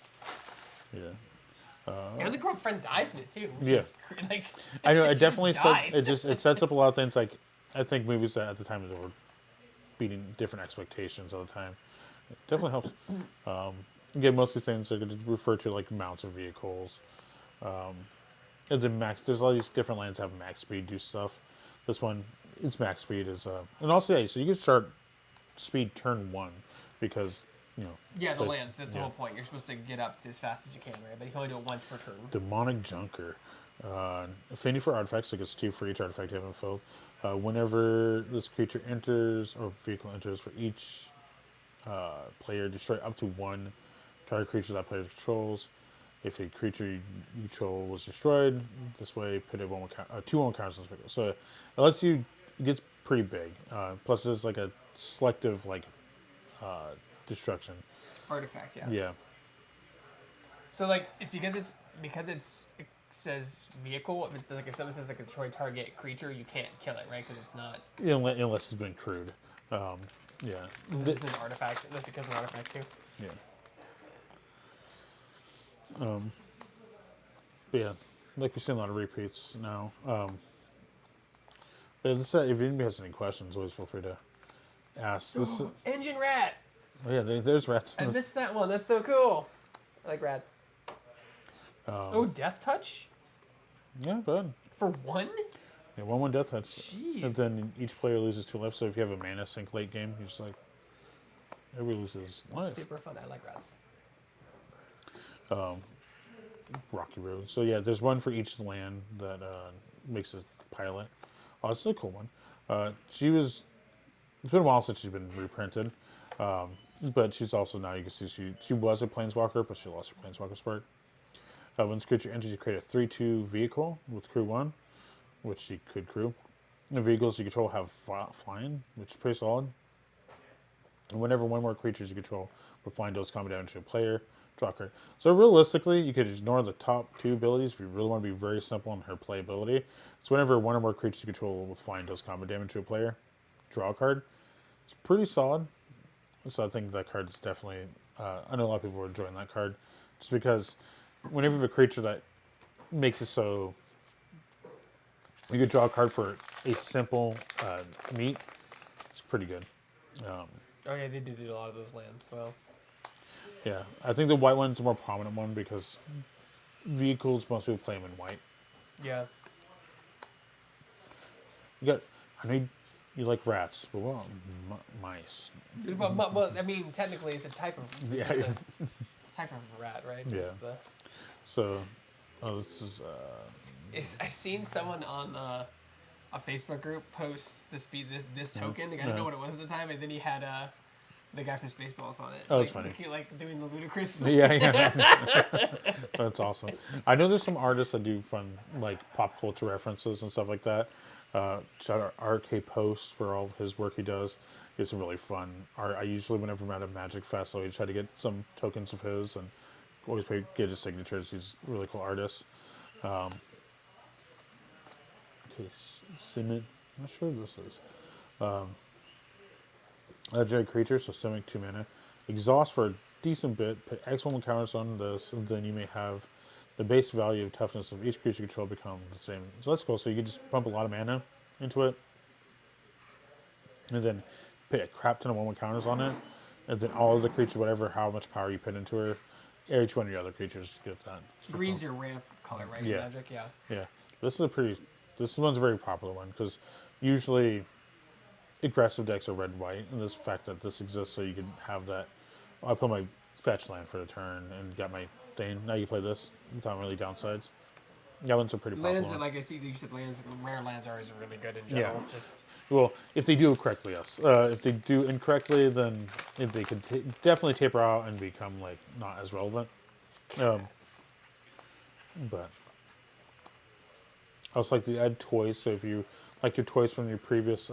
Yeah. And the girlfriend dies in it too. Which Yeah. is, like, I know. It definitely dies. it sets up a lot of things. Like I think movies that at the time that were beating different expectations all the time. It definitely helps. Again, most of these things are going to refer to like mounts of vehicles. And then there's all these different lands that have max speed do stuff. This one, its max speed is, and also yeah, so you can start speed turn 1 because yeah, the lands. That's the whole point. You're supposed to get up as fast as you can, right? But you can only do it once per turn. Demonic Junker. Affinity for artifacts, so it gets 2 for each artifact you haven't filled. Whenever this creature enters or vehicle enters, for each player, destroy up to 1 target creature that player controls. If a creature you control was destroyed, this way put a 2/1 counters on this vehicle. So it gets pretty big. Plus, there's like a selective destruction. Artifact, yeah. Yeah. So like it's because it says vehicle. If something says like a destroy target creature, you can't kill it, right? Because it's not. Unless it's been crewed. Yeah. This is an artifact. Unless it kills an artifact too. Yeah. But yeah, like we've seen a lot of repeats now. But if anybody has any questions, always feel free to ask. Engine rat. Oh yeah, there's rats. I missed that one. That's so cool. I like rats. Death touch Yeah, bud. for 1. Yeah, 1/1 death touch. Jeez. And then each player loses 2 life. So if you have a mana sink late game, you're just like everybody loses life. Super fun. I like rats. Rocky Road. So yeah, there's 1 for each land that makes a pilot. Oh, it's a cool one. It's been a while since she's been reprinted. But she's also now, you can see she was a Planeswalker, but she lost her Planeswalker Spark. When this creature enters, you create a 3/2 vehicle with crew 1, which she could crew. The vehicles you control have flying, which is pretty solid. And whenever 1 more creatures you control with flying deals combat damage to a player, draw a card. So realistically, you could ignore the top 2 abilities if you really want to be very simple on her playability. So whenever 1 or more creatures you control with flying deals combat damage to a player, draw a card. It's pretty solid. So I think that card is definitely. I know a lot of people are enjoying that card, just because whenever you have a creature that makes it so You could draw a card for a simple meat. It's pretty good. Oh yeah, they do a lot of those lands. Well, Yeah, I think the white one's a more prominent one because vehicles, most people play them in white. yeah. You got, I know you like rats, but well, mice. Well, I mean, technically, it's a type of Yeah, just a type of rat, right? yeah. It's the. So, this is I've seen someone on a Facebook group post this token. Like, I didn't know what it was at the time, and then he had the guy from Spaceballs on it. Oh, like, that's funny. Like doing the ludicrous. yeah. That's awesome. I know there's some artists that do fun like pop culture references and stuff like that. Shout out RK Post for all of his work he does. It's some really fun art. I usually, whenever I'm at a Magic Fest, I always try to get some tokens of his and always get his signatures. He's a really cool artist. Okay, Simic. I'm not sure what this is. Legendary creature, so Simic 2 mana. Exhaust for a decent bit. Put X1 counters on this, and then you may have the base value of toughness of each creature you control become the same. So that's cool. So you can just pump a lot of mana into it, and then put a crap ton of 1/1 counters on it, and then all of the creatures, whatever, how much power you put into her, each one of your other creatures get that. Green's your ramp color, right? Yeah. Magic, yeah. Yeah, this one's a very popular one because usually aggressive decks are red white, and this fact that this exists so you can have that. I put my fetch land for the turn and got my thing. Now you play this without really downsides. Yeah, ones are pretty popular. Lands are like I see you said lands. Rare lands are always really good in general. Yeah. Just Well, if they do it correctly, yes. If they do incorrectly, then they could definitely taper out and become like not as relevant. But I also like to add toys. So if you like your toys from your previous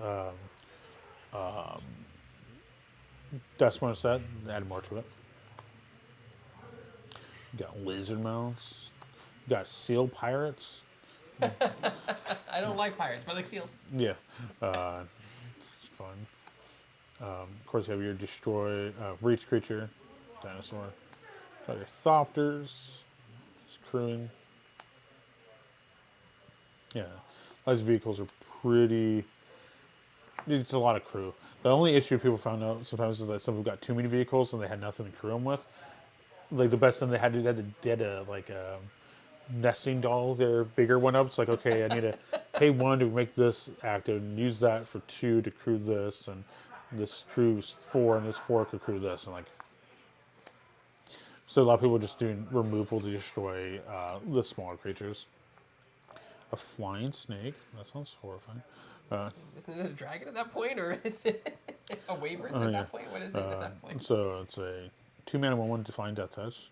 Deathsmarter set, add more to it. You got lizard mounts. You got seal pirates. I don't like pirates, but I like seals. Yeah, it's fun. Of course, you have your destroy reach creature, dinosaur. Got your thopters, just crewing. Yeah, those vehicles are pretty. It's a lot of crew. The only issue people found out sometimes is that some people got too many vehicles and they had nothing to crew them with. Like the best thing they had to like a nesting doll, their bigger one up. It's like, okay, I need to pay 1 to make this active and use that for 2 to crew this, and this crews 4 and this 4 could crew this, and like. So a lot of people are just doing removal to destroy the smaller creatures. A flying snake. That sounds horrifying. Isn't it a dragon at that point, or is it a wyvern at that point? What is it at that point? So it's a 2 mana 1/1 Define Death Touch.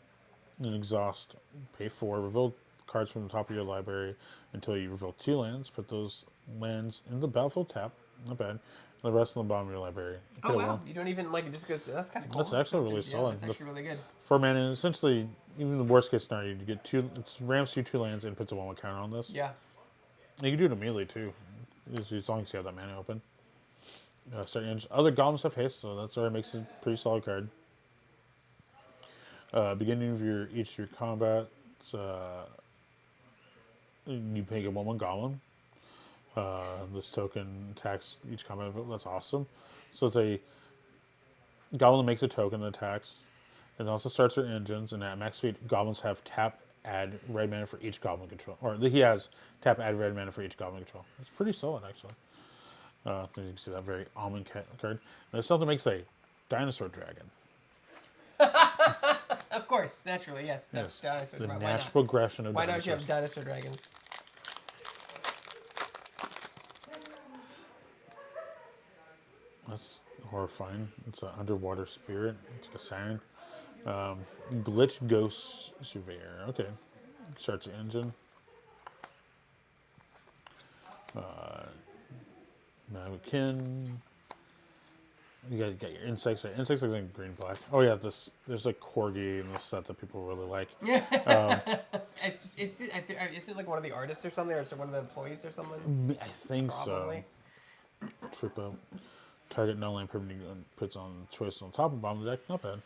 And exhaust, pay 4, reveal cards from the top of your library until you reveal 2 lands. Put those lands in the battlefield tap. Not bad. And the rest on the bottom of your library. Oh wow! You don't even like it just goes. That's kind of cool. That's actually really solid. That's actually really good. 4 mana, and essentially, even the worst case scenario, you get 2. It's rams you 2 lands and puts a 1/1 counter on this. Yeah. You can do it immediately too, as long as you have that mana open. Other goblins have haste, so that's already makes it a pretty solid card. Beginning of each of your combat, you pick a 1/1 goblin. This token attacks each combat. That's awesome. So it's a goblin that makes a token that attacks. It also starts their engines, and at max speed, goblins have tap, add red mana for each goblin control. Or he has tap, add red mana for each goblin control. It's pretty solid, actually. As you can see, that very almond card. And there's something that makes a dinosaur dragon. Of course, naturally, yes. Yes, Dinosaur. the Why natural not? progression of Why dinosaurs. don't you have dinosaur dragons? That's horrifying. It's an underwater spirit. It's a siren. Glitch Ghost Surveyor. Okay. Starts the engine. Magikin. You got your insects. Insects are in green black. Oh yeah, there's a corgi in this set that people really like. Is it like one of the artists or something, or is it one of the employees or something? I think Probably. so. Trip up. Target no land permanent puts on choice on top and bottom of the deck. Not bad.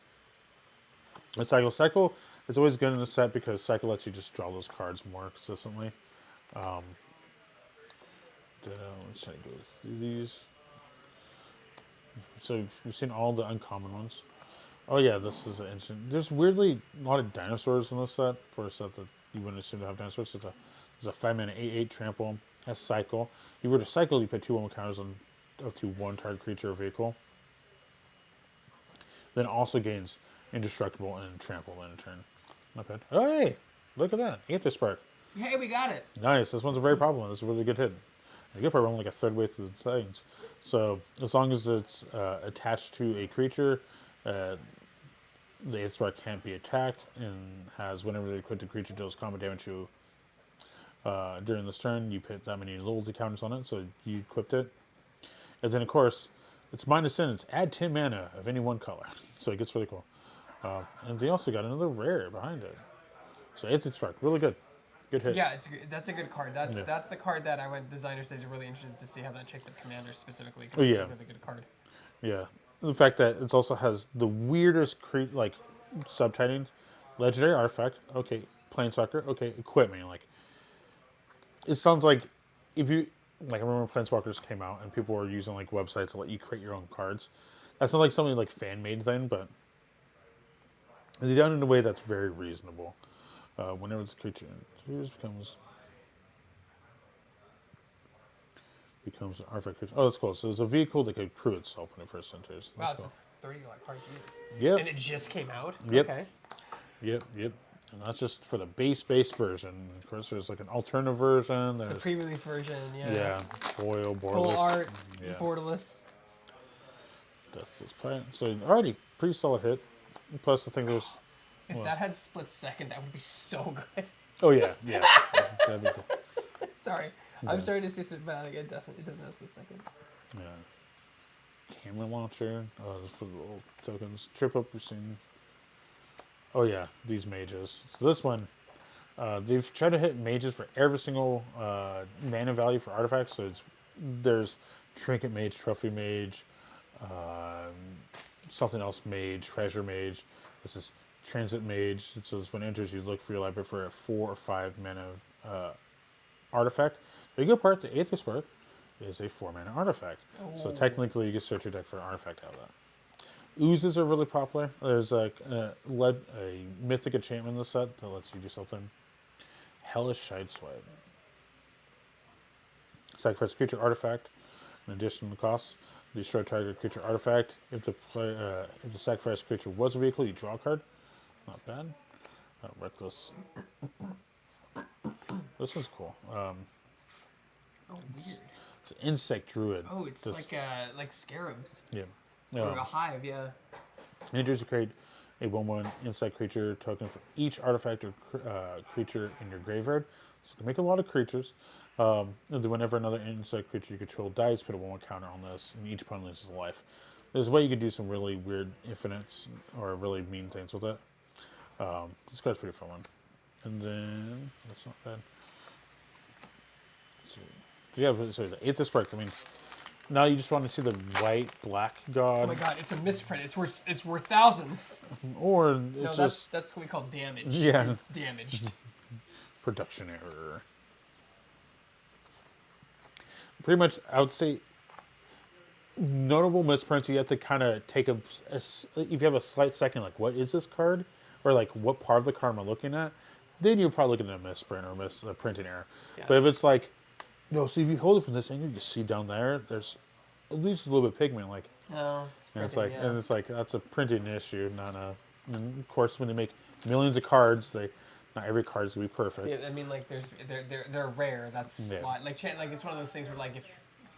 And Cycle. Cycle is always good in the set because Cycle lets you just draw those cards more consistently. Let's try to go through these. So we've seen all the uncommon ones. Oh yeah, this is an instant. There's weirdly a lot of dinosaurs in this set for a set that you wouldn't assume to have dinosaurs. It's a 5-mana 8/8 trample. Has cycle. If you were to cycle, you put 2/1 counters on up to one target creature or vehicle. Then also gains indestructible and trample in turn. Not bad. Oh hey, look at that. Aetherdrift. Hey, we got it. Nice. This one's a very popular one. This is a really good hit. The good part, we're only like a third way through the things. So as long as it's attached to a creature, the Aetherdrift can't be attacked and has whenever they equip the creature deals combat damage to during this turn, you put that many loyalty counters on it, so you equipped it. And then of course, it's minus in, it's add 10 mana of any one color. So it gets really cool. And they also got another rare behind it. So Aetherdrift, really good. Good hit. Yeah, that's a good card. That's the card that I went designer stage really interested to see how that checks up commanders specifically. Oh, yeah. It's a really good card. Yeah. The fact that it also has the weirdest subtitling. Legendary artifact, okay. Planeswalker, okay. Equipment, like it sounds like if you like I remember Planeswalkers came out and people were using like websites to let you create your own cards. That's not like something like fan made thing, but they're done in a way that's very reasonable. Whenever this creature becomes an artifact creature. Oh, that's cool. So it's a vehicle that could accrue itself when it first enters. Wow, That's it's cool. a 30 card to use. Yep. And it just came out? Yep. Okay. Yep. And that's just for the base version. Of course, there's like an alternative version. There's The pre-release version, yeah. yeah, foil, borderless. Full art, Yeah. borderless. That's this plan. So already pretty solid hit. Plus, I think there's. If that had split second, that would be so good. Oh yeah. That'd be cool. Sorry. I'm starting to see some, but like, it doesn't have split second. Yeah. Camera launcher. Oh, this is for the old tokens. Trip up machine. Oh yeah, these mages. So this one, they've tried to hit mages for every single mana value for artifacts. So there's trinket mage, trophy mage, something else mage, treasure mage. This is transit mage. It says when it enters, you look for your library for a 4 or 5 mana artifact. The good part, the Aetherdrift is a 4-mana artifact. Oh. So technically, you can search your deck for an artifact out of that. Oozes are really popular. There's a mythic enchantment in the set that lets you do something. Hellish Sideswipe. Sacrifice creature artifact. In addition to the cost, destroy target creature artifact. If the sacrifice creature was a vehicle, you draw a card. Not bad. Reckless. This one's cool. Oh, weird. It's an insect druid. Oh, it's like scarabs. Yeah. Or a hive, yeah. Enters to create a 1/1 insect creature token for each artifact or creature in your graveyard. So you can make a lot of creatures. And then whenever another insect creature you control dies, put a 1/1 counter on this, and each opponent loses life. There's a way you could do some really weird infinites or really mean things with it. This card's pretty fun one. And then, that's not bad. So yeah, so the Aetherdrift, I mean, now you just want to see the white black god. Oh my god, it's a misprint. It's worth thousands. Or No, just that's what we call damage. Yeah. It's damaged. Production error. Pretty much, I would say notable misprints. You have to kind of take if you have a slight second, like what is this card, or like what part of the card am I looking at? Then you're probably looking at a misprint or a printing error. Yeah. But if it's like, no, so if you hold it from this angle, you see down there, there's at least a little bit of pigment, like. Oh. And it's like, and it's like that's a printing issue, not a. And of course, when they make millions of cards, not every card is gonna be perfect. Yeah, I mean, like they're rare. That's why. Like it's one of those things where like if you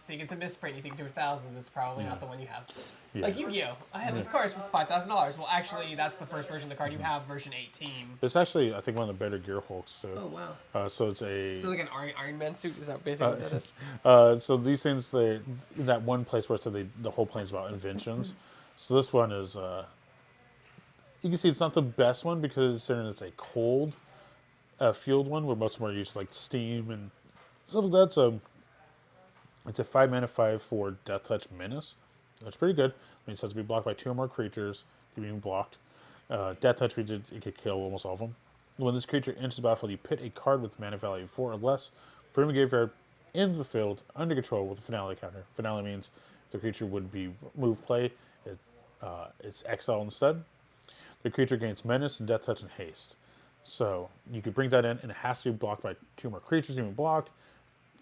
think it's a misprint, you think it's worth thousands, it's probably not the one you have. Yeah. Like Yu-Gi-Oh! I have this card for $5,000. Well, actually, that's the first version of the card you have, version 18. It's actually, I think, one of the better Gear Hulks. So. Oh wow. So it's a. So like an Iron Man suit. Is that basically what that is? So these things, that one place where it said the whole plane's about inventions. So this one is. You can see it's not the best one because it's a cold field one where most of them are used like steam and stuff like that. So it's a 5-mana 5/4 Death Touch Menace. That's pretty good. I mean, it says to be blocked by 2 or more creatures. Being blocked. Death Touch means it could kill almost all of them. When this creature enters the battlefield, you put a card with mana value 4 or less from your graveyard ends the field under control with a finale counter. Finale means if the creature would be move play, it's exile instead. The creature gains menace, death touch, and haste. So you could bring that in, and it has to be blocked by 2 more creatures, even blocked.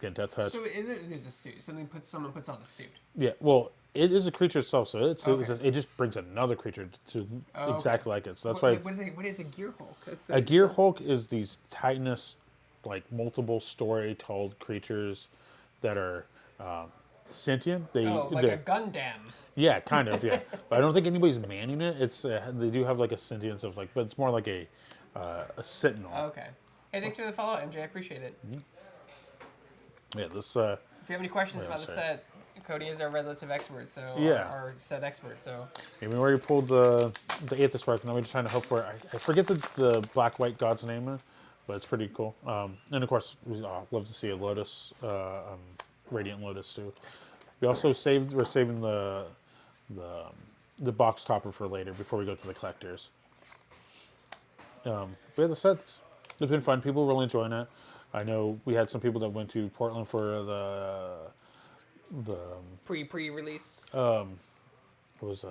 Get death touch. So there's a suit. Someone puts on a suit. Yeah, well, it is a creature itself, so Okay. it just brings another creature to exactly like it. So that's why What is a gear hulk? a Gear Hulk is these Titanus, like multiple story told creatures that are sentient. Like a Gundam. Yeah, kind of, yeah. But I don't think anybody's manning it. It's they do have like a sentience of like, but it's more like a sentinel. Okay. Hey, thanks for the follow, MJ. I appreciate it. Yeah, this. If you have any questions about the set, Cody is our relative expert, so Yeah. our set expert. So Yeah, we already pulled the Aetherdrift, and now we're just trying to hope for. I forget the black white god's name, but it's pretty cool. And of course, we love to see a Lotus, Radiant Lotus too. We're saving the box topper for later before we go to the collectors. But yeah, the sets, it's been fun. People are really enjoying it. I know we had some people that went to Portland for the pre-release. it was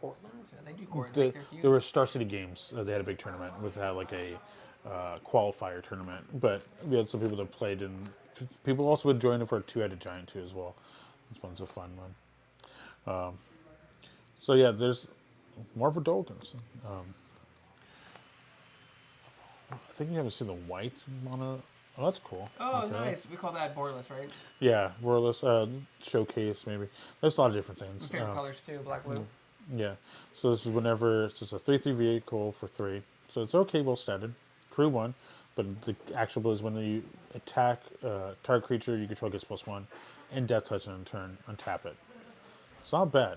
Portland? They do Portland. the, Like they're huge. there were Star City Games. They had a big tournament with like a qualifier tournament. But we had some people that played, and people also would join it for a 2-headed giant too as well. This one's a fun one. So yeah, there's more for Dolkins. I think you haven't seen the white mono. Oh, that's cool. Oh, Okay. nice. We call that borderless, right? Yeah, Wireless Showcase maybe. There's a lot of different things. Favorite colors too, black, blue. Yeah. So this is whenever it's just a 3/3 vehicle for 3. So it's okay, well statted. Crew 1, but the actual is when you attack target creature you control gets +1, and death touch and in turn untap it. It's not bad.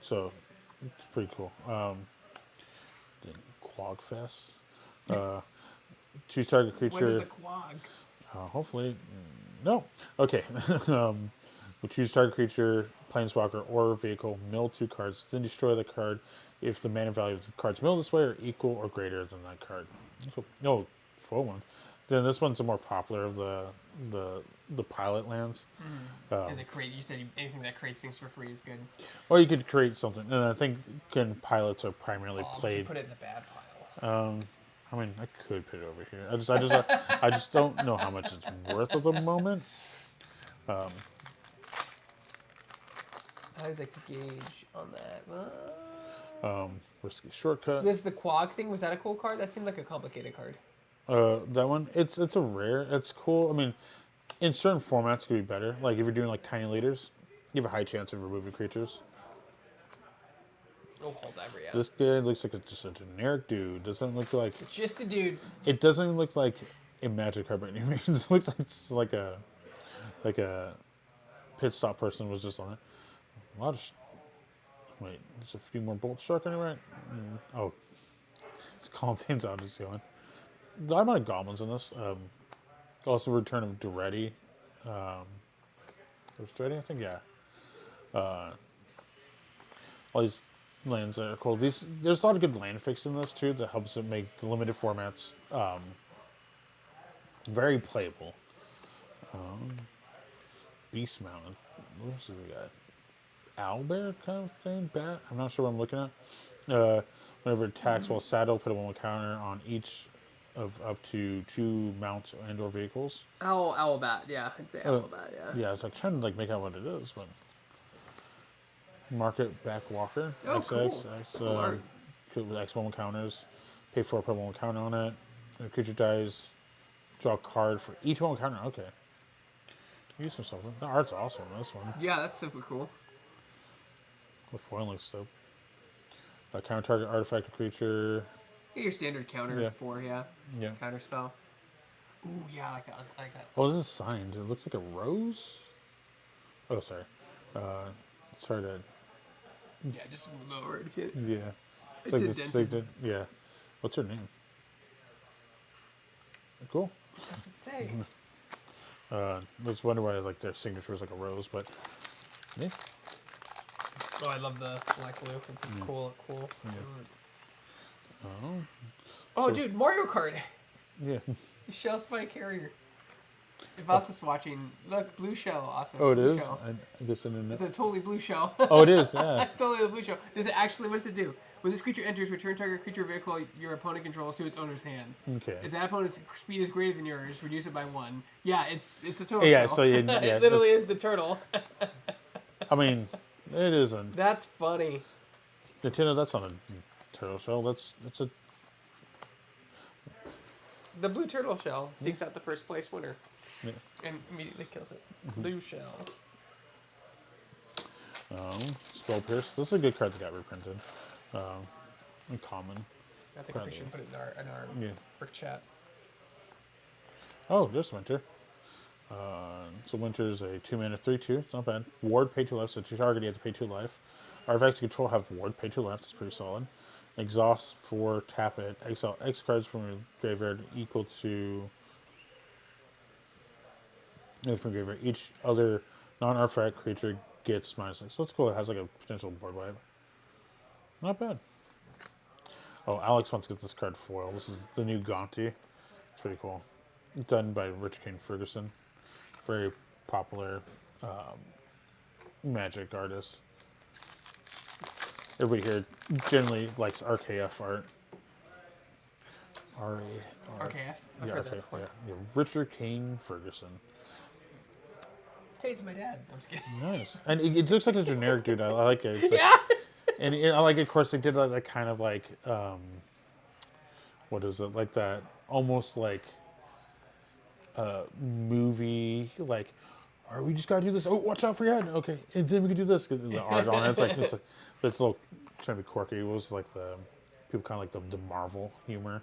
So it's pretty cool. Then Quagfest. Choose target creature. What is a quag? Hopefully, no. Okay. We choose target creature, planeswalker, or vehicle, mill 2 cards, then destroy the card if the mana value of the card's milled this way are equal or greater than that card. So, no, full one. Then this one's a more popular of the pilot lands. Is it create? You said anything that creates things for free is good. Or you could create something, and I think pilots are primarily But you played. put it in the bad pile. I mean, I could put it over here. I just don't know how much it's worth at the moment. I have the gauge on that. Risky shortcut. There's the quag thing. Was that a cool card? That seemed like a complicated card. That one, it's a rare. It's cool. I mean, in certain formats, it could be better. Like if you're doing like tiny leaders, you have a high chance of removing creatures. Oh, hold that, yeah. This guy looks like it's just a generic dude. Doesn't look like. It's just a dude. It doesn't even look like a magic card by any means. It looks like it's like a pit stop person was just on it. A lot of. Wait, there's a few more bolt struck anyway. Oh, it's calling things out. Just going. The amount of goblins in this. Also, return of Duretti. Was Duretti? I think yeah. All these lands that are cool. There's a lot of good land fix in this too that helps it make the limited formats very playable. Beast Mountain. What else do we got? Owlbear kind of thing? Bat? I'm not sure what I'm looking at. Whenever it attacks while saddled, put a 1/1 counter on each of up to 2 mounts and or vehicles. Owl bat, yeah. I'd say owl bat, yeah. Yeah, I was like trying to like make out what it is, but Market Back Walker. Oh, cool. Cool art. With X1 counters. Pay 4, put 1 counter on it. The creature dies. Draw a card for each 1 counter. Okay. Use some something. The art's awesome on this one. Yeah, that's super cool. The foiling stuff. Counter target artifact or creature. Get your standard counter Yeah. for, yeah. Yeah. Counter spell. Ooh, yeah, I like that. I like that. Oh, this is signed. It looks like a rose. Oh, sorry. Sorry to. Yeah, just lower it. If you, Yeah. it's like indented. yeah. What's her name? Cool. What does it say? I just wonder why like their signature is like a rose, but yeah. Oh, I love the black blue. It's just cool. Oh. Oh, So- dude, Mario Kart. Yeah. Shell Spike Carrier. If Asif's watching, look, blue shell, Asif. Oh, it blue is? Shell. I guess I didn't know. It's a totally blue shell. Oh, it is, yeah. It's totally a blue shell. Does it actually, what does it do? When this creature enters, return target creature or vehicle your opponent controls to its owner's hand. Okay. If that opponent's speed is greater than yours, reduce it by 1. Yeah, it's a turtle Yeah, shell. so yeah, It literally is the turtle. I mean, it isn't. That's funny. Nintendo, that's not a turtle shell. That's a. The blue turtle shell seeks out the first place winner. Yeah. And immediately kills it. Blue shell. Spell Pierce. This is a good card that got reprinted. Uncommon. I think we should put it in our work chat. Oh, there's Winter. So Winter's a 2-mana 3/2. It's not bad. Ward, pay 2 life. So to target, you have to pay 2 life. Artifacts you control have Ward, pay 2 life. That's pretty solid. Exhaust 4, tap it. Exile X cards from your graveyard equal to. From graveyard. Each other non-artifact creature gets -6. So it's cool. It has like a potential board wipe. Not bad. Oh, Alex wants to get this card foil. This is the new Gonti. It's pretty cool. Done by Richard King Ferguson. Very popular Magic artist. Everybody here generally likes RKF art. RKF? I've Yeah, heard that okay. before. Yeah. Richard King Ferguson. Hey, it's my dad. I'm just kidding. Nice. And it looks like a generic dude. I like it. It's like, Yeah. and I like it, of course, they did that kind of like, what is it? Like that, almost like movie, like, all right, we just gotta do this. Oh, watch out for your head. Okay, and then we can do this. The art on it, it's like, but it's a little trying to be quirky. It was like the people kind of like the Marvel humor.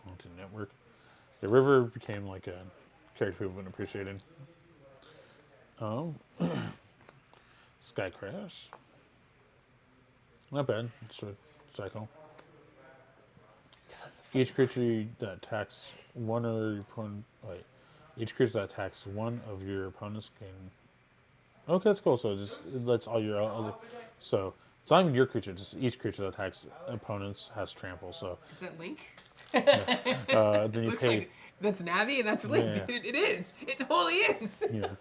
Haunted Network. The River became like a character people have been appreciating. Sky Crash. Not bad. It's a cycle. Each creature that attacks one of your opponent. Wait. Each creature that attacks one of your opponents can. Okay, that's cool. So it lets all your other. So it's not even your creature. Just each creature that attacks opponents has trample. So. Is that Link? Then you Looks pay. like that's Navi and that's Link. Yeah. It is. It totally is. Yeah.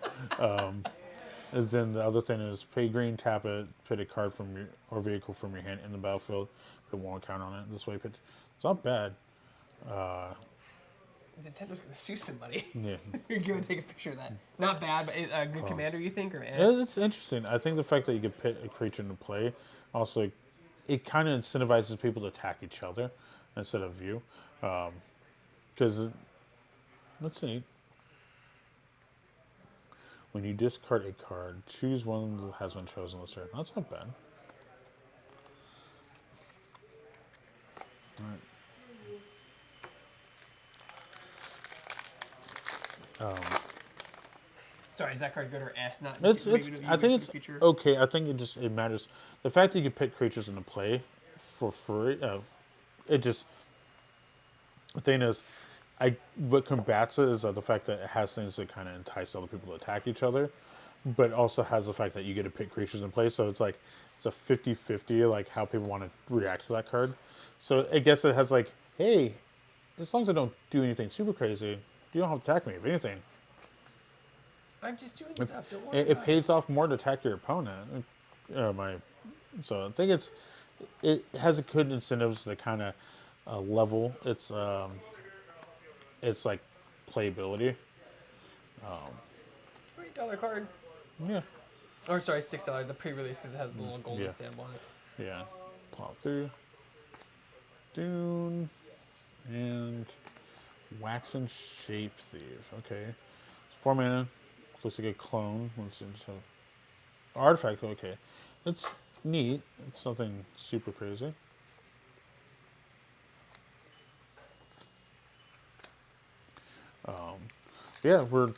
And then the other thing is pay green, tap it, put a card from your or vehicle from your hand in the battlefield, put 1 count on it. This way, it's not bad. Nintendo's gonna sue somebody. Yeah. You're gonna take a picture of that. Not bad, but a good commander, you think, or It's interesting. I think the fact that you could put a creature into play also, it kind of incentivizes people to attack each other instead of you. Because, let's see. When you discard a card, choose one that has been chosen this turn. That's not bad. All right. Sorry, is that card good or eh? Not. It's. I think it's future. okay. I think it matters. The fact that you can put creatures into play for free, it just. The thing is, what combats it is the fact that it has things that kind of entice other people to attack each other, but also has the fact that you get to pick creatures in play. So it's like it's a 50-50, like how people want to react to that card. So I guess it has like, hey, as long as I don't do anything super crazy, you don't have to attack me. If anything, I'm just doing stuff. Don't worry. it pays off more to attack your opponent. So I think it has a good incentives to kind of level its like playability. $8 card. Yeah. Or sorry, $6. The pre-release because it has the little golden Yeah. stamp on it. Yeah. Plow through. Dune. And Waxen Shape Thief. Okay. 4 mana. Looks like a clone. So artifact, okay. It's neat. It's nothing super crazy. Yeah, we're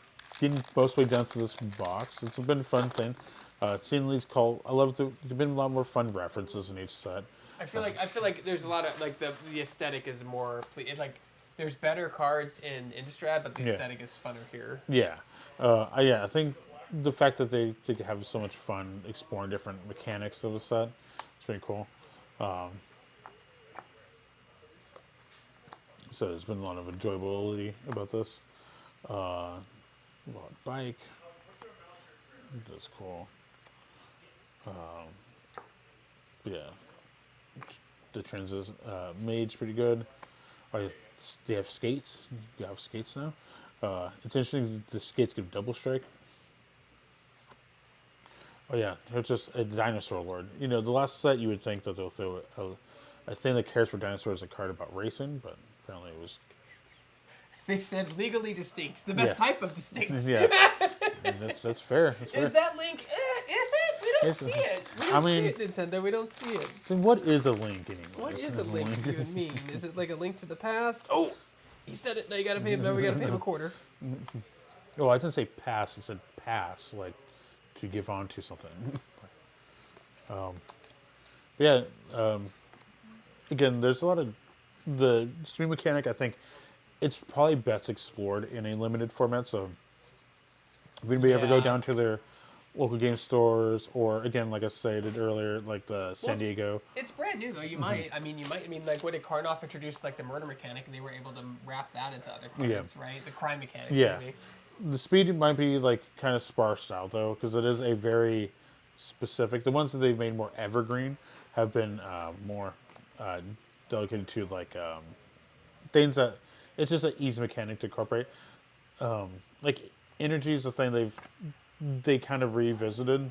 getting most of the way down to this box. It's been a fun thing. Seeing these I love there's been a lot more fun references in each set. I feel like there's a lot of like the aesthetic is more it's like there's better cards in Innistrad, but the aesthetic is funner here. Yeah, I think the fact that they have so much fun exploring different mechanics of the set, it's pretty cool. So there's been a lot of enjoyability about this. Bike. That's cool. Yeah. The transition mage's pretty good. Oh, they have skates. You have skates now. It's interesting. The skates give double strike. Oh yeah, they're just a dinosaur lord. You know, the last set you would think that they'll throw a thing that cares for dinosaurs a card about racing, but apparently it was. They said legally distinct, the best Yeah. type of distinct. Yeah, that's fair. That's fair. Is that Link? Is it? We don't see it. We don't see it, Nintendo. We don't see it. Then what is a link anymore? What is a link to you and me? Is it like a link to the past? Oh, he said it. Now you gotta pay him. Now we gotta pay him a quarter. Oh, I didn't say pass. I said pass, like to give on to something. Yeah. Again, there's a lot of the speed mechanic. I think it's probably best explored in a limited format. So if anybody ever go down to their local game stores, or again, like I stated earlier, like the San Diego. It's brand new though. You might. I mean, like what did Karnoff introduce, like the murder mechanic, and they were able to wrap that into other cards, right? The crime mechanic. Yeah. The speed might be like kind of sparse out though, because it is a very specific. The ones that they've made more evergreen have been more dedicated to like things that it's just an easy mechanic to incorporate. Like energy is the thing they kind of revisited,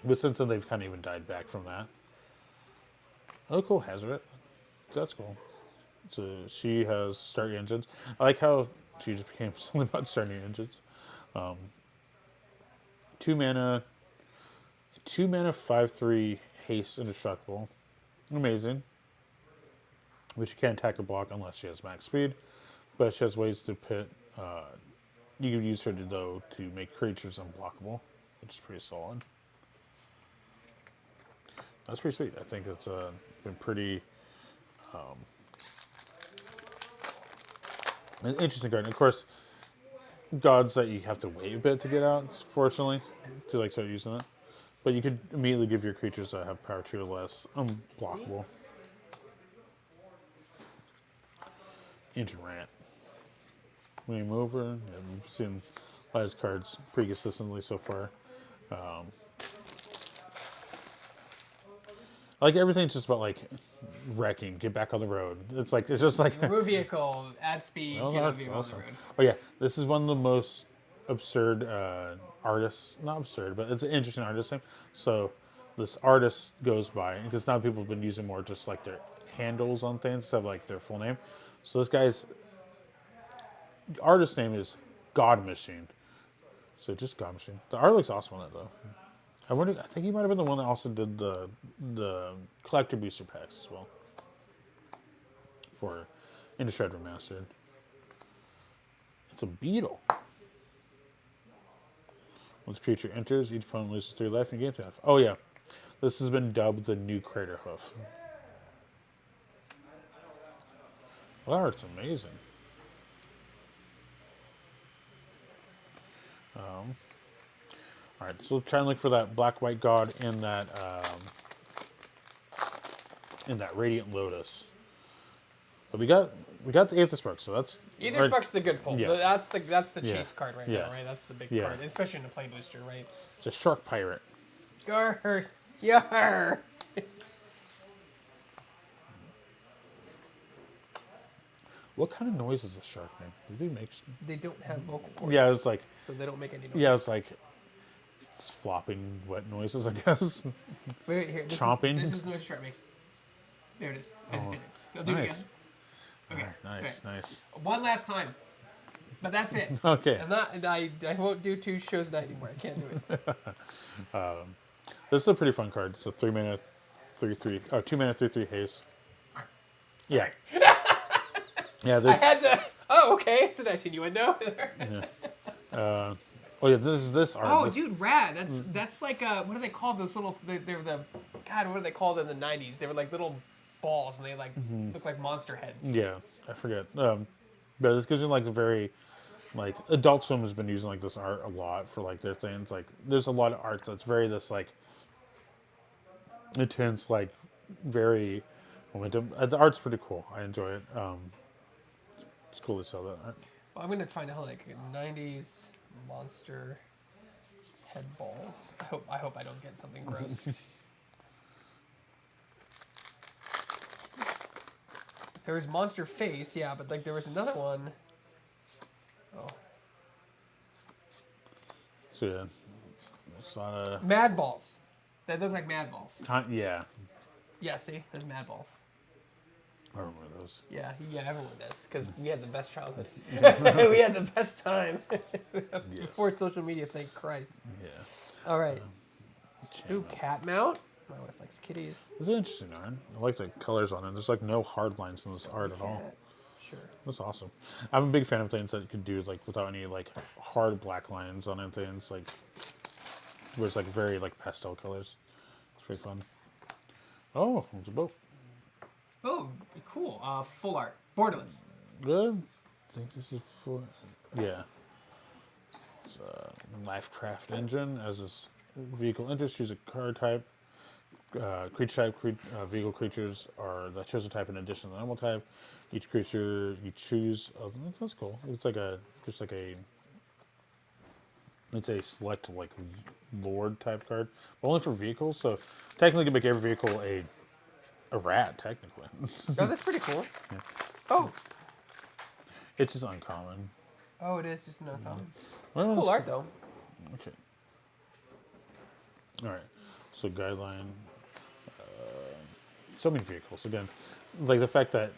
but since then they've kind of even died back from that. Oh, cool, Hazard. That's cool. So she has start your engines. I like how she just became something about starting your engines. 2 mana, 5/3 haste indestructible. Amazing. But she can't attack or block unless she has max speed. But she has ways to put. You can use her though to make creatures unblockable, which is pretty solid. That's pretty sweet. I think it's been pretty. An interesting card. And of course, gods that you have to wait a bit to get out, fortunately, to like start using it. But you could immediately give your creatures that have power 2 or less unblockable. Ancient Rant. Game over. I've seen a lot of his cards pretty consistently so far. Like everything's just about like wrecking, get back on the road. It's just like remove vehicle, add speed, oh, get a that's vehicle awesome. on the road. Oh yeah, this is one of the most absurd artists. Not absurd, but it's an interesting artist name. So this artist goes by, because now people have been using more just like their handles on things instead of like their full name. So this guy's artist name is God Machine. So just God Machine. The art looks awesome on that though. I think he might have been the one that also did the collector booster packs as well for Innistrad Remastered. It's a beetle. Once a creature enters, each opponent loses 3 life and gains 3 life. Oh yeah, this has been dubbed the new Crater Hoof. Well, that art's amazing. All right, so try and look for that black-white god in that Radiant Lotus. But we got the Aetherdrift, so that's Aetherdrift's the good pull. Yeah. That's the chase card right now, right? That's the big card, especially in the play booster, right? It's a shark pirate. Yarr, yarr. What kind of noise is a shark make? Does he make? They don't have vocal cords. Yeah, it's like. So they don't make any noise. Yeah, it's like. It's flopping wet noises, I guess. Wait, here. Chomping. This is the noise a shark makes. There it is. I just did it. I'll do Nice. it again. Okay. Nice, nice. One last time. But that's it. Okay. I won't do 2 shows a night anymore. I can't do it. This is a pretty fun card. It's a 3 mana, 3/3. Oh, 2 mana, 3/3 haste. Sorry. Yeah. I had to. Oh, okay. It's a nice innuendo. Oh yeah, this art. Oh, dude, rad. That's like what are they called? Those little. They're the. God, what are they called in the '90s? They were like little balls, and they like look like monster heads. Yeah, I forget. But this gives you like a very, like Adult Swim has been using like this art a lot for like their things. Like there's a lot of art that's very this like intense, like very The art's pretty cool. I enjoy it. It's cool to sell that. Well, I'm gonna find out like 90s monster head balls. I hope I don't get something gross. There was monster face, yeah, but like there was another one. Oh, So yeah, it's not mad balls. They look like mad balls. yeah. Yeah, see, there's mad balls. I remember those. Yeah, everyone does because we had the best childhood. We had the best time before social media. Thank Christ. Yeah. All right. Ooh, Channel. cat mount. My wife likes kitties. It's interesting, Aaron. I like the colors on it. There's like no hard lines in this art at all. Cat. Sure. That's awesome. I'm a big fan of things that you could do like without any like hard black lines on it. Things like where it's like very like pastel colors. It's pretty fun. Oh, it's a boat. Oh, cool. Full art. Borderless. Good. I think this is for yeah. It's a Lifecraft engine as this vehicle enters. Choose a card type. Creature type. Vehicle creatures are the chosen type in addition to the normal type. Each creature you choose. Oh, that's cool. It's like just like a. It's a select like Lord type card, but only for vehicles. So technically, you can make every vehicle a rat. Technically, Oh, that's pretty cool. Yeah. Oh. it's just uncommon. Oh, it is just no common. Well, Cool art though. Okay. All right. So guideline. So many vehicles again, like the fact that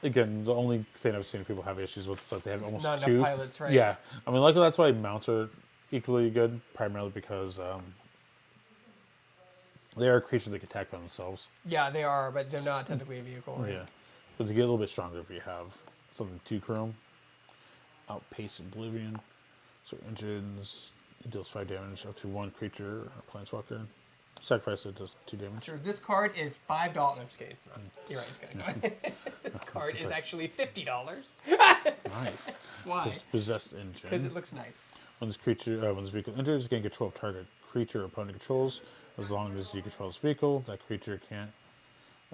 again the only thing I've seen people have issues with is that they have almost Not two enough pilots, right? Yeah, I mean, luckily that's why mounts are equally good, primarily because they are a creature that can attack by themselves. Yeah, they are, but they're not technically a vehicle. Right? Yeah, but they get a little bit stronger if you have something 2 chrome. Outpace Oblivion. So engines, it deals 5 damage up to 1 creature or planeswalker. Sacrifice it does 2 damage. Sure, this card is $5. No, I'm just kidding. It's not. You're right. It's gonna go. This card is actually $50. Nice. Why? Possessed engine. Because it looks nice. When this vehicle enters, you gain control of target creature or opponent controls. As long as you control this vehicle, that creature can't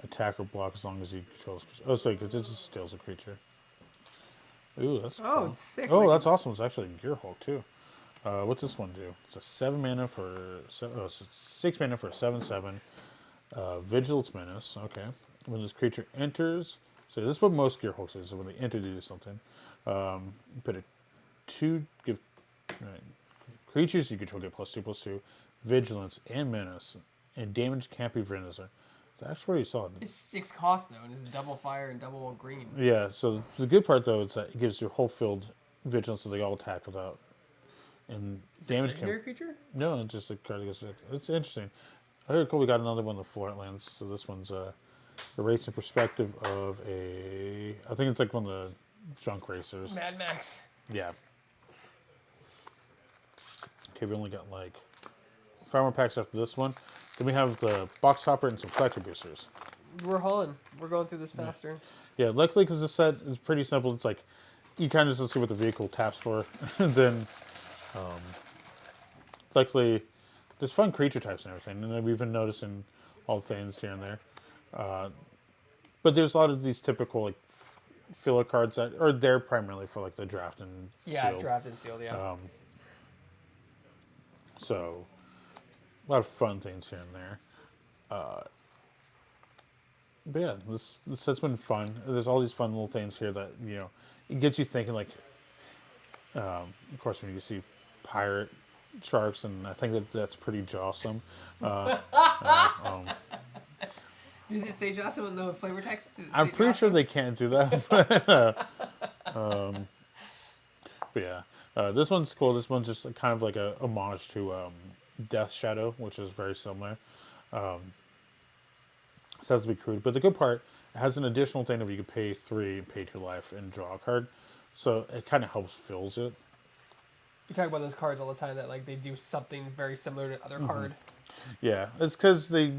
attack or block as long as you control this. Oh, sorry, because it just steals a creature. Ooh, that's cool. It's sick. Oh, that's awesome. It's actually a Gearhulk too. What's this one do? It's a 7 mana for 6 mana for a 7/7. Vigilance Menace. Okay. When this creature enters, so this is what most Gearhulks is. So when they enter, they do something. You put a 2. Give creatures you control get +2/+2, Vigilance and Menace, and damage can't be Venuser. That's where you saw it. It's 6 cost though, and it's double fire and double green. Yeah. So the good part though is that it gives your whole field Vigilance, so they all attack without. And Is damage it a legendary creature? No, it's just a card that gets it. It's interesting. Very cool. We got another one of the Floorlands. So this one's a racing perspective of a. I think it's like one of the junk racers. Mad Max. Yeah. Okay, we only got like 5 more packs after this one. Then we have the box topper and some collector boosters. We're hauling. We're going through this faster. Yeah, luckily because this set is pretty simple. It's like you kind of just see what the vehicle taps for, and then. Luckily, there's fun creature types and everything, and we've been noticing all things here and there. But there's a lot of these typical like filler cards that are there primarily for like the draft and sealed. Draft and sealed. Yeah. So a lot of fun things here and there. But yeah, this set's been fun. There's all these fun little things here that it gets you thinking. Like, of course, when you see pirate sharks, and I think that's pretty jawsome. Does it say Jocelyn in the flavor text? I'm pretty sure they can't do that. But yeah, this one's cool. This one's just kind of like a homage to Death Shadow, which is very similar. So that's to be crude. But the good part, it has an additional thing of you can pay 3 and pay 2 life and draw a card. So it kind of helps fills it. You talk about those cards all the time that like they do something very similar to other card. Yeah, it's because they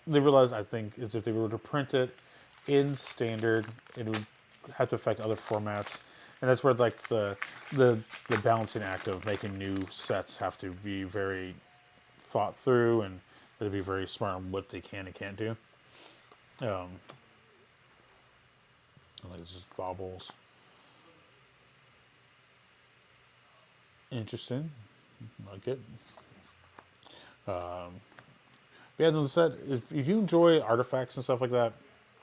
realize, I think, is if they were to print it in standard, it would have to affect other formats, and that's where like the balancing act of making new sets have to be very thought through, and they'd be very smart on what they can and can't do. I think it's just baubles. Interesting. Like it. Yeah, no, the set, if you enjoy artifacts and stuff like that,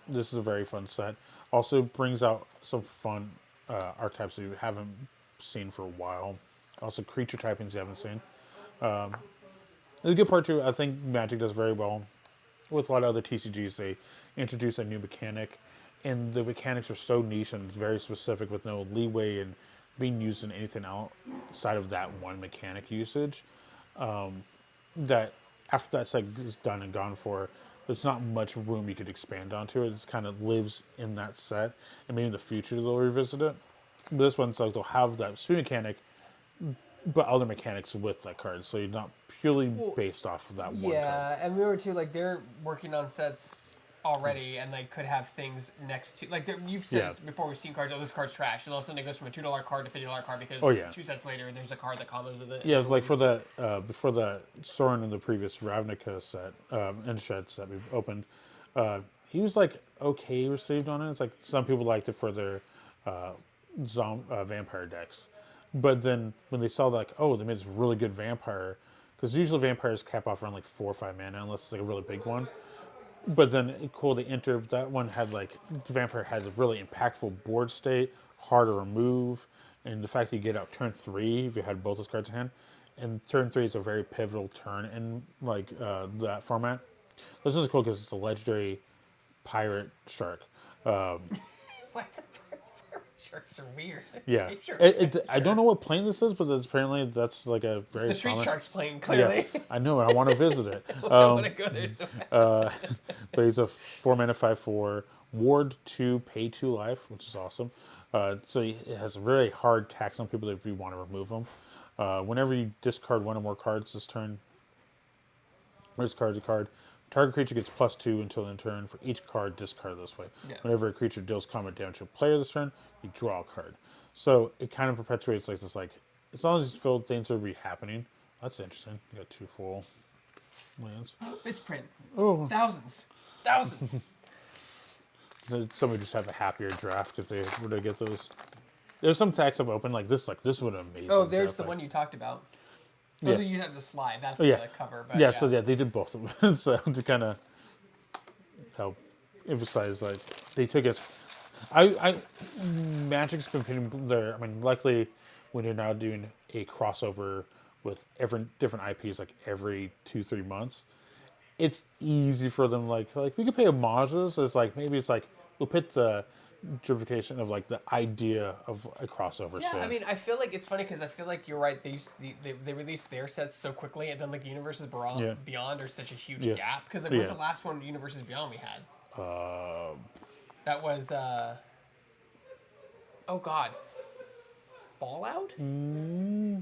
this is a very fun set. Also brings out some fun archetypes that you haven't seen for a while. Also creature typings you haven't seen. The good part too, I think Magic does very well with a lot of other TCGs. They introduce a new mechanic, and the mechanics are so niche and very specific with no leeway in being used in anything outside of that one mechanic usage. That after that set is done and gone for, there's not much room you could expand onto it. It just kind of lives in that set, and maybe in the future they'll revisit it. But this one's like they'll have that speed mechanic, but other mechanics with that card, so you're not purely based off of that one card. Yeah, and we were too like they're working on sets already, and they could have things next to like you've said this before. We've seen cards. Oh, this card's trash, and all of a sudden it goes from a $2 card to $50 card because 2 sets later there's a card that combos with it. Yeah, it's like for that before the Soren in the previous Ravnica set, Innistrad set we've opened, he was like okay received on it. It's like some people liked it for their vampire decks, but then when they saw like, oh, they made this really good vampire, because usually vampires cap off around like 4 or 5 mana unless it's like a really big one. But then cool, they enter that one had like the vampire has a really impactful board state, hard to remove, and the fact that you get out turn 3 if you had both those cards in hand, and turn 3 is a very pivotal turn in like that format. This is cool because it's a legendary pirate shark. Sharks are weird. Yeah, Sure. I don't know what plane this is, but apparently that's like a very It's the Street solid- Sharks plane, clearly. Yeah, I know, and I want to visit it. I want to go there so bad. But he's a 4 mana 5/4 ward 2 pay 2 life, which is awesome. So it has a very hard tax on people if you want to remove them. Whenever you discard one or more cards this turn, discard a card. Target creature gets +2 until end turn for each card discarded this way. Yeah. Whenever a creature deals combat damage to a player this turn, you draw a card. So it kind of perpetuates like this, like as long as it's filled, things will be happening. That's interesting. You got 2 full lands. Misprint. Oh, Thousands. somebody just have a happier draft if they were to get those. There's some packs I've opened like this was an amazing. Oh, there's draft the pack. one you talked about. Yeah. Oh, you had the slide. That's Yeah. the cover. But Yeah, so yeah, they did both of them. So to kind of help emphasize, like they took it. Magic's been putting there. I mean, luckily, when you're now doing a crossover with different IPs, like every 2-3 months, it's easy for them. Like we could pay homages as like maybe it's like we'll put the justification of like the idea of a crossover. Yeah, set. I mean, I feel like it's funny because I feel like you're right. They released their sets so quickly, and then like Universes Beyond are such a huge gap. Because like, what's the last one Universes Beyond we had? That was oh god, Fallout.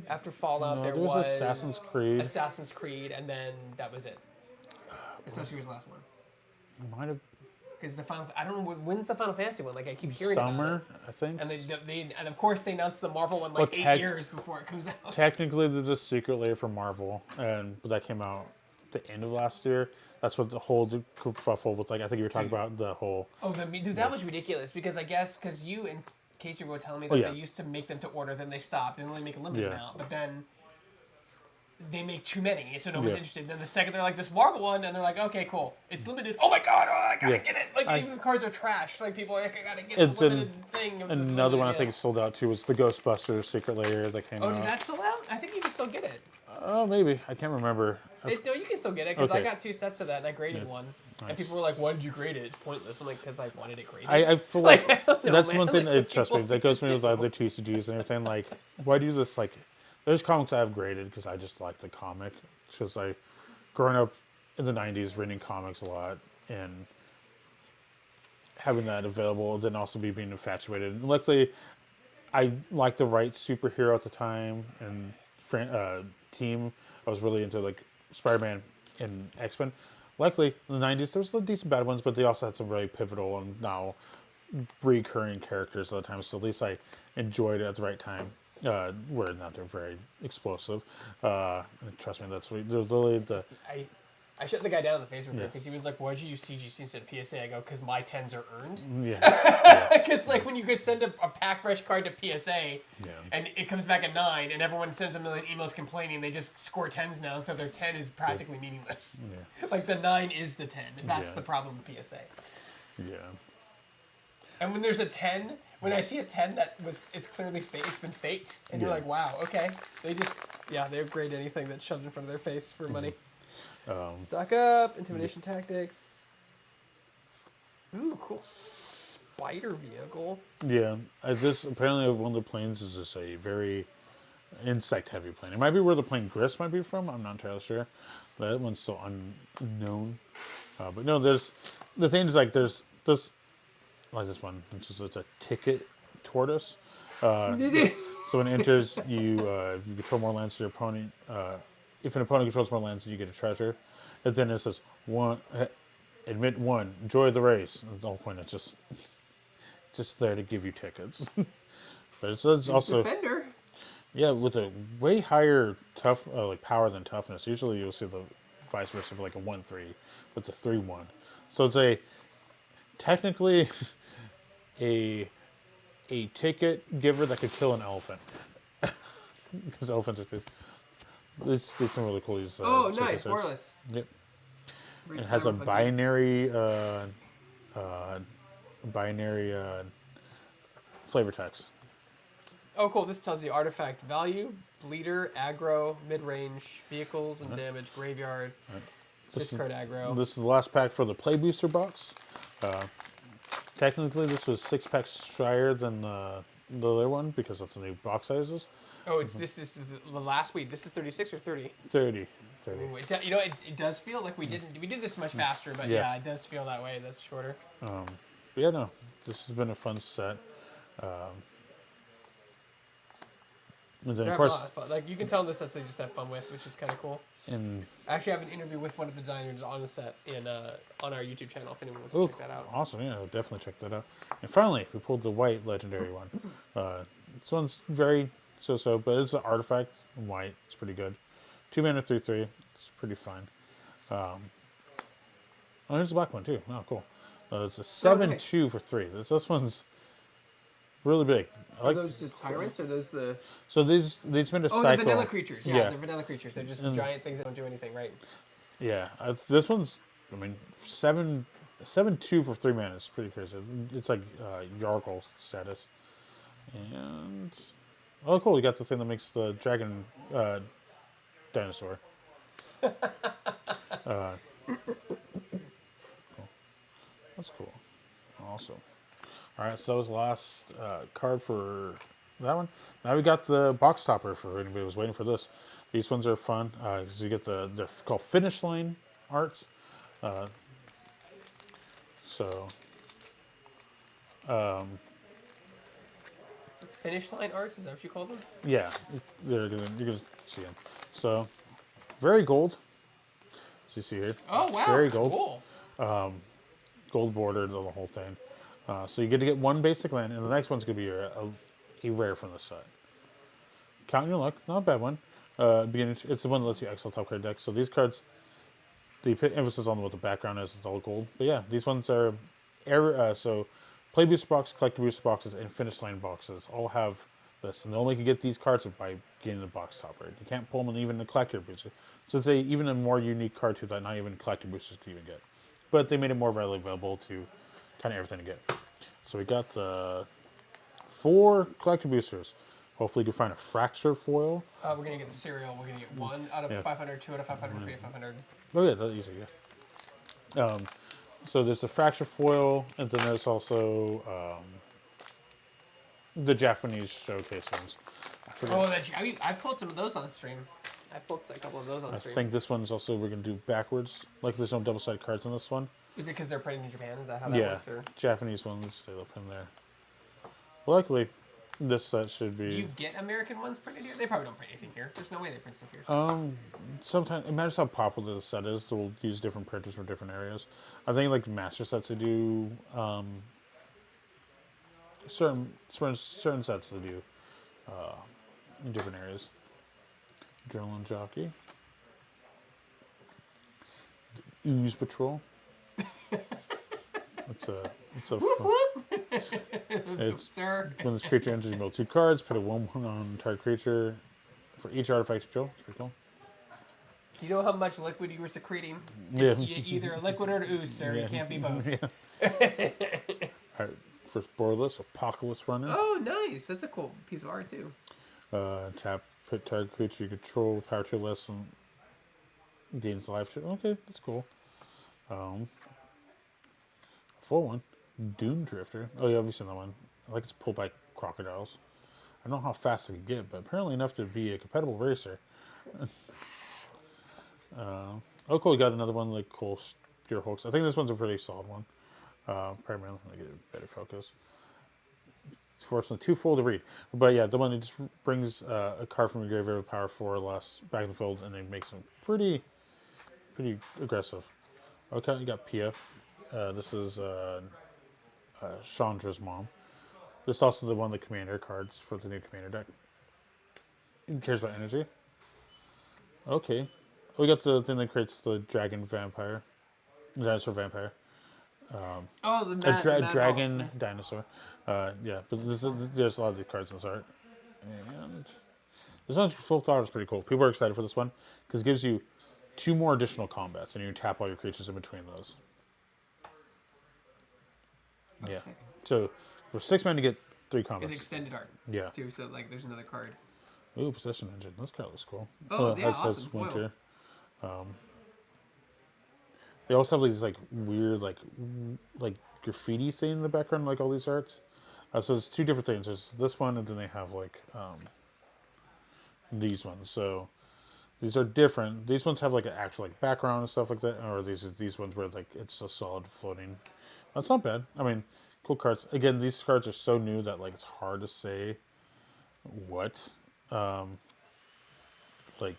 After Fallout, No, there was Assassin's Creed. Assassin's Creed, and then that was it. Assassin's Creed was the last one. Might have Because I don't know when's the Final Fantasy one. Like I keep hearing about it. summer, I think. And and of course they announced the Marvel one like 8 years before it comes out. Technically, they're just secret layer for Marvel, but that came out at the end of last year. That's what the whole kerfuffle with, like, I think you were talking about the whole. Oh, dude, that was ridiculous because I guess because you, in case you were telling me that they used to make them to order, then they stopped and only make a limited amount, but then they make too many, so no one's interested. Then the second they're like this Marvel one, and they're like, okay, cool, it's limited. Oh my god, I gotta get it. Like even the cards are trash. Like people are like, I gotta get the limited thing. Another one I think sold out too was the Ghostbusters secret layer that came out. Oh, did that sell out? I think you can still get it. Oh, maybe I can't remember. No, you can still get it because I got 2 sets of that and I graded one. Nice. And people were like, "Why did you grade it? It's pointless." I'm like, "Because I wanted it graded." I feel like that's man. one thing. Trust me, that goes to me with other TCGs and everything. Like, why do this? Like, there's comics I've graded because I just like the comic. Because I, growing up in the '90s, reading comics a lot and having that available, then also being infatuated. And luckily, I liked the right superhero at the time and team. I was really into like Spider-Man and X-Men. Luckily, in the '90s, there was some decent bad ones, but they also had some really pivotal and now recurring characters at the time. So at least I enjoyed it at the right time. Where not they're very explosive. And trust me, that's they're literally the. I shut the guy down in the Facebook group because he was like, "Why'd you use CGC instead of PSA?" I go, "Because my 10s are earned." Yeah. Because like when you could send a pack fresh card to PSA, and it comes back at 9, and everyone sends a million emails complaining, they just score 10s now, and so their 10 is practically meaningless. Yeah. Like the 9 is the 10. And that's the problem with PSA. Yeah. And when there's a 10, when I see a 10 it's clearly fake, it's been faked, and you're like, wow, okay. They just, they upgrade anything that's shoved in front of their face for money. Stock up, intimidation tactics. Ooh, cool spider vehicle. Yeah, this apparently one of the planes is just a very insect-heavy plane. It might be where the plane Grist might be from. I'm not entirely sure. That one's still unknown. But no, there's the thing is like there's this like this one. It's a ticket tortoise. So when it enters, if you control more lands than your opponent. If an opponent controls more lands, you get a treasure. And then it says admit 1, enjoy the race. And the whole point is just there to give you tickets. But it's also Defender. Yeah, with a way higher like power than toughness. Usually you'll see the vice versa for like a 1/3, but it's a 3/1. So it's technically a ticket giver that could kill an elephant. Because elephants are it's some really cool. Nice, borderless. Yep. It has a binary flavor text. Oh, cool. This tells you artifact value, bleeder, aggro, mid-range, vehicles and damage, graveyard, discard aggro. This is the last pack for the Play Booster box. Technically, this was 6 packs shyer than the other one because it's the new box sizes. Oh, this is the last week. This is 36 or 30? 30. Ooh, it does feel like we did this much faster, but yeah, it does feel that way. That's shorter. But yeah, no, this has been a fun set. And then, of course, like you can tell this set they just have fun with, which is kind of cool. And I actually have an interview with one of the designers on the set on our YouTube channel. If anyone wants to check that out. Awesome, yeah, I'll definitely check that out. And finally, we pulled the white legendary one. This one's very so, but it's an artifact in white. It's pretty good. 2 mana 3/3. It's pretty fine. Oh, there's a black one too. Oh, cool. It's a 7/2 for 3. This one's really big. Are those just tyrants, or those the? So they spend a cycle. Oh, the vanilla creatures. Yeah, they're vanilla creatures. They're just giant things that don't do anything, right? Yeah, this one's. I mean, 7/2 for 3 mana is pretty crazy. It's like Yargle status. And cool! You got the thing that makes the dragon dinosaur. Cool. That's cool. Awesome. All right, so that was the last card for that one. Now we got the box topper for anybody who was waiting for this. These ones are fun because you get they're called finish line arts. Finish line arts, is that what you call them? Yeah, you're gonna see them. So very gold, as you see here. Oh wow, very gold. Cool. Gold border, the whole thing. So you get to get 1 basic land, and the next one's gonna be a rare from the set. Count your luck, not a bad one. It's the one that lets you exile top card deck. So these cards, they put emphasis on what the background is. It's all gold. But yeah, these ones are so play booster box, collector booster boxes, and finish line boxes all have this, and the only can get these cards by getting the box topper. You can't pull them in even the collector booster. So it's even a more unique card too that not even collector boosters can even get. But they made it more readily available to kind of everything to get. So we got the 4 collector boosters. Hopefully you can find a fracture foil. We're going to get the cereal. We're going to get 1 out of 500, 2 out of 500, 3 out of 500. Oh yeah, that's easy, yeah. So there's the fracture foil, and then there's also the Japanese showcase ones. I pulled some of those on stream. I pulled a couple of those on stream. I think this one's also, we're going to do backwards. Like there's no double-sided cards on this one. Is it because they're printed in Japan? Is that how that works? Or? Japanese ones, they look in there. Well, luckily, this set should be... Do you get American ones printed here? They probably don't print anything here. There's no way they print stuff here. Sometimes, it matters how popular the set is. They'll use different printers for different areas. I think like master sets they do... certain sets they do in different areas. Adrenaline Jockey. Ooze Patrol. It's a it's Sir. when this creature enters, you build 2 cards. Put a 1/1 on target creature for each artifact you control. It's pretty cool. Do you know how much liquid you were secreting? Yeah. It's either a liquid or an ooze, sir. You can't be both. Yeah. All right. First borderless, Apocalypse Runner. Oh, nice. That's a cool piece of art, too. Tap, put target creature you control, power 2 less, and gains life 2. Okay, that's cool. 4/1, Dune Drifter. Oh yeah, I've seen that one. I like it's pulled by crocodiles. I don't know how fast it can get, but apparently enough to be a compatible racer. Oh cool, we got another one like cool Spear Hulks. I think this one's a pretty solid one. Primarily, let me get a better focus. It's fortunately too full to read. But yeah, the one that just brings a card from your graveyard with power 4 or less back in the field, and then makes them pretty aggressive. Okay, you got Pia. This is Chandra's mom. This is also the one of the commander cards for the new commander deck. Who cares about energy? Okay. We got the thing that creates the dragon vampire. Dinosaur vampire. Oh, the Dragon dinosaur. Yeah, but there's a lot of these cards in this art. And this one's full thought is pretty cool. People are excited for this one because it gives you 2 more additional combats and you tap all your creatures in between those. Oh, Yeah. sick. So for 6 men to get 3 It's combats. extended art. Yeah. Too, so like there's another card. Ooh, Possession Engine. This card looks cool. Oh, yeah, That's awesome. winter. They also have these like weird like graffiti thing in the background, like all these arts. So there's 2 different things. There's this one, and then they have like these ones. So these are different. These ones have like an actual like background and stuff like that, or these ones where like it's a solid floating. That's not bad. I mean, cool cards. Again, these cards are so new that like it's hard to say what like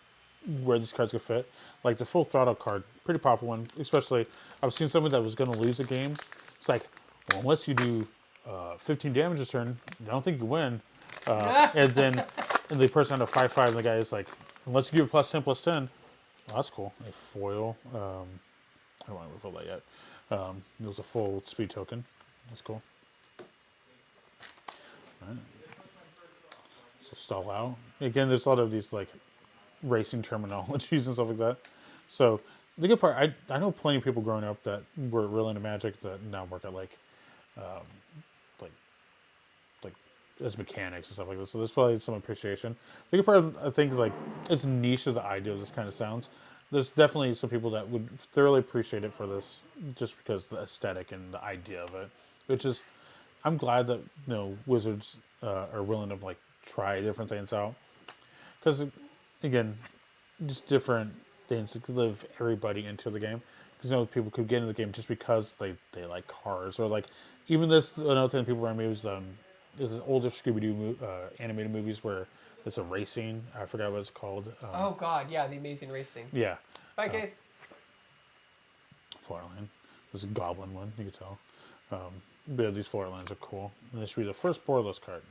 where these cards could fit. Like the Full Throttle card, pretty popular one. Especially, I've seen someone that was going to lose a game. It's like, well, unless you do 15 damage a turn, I don't think you win. And then the person had a 5/5, and the guy is like, unless you do a +10/+10, well, that's cool. A foil. I don't want to reveal that yet. It was a full speed token. That's cool. All right. So stall out. Again, there's a lot of these like racing terminologies and stuff like that. So the good part, I know plenty of people growing up that were really into Magic that now work at like like as mechanics and stuff like this. So there's probably some appreciation. The good part, I think, like as niche as the idea of this kind of sounds, there's definitely some people that would thoroughly appreciate it for this, just because the aesthetic and the idea of it. Which is, I'm glad that Wizards are willing to like try different things out, because again, just different things that could live everybody into the game. Because people could get into the game just because they like cars, or like even this another thing people remember is older Scooby-Doo animated movies where it's a racing. I forgot what it's called. Oh God, yeah, the Amazing Race thing. Yeah. Bye, Case. Flowerland. This is a goblin one, you can tell. But yeah, these Flowerlands are cool. And this should be the first borderless card.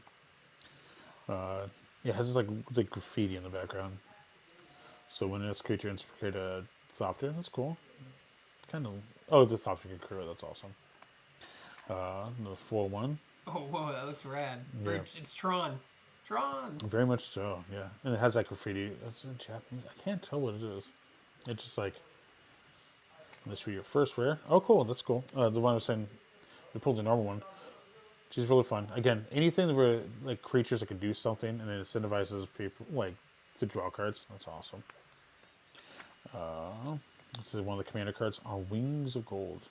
Yeah, it has this like graffiti in the background. So when this creature enters, create a Thopter. That's cool. Kind of. Oh, the Thopter can crew it. That's awesome. The 4/1. Oh, whoa, that looks rad. Yeah. It's Tron. Tron. Very much so, yeah. And it has that graffiti. It's in Japanese. I can't tell what it is. It's just like, this should be your first rare. Oh, cool. That's cool. The one I was saying, we pulled the normal one. She's really fun. Again, anything where like creatures that can do something and it incentivizes people like to draw cards. That's awesome. This is one of the commander cards on Wings of Gold.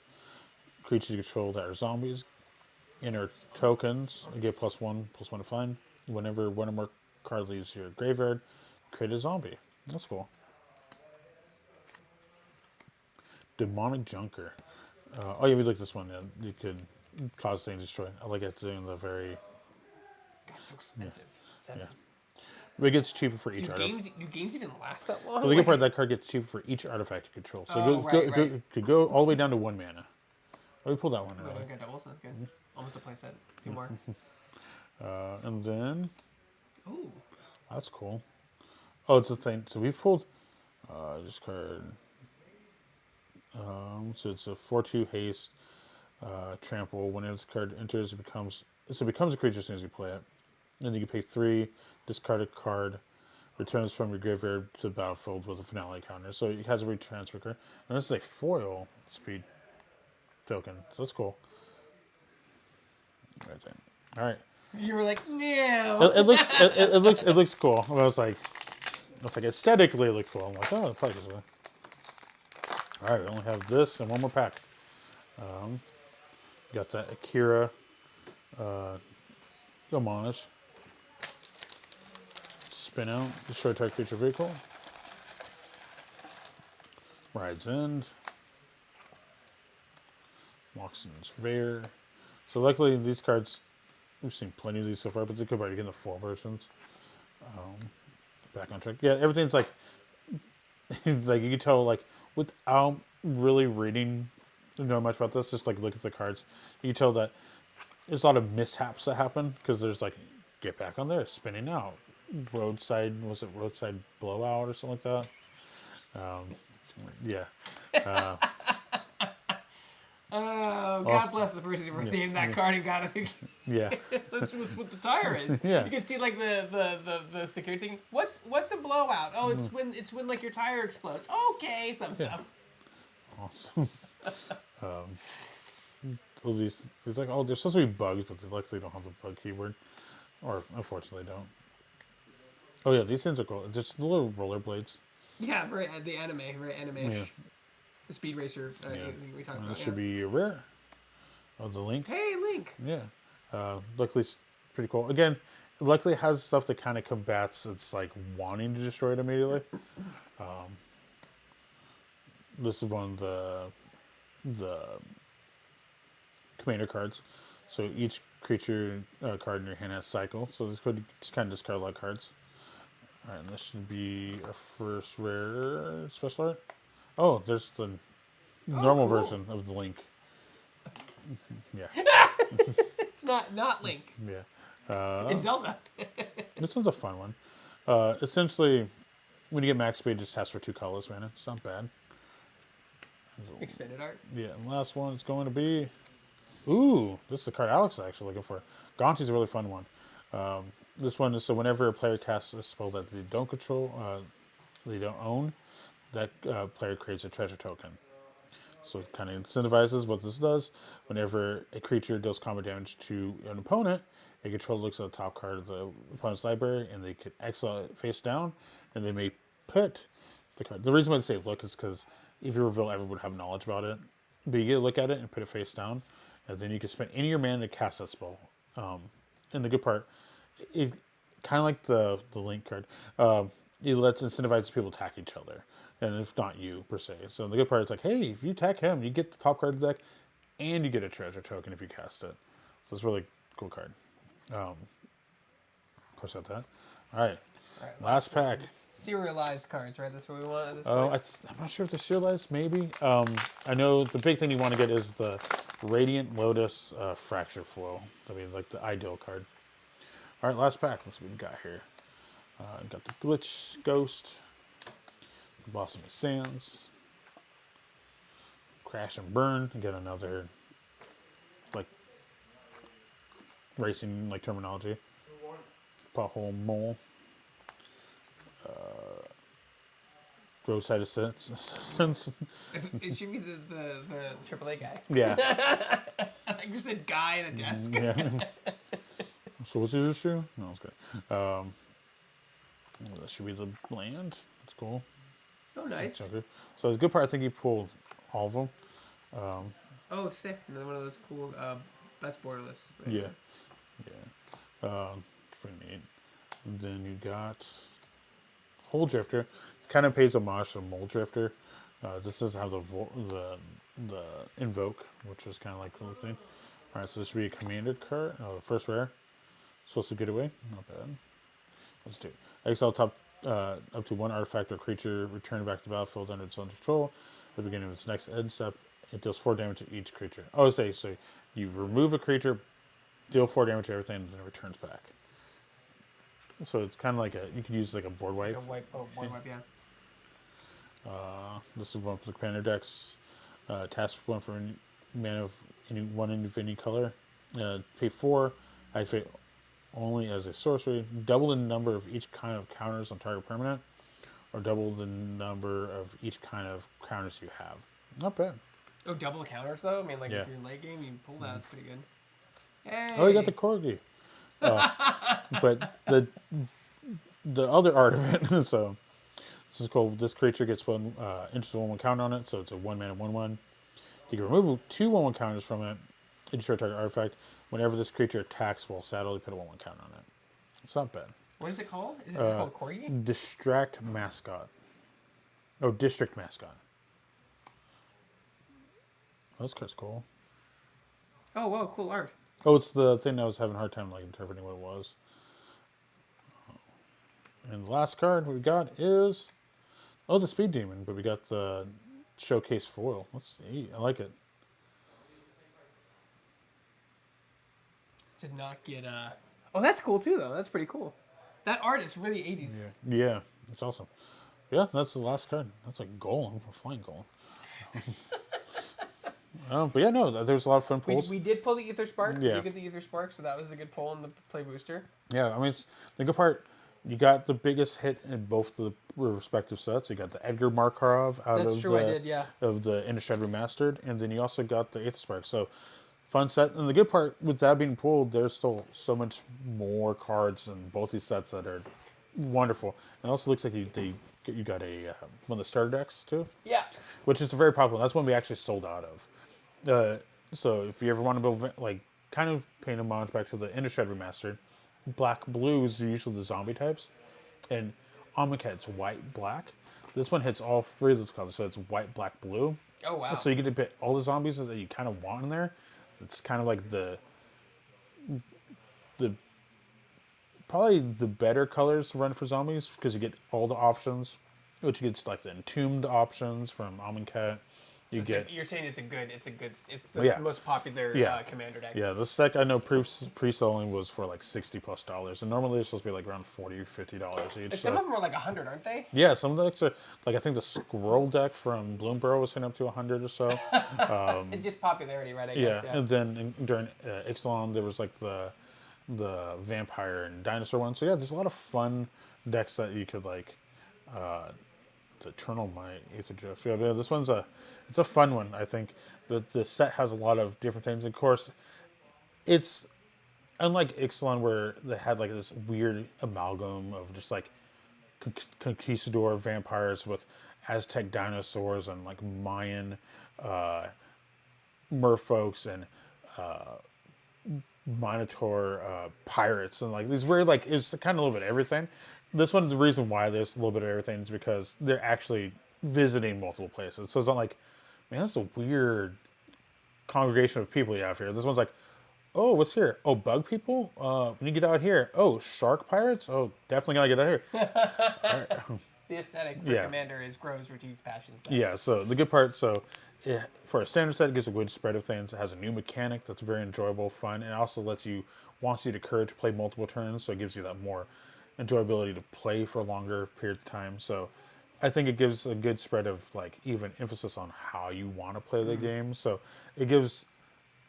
Creatures you control that are zombies enter tokens. You get +1/+1 to find. Whenever one or more card leaves your graveyard, create a zombie. That's cool. Demonic Junker. Oh yeah, we looked at this one. Yeah. You could cause things to destroy. I like it doing the very. That's so expensive. Yeah. But it gets cheaper for each Do artifact. games even last that long? Well, the good part, that card gets cheaper for each artifact you control. So could go all the way down to 1 mana. Oh, we pulled that one Oh, early. don't get doubles. That's good. Almost a playset. 2 more. And then, Ooh. that's cool. Oh, it's a thing. So we pulled this card. So it's a 4/2 haste, trample. When its card enters, it becomes a creature as soon as you play it. And you can pay 3, discard a card, returns from your graveyard to the battlefield with a finale counter. So it has a retransfer card. And this is a foil speed token, so that's cool. Right there. All right. You were like, no. It looks cool. I was like aesthetically it looks cool. I'm like, oh, it's like this way. All right, we only have this and one more pack. Got that Akira Homage. Spin out, destroy target creature vehicle. Rides End. Walks in Surveyor. So luckily these cards, we've seen plenty of these so far, but they could probably get in the 4 versions. Back on track. Yeah, everything's like, like you can tell, like without really reading, know much about this, just like look at the cards, you can tell that there's a lot of mishaps that happen because there's like, get back on there, spinning out, roadside blowout or something like that. Yeah. Oh, God bless the person who named that card and got it. Yeah. That's what the tire is. Yeah. You can see like the security thing. What's a blowout? Oh, it's when like your tire explodes. Okay, thumbs up. Awesome. All these, it's like, oh, they're supposed to be bugs, but they luckily don't have the bug keyword, or unfortunately don't. Oh yeah, these things are cool. Just little rollerblades. Yeah, very the anime, very anime-ish. Yeah. The Speed Racer we talked about. This should be a rare. Oh, the Link. Hey, Link. Yeah. Luckily, it's pretty cool. Again, luckily it has stuff that kind of combats its like wanting to destroy it immediately. This is one of the commander cards. So each creature card in your hand has cycle. So this could just kind of discard a lot of cards. All right, and this should be a first rare special art. Oh, there's the normal version of the Link. Yeah. It's not Link. Yeah. It's Zelda. This one's a fun one. Essentially, when you get max speed, it just asks for 2 colors, man. It's not bad. Extended art. Yeah, and last one is going to be... Ooh, this is the card Alex is actually looking for. Gonti's a really fun one. This one is so whenever a player casts a spell that they don't control, they don't own, that player creates a treasure token. So it kind of incentivizes what this does. Whenever a creature deals combat damage to an opponent, a controller looks at the top card of the opponent's library and they could exile it face down, and they may put the card. The reason why I say look is because if you reveal, everyone would have knowledge about it. But you get to look at it and put it face down, and then you can spend any of your mana to cast that spell. And the good part, it kind of like the Link card, it lets incentivize people to attack each other, and if not you per se. So the good part is like, hey, if you attack him, you get the top card of the deck, and you get a treasure token if you cast it. So it's a really cool card. Of course, got that. All right, last pack. Serialized cards, right? That's what we want at this Oh, point. I'm not sure if they're serialized. Maybe. I know the big thing you want to get is the Radiant Lotus Fracture Flow. I mean, like the ideal card. All right, last pack. Let's see what we got here. Got the Glitch Ghost, Blossomy Sands, Crash and Burn. Again, another like racing like terminology. Pothole Mole. Roadside Assistance. It should be the AAA guy. Yeah. I just said guy in a desk. Yeah. So what's the issue? No, it's good. That should be the land. That's cool. Oh, nice. Okay. So the good part, I think you pulled all of them. Oh, sick. Another one of those cool, that's borderless. Right? Yeah. Yeah. Pretty neat. And then you got Hole Drifter. Kind of pays homage to Mole Drifter. This doesn't have the Invoke, which is kind of like a cool thing. All right, so this should be a commander card. The first rare. Supposed to get away. Not bad. Let's do it. Exile top up to 1 artifact or creature, return it back to the battlefield under its own control. At the beginning of its next end step, it deals 4 damage to each creature. Oh, so you remove a creature, deal 4 damage to everything, and then it returns back. So it's kind of like you could use like a board wipe. Board wipe, yeah. This is one for the commander decks. Task one for any mana of one of any color. Pay 4. Activate only as a sorcery. Double the number of each kind of counters on target permanent, or double the number of each kind of counters you have. Not bad. Oh, double counters though. I mean, like Yeah. if you're in late game, you pull that. That's pretty good. Oh, you got Hey. the corgi. But the other art of it. So this is called. This creature gets one instant 1/1 counter on it. So it's a 1 mana 1/1. You can remove 2 1/1 counters from it. And destroy target artifact. Whenever this creature attacks while saddled, you put a 1/1 counter on it. It's not bad. What is it called? Is this called Corgi? Distract mascot. Oh, district mascot. Oh, this card's cool. Oh, whoa, cool art. Oh, it's the thing I was having a hard time like interpreting what it was. And the last card we got is the Speed Demon, but we got the showcase foil. Let's see. I like it. Did not get Oh, that's cool too, though. That's pretty cool. That art is really 80s. Yeah, it's awesome. Yeah, that's the last card. That's like golem, a flying golem. But yeah, no, there was a lot of fun pulls. We did pull the Ether Spark. Yeah. We did get the Ether Spark, so that was a good pull in the play booster. Yeah, I mean, it's the good part. You got the biggest hit in both the respective sets. You got the Edgar Markarov That's true, I did, yeah. of the Innistrad Remastered, and then you also got the Aetherdrift Spark. So fun set. And the good part with that being pulled, there's still so much more cards in both these sets that are wonderful. And it also looks like you got a one of the starter decks too. Yeah. Which is very popular. That's one we actually sold out of. So if you ever want to build, like, kind of paying homage back to the Innistrad Remastered, black blues are usually the zombie types, and Amonkhet's white black. This one hits all 3 of those colors, so it's white, black, blue. Oh, wow. So you get to pick all the zombies that you kind of want in there. It's kind of like the probably the better colors to run for zombies because you get all the options, which you get like the entombed options from Amonkhet. You're saying it's the most popular commander deck. Yeah, this deck I know pre-selling was for like $60+, and normally it's supposed to be like around $40, $50 each. And some of them are like 100, aren't they? Yeah, some of the decks are like I think the Squirrel deck from Bloomborough was hitting up to 100 or so. It's just popularity, right? I guess. Yeah. And then during Ixalan there was like the vampire and dinosaur one. So yeah, there's a lot of fun decks that you could like. The Eternal Might, Aetherdrift. Yeah, this one's it's a fun one. I think the set has a lot of different things. Of course, it's unlike Ixalan where they had like this weird amalgam of just like conquistador vampires with Aztec dinosaurs and like Mayan merfolks and Minotaur pirates and like these weird like it's kind of a little bit of everything. This one, the reason why there's a little bit of everything is because they're actually visiting multiple places. So it's not like, man, that's a weird congregation of people you have here. This one's like, oh, what's here? Oh, bug people? When you get out here, oh, shark pirates? Oh, definitely gotta get out here. All right. The aesthetic for Commander is grows, routines, passions. Yeah, so the good part, for a standard set, it gives a good spread of things. It has a new mechanic that's very enjoyable, fun, and also wants you to courage to play multiple turns, so it gives you that more enjoyability to play for a longer period of time. So I think it gives a good spread of like even emphasis on how you want to play the game. So it gives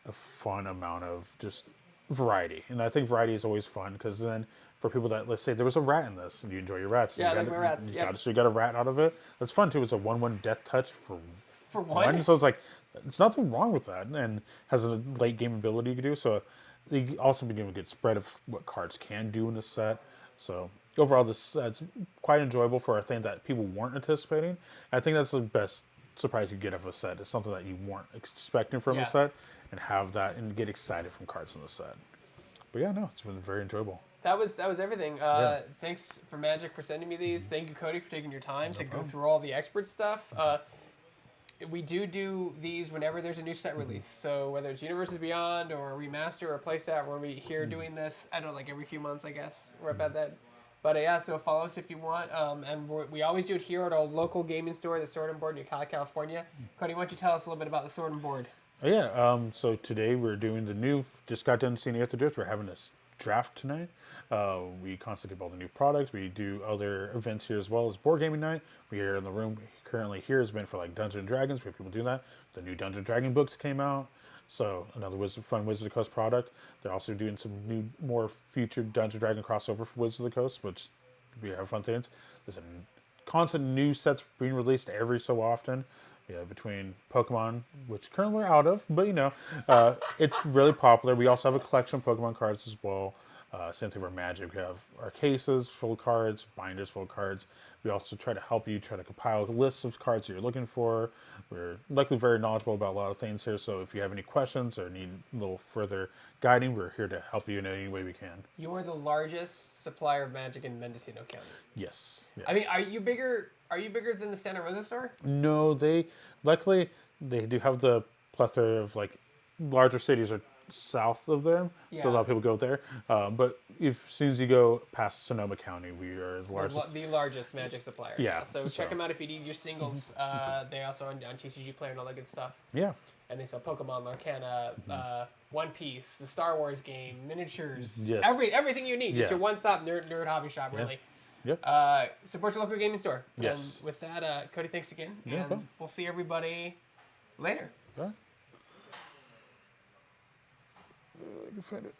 a fun amount of just variety. And I think variety is always fun because then for people that, let's say there was a rat in this and you enjoy your rats. Yeah, like my rats. So you got a rat out of it. That's fun too. It's a 1/1 death touch for one. So it's like, it's nothing wrong with that and has a late game ability you can do. So you also been given a good spread of what cards can do in the set. So overall, it's quite enjoyable for a thing that people weren't anticipating. I think that's the best surprise you get of a set. It's something that you weren't expecting from a set, and have that and get excited from cards in the set. But yeah, no, it's been very enjoyable. That was everything. Thanks for Magic for sending me these. Thank you, Cody, for taking your time to go through all the expert stuff. We do these whenever there's a new set release. So whether it's Universes Beyond or a remaster or a playset, we're here doing this, I don't know, like every few months, I guess. We're about that. But yeah, so follow us if you want. And we always do it here at our local gaming store, the Sword and Board in Ucala, California. Cody, why don't you tell us a little bit about the Sword and Board? Yeah, so today we're doing just got done seeing Aetherdrift. We're having a draft tonight. We constantly get all the new products. We do other events here as well as board gaming night. We are in the room currently here has been for like Dungeons and Dragons. We have people doing that. The new Dungeon Dragon books came out. So another fun Wizard of the Coast product. They're also doing some new, more featured Dungeon Dragon crossover for Wizard of the Coast, which we have fun things. There's a constant new sets being released every so often. Yeah, between Pokemon, which currently we're out of, but it's really popular. We also have a collection of Pokemon cards as well. Same thing for Magic. We have our cases full of cards, binders full of cards. We also try to help you try to compile lists of cards that you're looking for. We're likely very knowledgeable about a lot of things here, so if you have any questions or need a little further guiding, we're here to help you in any way we can. You are the largest supplier of Magic in Mendocino County. Yes. Yeah. I mean, are you bigger than the Santa Rosa store? No, luckily they do have the plethora of like larger cities are south of them, so a lot of people go there. But as soon as you go past Sonoma County, we are the largest. The largest Magic supplier. Yeah, So check them out if you need your singles. They also on TCG Player and all that good stuff. Yeah. And they sell Pokemon, Lorcana, One Piece, the Star Wars game, miniatures, Yes. everything you need. Yeah. It's your one-stop nerd hobby shop, really. Yep. Support your local gaming store. Yes. And with that, Cody, thanks again. Yeah, and we'll see everybody later. Right. I can find it.